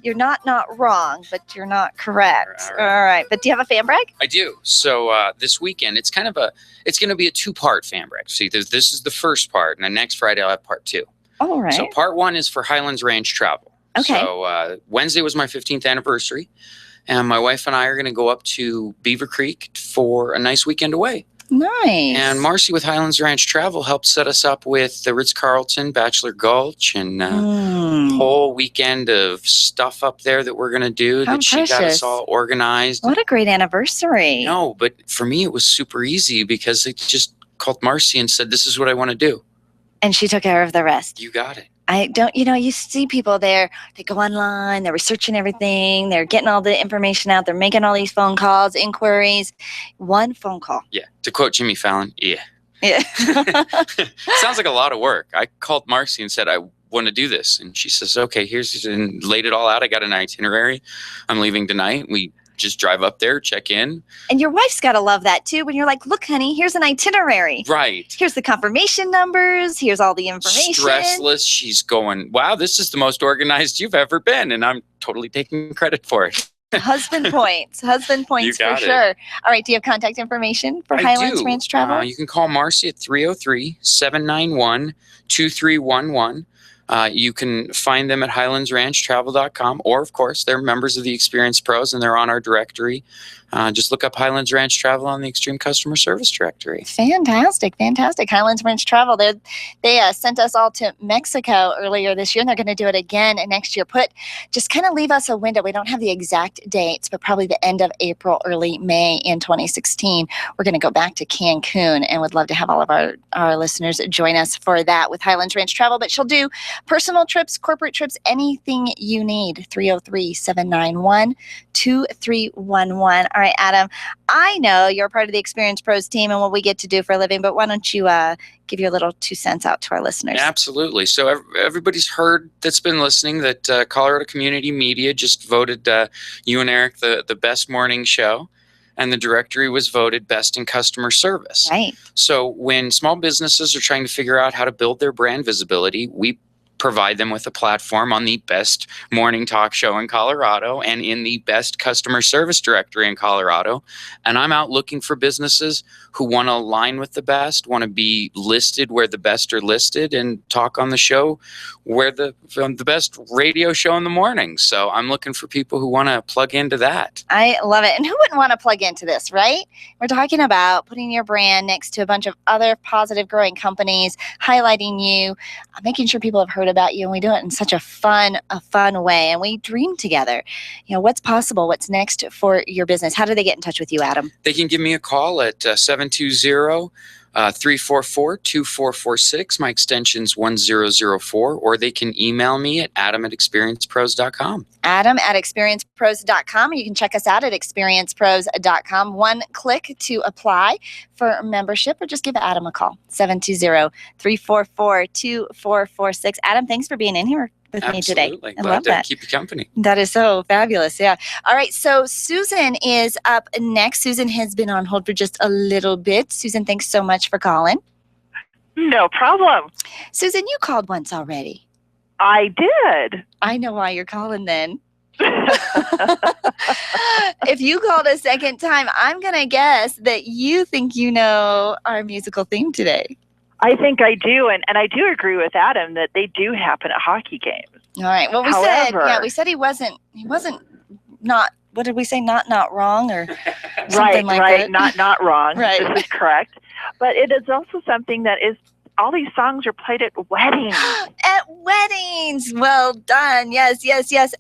[SPEAKER 1] You're not wrong, but you're not correct. All right. But do you have a fan brag?
[SPEAKER 11] I do. So this weekend, it's going to be a 2-part fan brag. See, this is the first part, and then next Friday I'll have part 2.
[SPEAKER 1] All right.
[SPEAKER 11] So part 1 is for Highlands Ranch Travel.
[SPEAKER 1] Okay.
[SPEAKER 11] So Wednesday was my 15th anniversary, and my wife and I are going to go up to Beaver Creek for a nice weekend away.
[SPEAKER 1] Nice.
[SPEAKER 11] And Marcy with Highlands Ranch Travel helped set us up with the Ritz-Carlton, Bachelor Gulch, and whole weekend of stuff up there that we're going to do.
[SPEAKER 1] How
[SPEAKER 11] that she got us all organized.
[SPEAKER 1] What a great anniversary.
[SPEAKER 11] No, but for me it was super easy because I just called Marcy and said, this is what I want to do.
[SPEAKER 1] And she took care of the rest.
[SPEAKER 11] You got it.
[SPEAKER 1] You see people there, they go online, they're researching everything, they're getting all the information out, they're making all these phone calls, inquiries. One phone call.
[SPEAKER 11] Yeah. To quote Jimmy Fallon, yeah.
[SPEAKER 1] Yeah.
[SPEAKER 11] Sounds like a lot of work. I called Marcy and said, I want to do this. And she says, okay, and laid it all out. I got an itinerary. I'm leaving tonight. We just drive up there, check in.
[SPEAKER 1] And your wife's got to love that too, when you're like, look, honey, here's an itinerary.
[SPEAKER 11] Right.
[SPEAKER 1] Here's the confirmation numbers. Here's all the information.
[SPEAKER 11] Stressless. She's going, wow, this is the most organized you've ever been. And I'm totally taking credit for it.
[SPEAKER 1] Husband points. Husband points for sure. All right. Do you have contact information for Highlands Ranch Travel?
[SPEAKER 11] You can call Marcy at 303-791-2311. You can find them at highlandsranchtravel.com, or of course, they're members of the Experience Pros and they're on our directory. Just look up Highlands Ranch Travel on the Extreme Customer Service directory.
[SPEAKER 1] Fantastic. Highlands Ranch Travel. They sent us all to Mexico earlier this year, and they're going to do it again next year. Just kind of leave us a window. We don't have the exact dates, but probably the end of April, early May in 2016. We're going to go back to Cancun, and would love to have all of our listeners join us for that with Highlands Ranch Travel. But she'll do personal trips, corporate trips, anything you need. 303-791-2311. All right, Adam, I know you're part of the Experience Pros team and what we get to do for a living, but why don't you give your little 2 cents out to our listeners?
[SPEAKER 11] Absolutely. So everybody's heard that's been listening that Colorado Community Media just voted you and Eric the best morning show, and the directory was voted best in customer service.
[SPEAKER 1] Right.
[SPEAKER 11] So when small businesses are trying to figure out how to build their brand visibility, we provide them with a platform on the best morning talk show in Colorado and in the best customer service directory in Colorado. And I'm out looking for businesses who want to align with the best, want to be listed where the best are listed, and talk on the show where the best radio show in the morning. So I'm looking for people who want to plug into that.
[SPEAKER 1] I love it. And who wouldn't want to plug into this, right? We're talking about putting your brand next to a bunch of other positive growing companies, highlighting you, making sure people have heard about you, and we do it in such a fun way, and we dream together. What's possible, what's next for your business? How do they get in touch with you, Adam?
[SPEAKER 11] They can give me a call at 720-344-2446. My extension's 1004, or they can email me at adam@experiencepros.com.
[SPEAKER 1] adam@experiencepros.com. You can check us out at experiencepros.com. 1 click to apply for membership, or just give Adam a call, 720-344-2446. Adam, thanks for being in here with me today.
[SPEAKER 11] Absolutely.
[SPEAKER 1] I
[SPEAKER 11] Glad
[SPEAKER 1] love
[SPEAKER 11] to
[SPEAKER 1] that.
[SPEAKER 11] keep you company.
[SPEAKER 1] That is so fabulous. Yeah. All right. So Susan is up next. Susan has been on hold for just a little bit. Susan, thanks so much for calling.
[SPEAKER 15] No problem.
[SPEAKER 1] Susan, you called once already.
[SPEAKER 15] I did.
[SPEAKER 1] I know why you're calling then. If you called a second time, I'm going to guess that you think you know our musical theme today.
[SPEAKER 15] I think I do, and I do agree with Adam that they do happen at hockey games.
[SPEAKER 1] All right. Well, we said he wasn't not, what did we say? Not wrong, or something like that.
[SPEAKER 15] Not wrong.
[SPEAKER 1] Right.
[SPEAKER 15] This is correct. But it is also something that is, all these songs are played at weddings.
[SPEAKER 1] At weddings. Well done. Yes.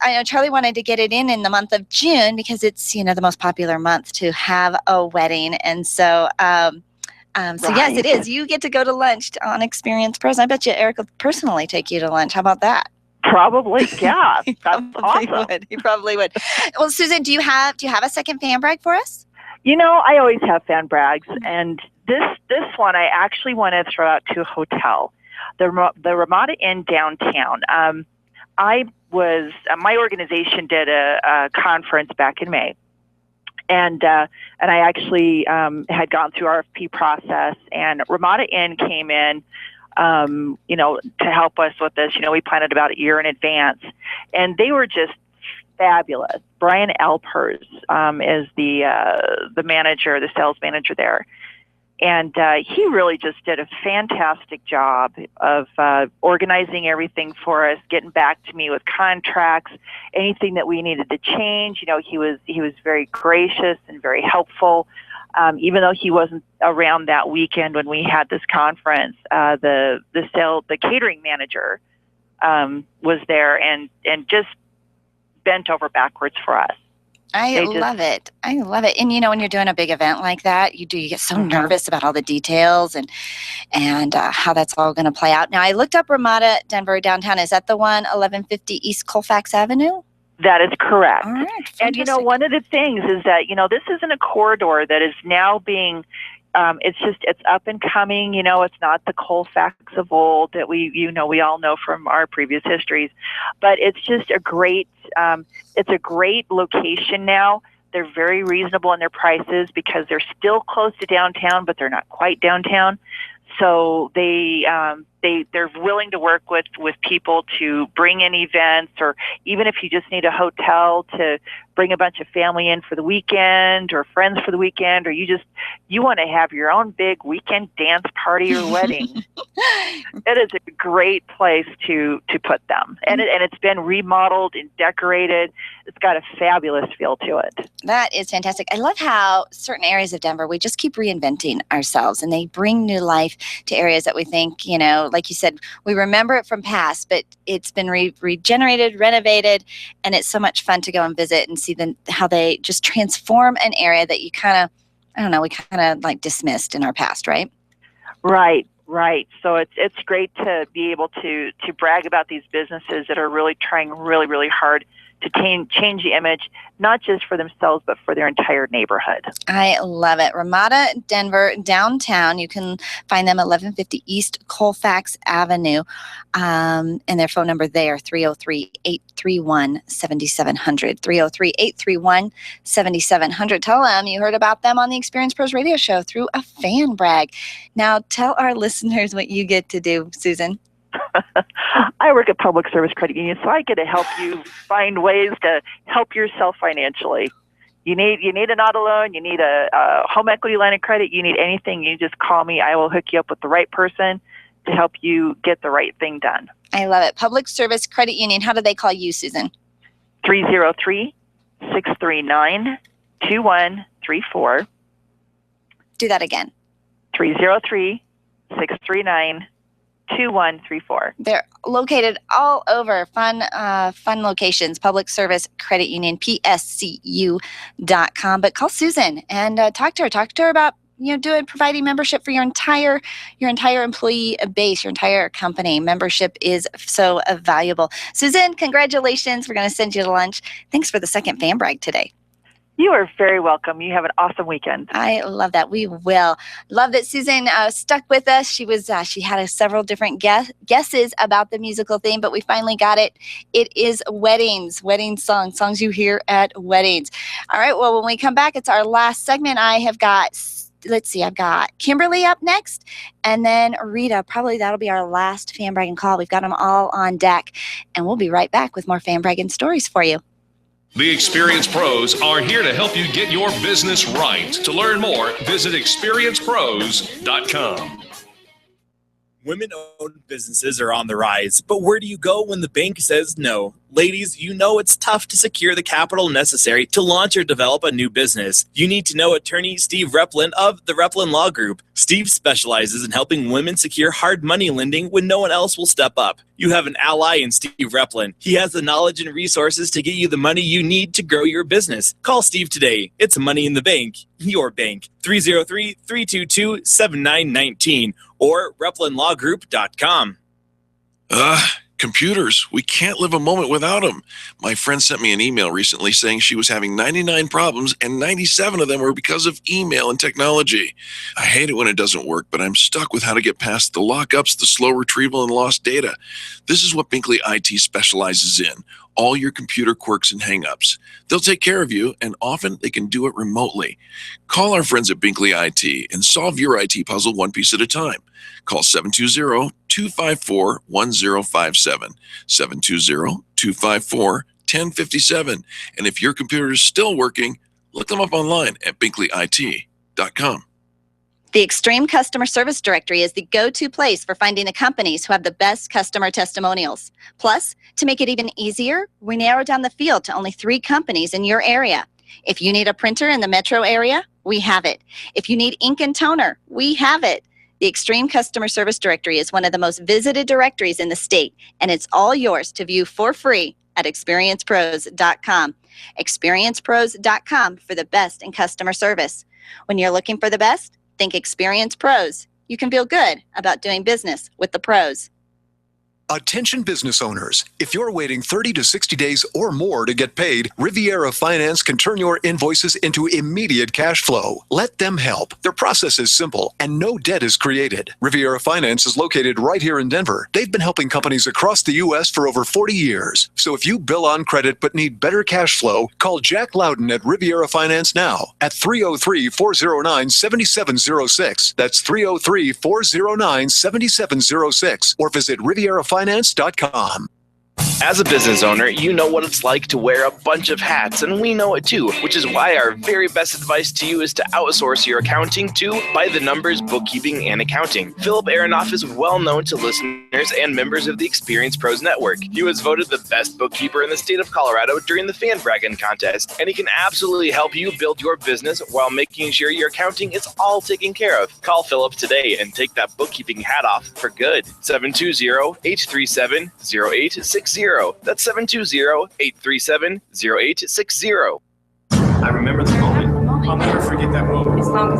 [SPEAKER 1] I know Charlie wanted to get it in the month of June because it's, the most popular month to have a wedding. And so, yes, it is. You get to go to lunch on Experience Pros. I bet you Eric will personally take you to lunch. How about that?
[SPEAKER 15] Probably, yeah. That's awesome.
[SPEAKER 1] He probably would. Well, Susan, do you have a second fan brag for us?
[SPEAKER 15] I always have fan brags, and this one I actually want to throw out to a hotel, the Ramada Inn downtown. My organization did a conference back in May. And I actually had gone through RFP process, and Ramada Inn came in to help us with this. We planned about a year in advance, and they were just fabulous. Brian Alpers is the manager, the sales manager there. And he really just did a fantastic job of organizing everything for us, getting back to me with contracts, anything that we needed to change. He was very gracious and very helpful. Even though he wasn't around that weekend when we had this conference, the catering manager was there and just bent over backwards for us.
[SPEAKER 1] I love it. And when you're doing a big event like that, you get so nervous about all the details and how that's all going to play out. Now, I looked up Ramada Denver downtown. Is that the one 1150 East Colfax Avenue?
[SPEAKER 15] That is correct.
[SPEAKER 1] All right,
[SPEAKER 15] and one of the things is that this isn't a corridor that is now being it's up and coming. It's not the Colfax of old that we all know from our previous histories, but it's just a great location now. They're very reasonable in their prices because they're still close to downtown, but they're not quite downtown. So they're willing to work with people to bring in events, or even if you just need a hotel to bring a bunch of family in for the weekend or friends for the weekend, or you want to have your own big weekend dance party or wedding. It is a great place to put them. And it's been remodeled and decorated. It's got a fabulous feel to it.
[SPEAKER 1] That is fantastic. I love how certain areas of Denver, we just keep reinventing ourselves, and they bring new life to areas that we think, like you said, we remember it from past, but it's been regenerated, renovated, and it's so much fun to go and visit and see how they just transform an area that you kind of, like dismissed in our past, right?
[SPEAKER 15] Right. So it's great to be able to brag about these businesses that are really trying really, really hard to change the image, not just for themselves, but for their entire neighborhood.
[SPEAKER 1] I love it. Ramada Denver downtown. You can find them at 1150 East Colfax Avenue. And their phone number there, 303-831-7700. 303-831-7700. Tell them you heard about them on the Experience Pros radio show through a fan brag. Now tell our listeners what you get to do, Susan.
[SPEAKER 15] I work at Public Service Credit Union, so I get to help you find ways to help yourself financially. You need an auto loan, you need a home equity line of credit, you need anything, you just call me. I will hook you up with the right person to help you get the right thing done.
[SPEAKER 1] I love it. Public Service Credit Union. How do they call you, Susan?
[SPEAKER 15] 303-639-2134.
[SPEAKER 1] Do that again.
[SPEAKER 15] 303-639-2134. They're
[SPEAKER 1] located all over fun locations. Public Service Credit Union, PSCU.com. But call Susan and talk to her about providing membership for your entire employee base, your entire company. Membership is so valuable. Susan, congratulations. We're going to send you to lunch. Thanks for the second fan brag today.
[SPEAKER 15] You are very welcome. You have an awesome weekend.
[SPEAKER 1] I love that. We will. Love that Susan stuck with us. She had several different guesses about the musical theme, but we finally got it. It is weddings, wedding songs you hear at weddings. All right. Well, when we come back, it's our last segment. I've got Kimberly up next, and then Rita. Probably that'll be our last fan bragging call. We've got them all on deck, and we'll be right back with more fan bragging stories for you.
[SPEAKER 3] The Experience Pros are here to help you get your business right. To learn more, visit experiencepros.com.
[SPEAKER 2] Women-owned businesses are on the rise, but where do you go when the bank says no? Ladies, it's tough to secure the capital necessary to launch or develop a new business. You need to know attorney Steve Replin of the Replin Law Group. Steve specializes in helping women secure hard money lending when no one else will step up. You have an ally in Steve Replin. He has the knowledge and resources to get you the money you need to grow your business. Call Steve today. It's Money in the Bank, your bank. 303-322-7919 or replinlawgroup.com.
[SPEAKER 6] Computers. We can't live a moment without them. My friend sent me an email recently saying she was having 99 problems and 97 of them were because of email and technology. I hate it when it doesn't work, but I'm stuck with how to get past the lockups, the slow retrieval, and lost data. This is what Binkley IT specializes in. All your computer quirks and hangups. They'll take care of you, and often they can do it remotely. Call our friends at Binkley IT and solve your IT puzzle one piece at a time. Call 720-254-1057. 720-254-1057. And if your computer is still working, look them up online at binkleyit.com.
[SPEAKER 1] The Extreme Customer Service Directory is the go-to place for finding the companies who have the best customer testimonials. Plus, to make it even easier, we narrowed down the field to only 3 companies in your area. If you need a printer in the metro area, we have it. If you need ink and toner, we have it. The Extreme Customer Service Directory is one of the most visited directories in the state, and it's all yours to view for free at experiencepros.com. Experiencepros.com for the best in customer service. When you're looking for the best, think Experience Pros. You can feel good about doing business with the pros.
[SPEAKER 16] Attention business owners, if you're waiting 30 to 60 days or more to get paid, Riviera Finance can turn your invoices into immediate cash flow. Let them help. Their process is simple and no debt is created. Riviera Finance is located right here in Denver. They've been helping companies across the U.S. for over 40 years. So if you bill on credit but need better cash flow, call Jack Loudon at Riviera Finance now at 303-409-7706. That's 303-409-7706 or visit RivieraFinance.com.
[SPEAKER 5] As a business owner, you know what it's like to wear a bunch of hats, and we know it too, which is why our very best advice to you is to outsource your accounting to By the Numbers Bookkeeping and Accounting. Philip Aronoff is well known to listeners and members of the Experience Pros Network. He was voted the best bookkeeper in the state of Colorado during the Fan Braggin contest, and he can absolutely help you build your business while making sure your accounting is all taken care of. Call Philip today and take that bookkeeping hat off for good. 720-837-0860. That's 720-837-0860.
[SPEAKER 17] I remember the moment. I'll never forget that moment. As long as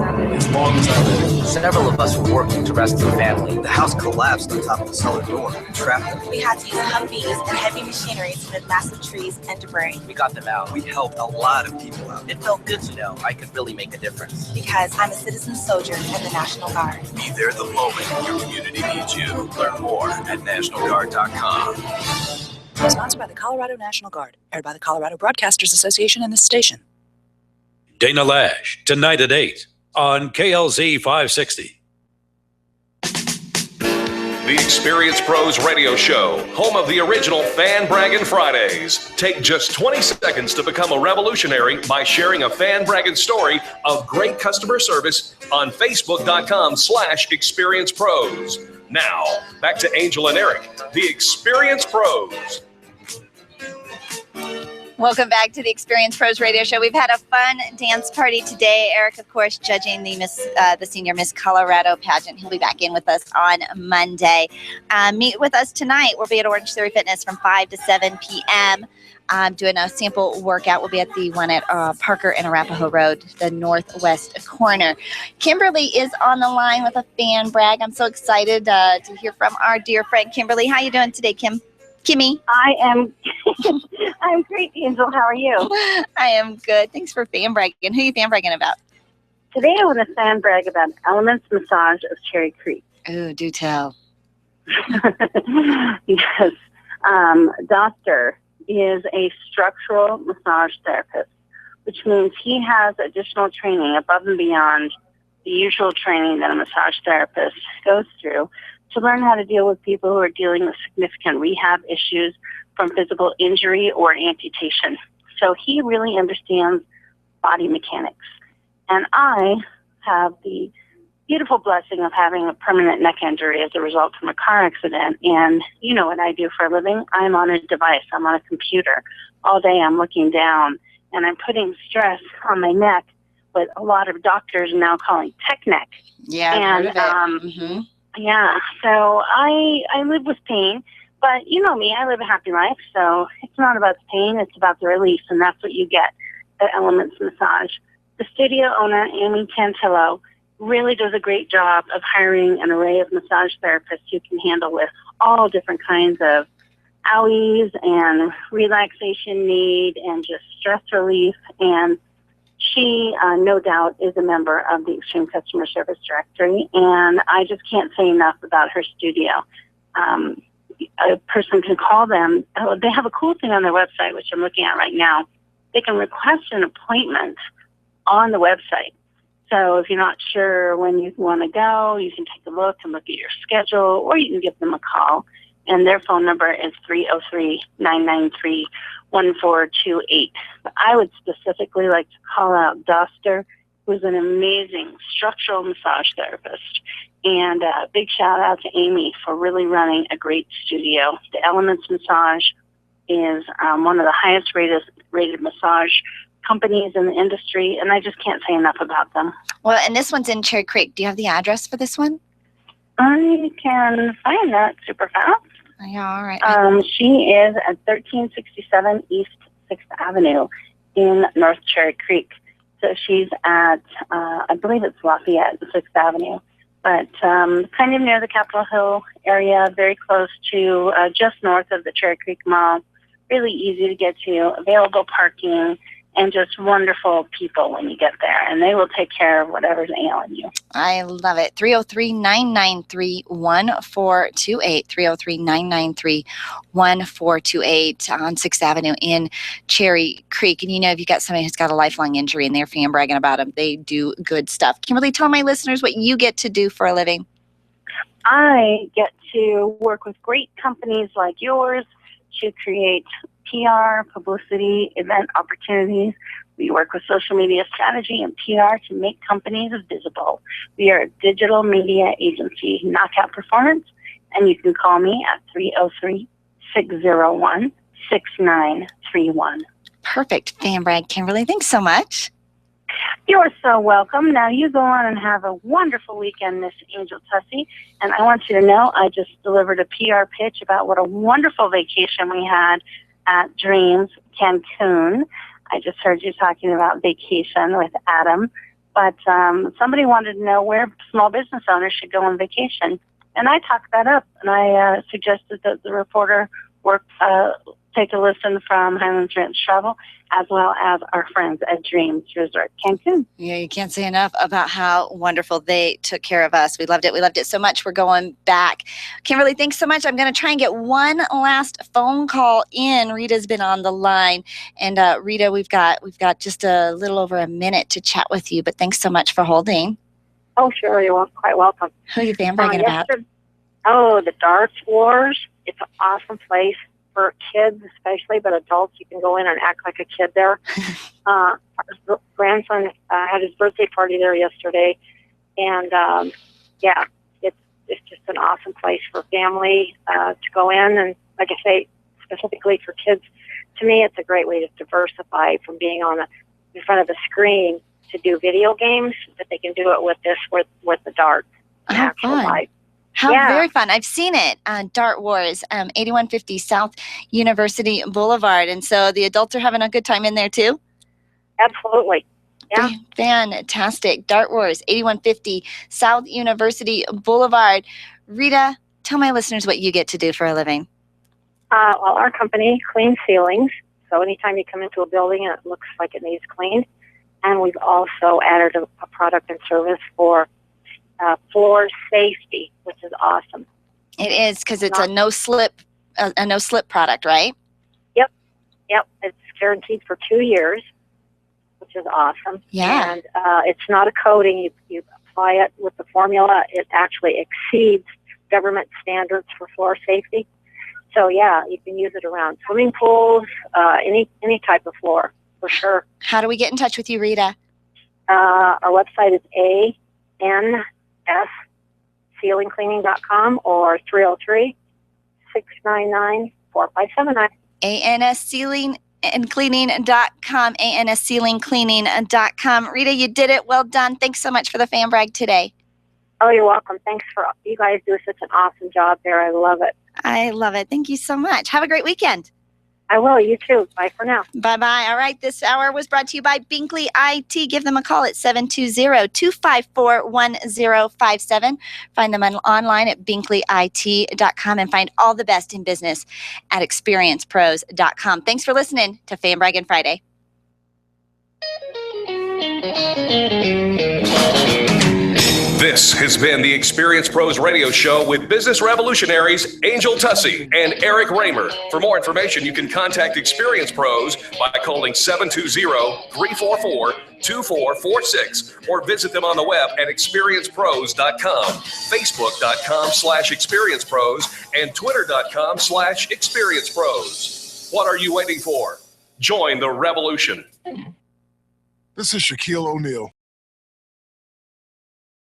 [SPEAKER 17] I live. Several of us were working to rescue a family. The house collapsed on top of the cellar door and trapped them.
[SPEAKER 19] We had to use Humvees and heavy machinery to move massive trees and debris.
[SPEAKER 17] We got them out. We helped a lot of people out. It felt good to know I could really make a difference.
[SPEAKER 19] Because I'm a citizen soldier in the National Guard.
[SPEAKER 10] Be there the moment your community needs you. Learn more at nationalguard.com.
[SPEAKER 24] Sponsored by the Colorado National Guard. Aired by the Colorado Broadcasters Association and this station.
[SPEAKER 10] Dana Lash, tonight at 8 on KLZ 560.
[SPEAKER 3] The Experience Pros Radio Show, home of the original Fan Braggin Fridays. Take just 20 seconds to become a revolutionary by sharing a Fan Braggin story of great customer service on Facebook.com/Experience Pros. Now, back to Angel and Eric, the Experience Pros.
[SPEAKER 1] Welcome back to the Experience Pros Radio Show. We've had a fun dance party today. Eric, of course, judging the Senior Miss Colorado pageant. He'll be back in with us on Monday. Meet with us tonight. We'll be at Orange Theory Fitness from 5 to 7 p.m. Doing a sample workout. We'll be at the one at Parker and Arapahoe Road, the northwest corner. Kimberly is on the line with a fan brag. I'm so excited to hear from our dear friend Kimberly. How you doing today, Kimmy?
[SPEAKER 25] I am. I'm great, Angel. How are you?
[SPEAKER 1] I am good. Thanks for fan bragging. Who are you fan bragging about?
[SPEAKER 25] Today I want to fan brag about Elements Massage of Cherry Creek.
[SPEAKER 1] Oh, do tell.
[SPEAKER 25] Yes. Doctor is a structural massage therapist, which means he has additional training above and beyond the usual training that a massage therapist goes through to learn how to deal with people who are dealing with significant rehab issues from physical injury or amputation. So he really understands body mechanics. And I have the beautiful blessing of having a permanent neck injury as a result from a car accident. And you know what I do for a living? I'm on a device. I'm on a computer. All day I'm looking down and I'm putting stress on my neck, what a lot of doctors are now calling tech neck.
[SPEAKER 1] Yeah, I've heard of it.
[SPEAKER 25] Yeah, so I live with pain, but you know me, I live a happy life, so it's not about the pain, it's about the release, and that's what you get at Elements Massage. The studio owner, Amy Tantillo, really does a great job of hiring an array of massage therapists who can handle with all different kinds of owies and relaxation need and just stress relief, and she, no doubt, is a member of the Extreme Customer Service Directory, and I just can't say enough about her studio. A person can call them. They have a cool thing on their website, which I'm looking at right now. They can request an appointment on the website. So if you're not sure when you want to go, you can take a look and look at your schedule, or you can give them a call. And their phone number is 303-993-1428. But I would specifically like to call out Duster, who's an amazing structural massage therapist. And a big shout out to Amy for really running a great studio. The Elements Massage is one of the highest rated massage companies in the industry, and I just can't say enough about them.
[SPEAKER 1] Well, and this one's in Cherry Creek. Do you have the address for this one?
[SPEAKER 25] I can find that super fast.
[SPEAKER 1] Yeah, all right.
[SPEAKER 25] She is at 1367 East 6th Avenue in North Cherry Creek. So she's at, I believe it's Lafayette, 6th Avenue, but kind of near the Capitol Hill area, very close to just north of the Cherry Creek Mall. Really easy to get to, available parking, and just wonderful people when you get there. And they will take care of whatever's ailing you.
[SPEAKER 1] I love it. 303-993-1428. 303-993-1428 on 6th Avenue in Cherry Creek. And you know, if you've got somebody who's got a lifelong injury and they're fan bragging about them, they do good stuff. Kimberly, tell my listeners what you get to do for a living.
[SPEAKER 25] I get to work with great companies like yours to create PR, publicity, event opportunities. We work with social media strategy and PR to make companies visible. We are a digital media agency, Knockout Performance, and you can call me at 303-601-6931.
[SPEAKER 1] Perfect. Fan brag, Kimberly. Thanks so much.
[SPEAKER 25] You're so welcome. Now you go on and have a wonderful weekend, Miss Angel Tussey. And I want you to know I just delivered a PR pitch about what a wonderful vacation we had at Dreams Cancun. I just heard you talking about vacation with Adam. But somebody wanted to know where small business owners should go on vacation. And I talked that up, and I suggested that the reporter take a listen from Highlands Ranch Travel, as well as our friends at Dreams Resort Cancun.
[SPEAKER 1] Yeah, you can't say enough about how wonderful they took care of us. We loved it. We loved it so much. We're going back. Kimberly, thanks so much. I'm going to try and get one last phone call in. Rita's been on the line. And Rita, we've got just a little over a minute to chat with you, but thanks so much for holding.
[SPEAKER 4] Oh, sure. You're quite welcome.
[SPEAKER 1] Who are you fan bragging about?
[SPEAKER 4] Oh, the Darts Wars. It's an awesome place for kids especially, but adults, you can go in and act like a kid there. Our grandson had his birthday party there yesterday, and yeah, it's just an awesome place for family to go in. And like I say, specifically for kids, to me, it's a great way to diversify from being in front of a screen to do video games, but they can do it with the darts. Actual life.
[SPEAKER 1] How very fun. I've seen it on Dart Wars, 8150 South University Boulevard. And so the adults are having a good time in there too?
[SPEAKER 4] Absolutely. Yeah.
[SPEAKER 1] Fantastic. Dart Wars, 8150 South University Boulevard. Rita, tell my listeners what you get to do for a living.
[SPEAKER 4] Well, our company cleans ceilings. So anytime you come into a building and it looks like it needs cleaned. And we've also added a product and service for floor safety, which is awesome.
[SPEAKER 1] It is, because it's a no slip product, right?
[SPEAKER 4] Yep. It's guaranteed for 2 years, which is awesome.
[SPEAKER 1] Yeah.
[SPEAKER 4] And it's not a coating. You apply it with the formula. It actually exceeds government standards for floor safety. So yeah, you can use it around swimming pools, any type of floor for sure.
[SPEAKER 1] How do we get in touch with you, Rita?
[SPEAKER 4] Our website is ansceilingcleaning.com or 303-699-4579.
[SPEAKER 1] ansceilingcleaning.com, ansceilingcleaning.com. Rita, you did it. Well done. Thanks so much for the fan brag today.
[SPEAKER 4] Oh, you're welcome. Thanks for you guys do such an awesome job there. I love it.
[SPEAKER 1] I love it. Thank you so much. Have a great weekend.
[SPEAKER 4] I will. You too. Bye for now.
[SPEAKER 1] Bye-bye. All right. This hour was brought to you by Binkley IT. Give them a call at 720-254-1057. Find them online at binkleyit.com and find all the best in business at experiencepros.com. Thanks for listening to Fan Braggin Friday.
[SPEAKER 3] This has been the Experience Pros Radio Show with business revolutionaries Angel Tussey and Eric Raymer. For more information, you can contact Experience Pros by calling 720-344-2446 or visit them on the web at experiencepros.com, facebook.com/experiencepros, and twitter.com/experiencepros. What are you waiting for? Join the revolution.
[SPEAKER 7] This is Shaquille O'Neal.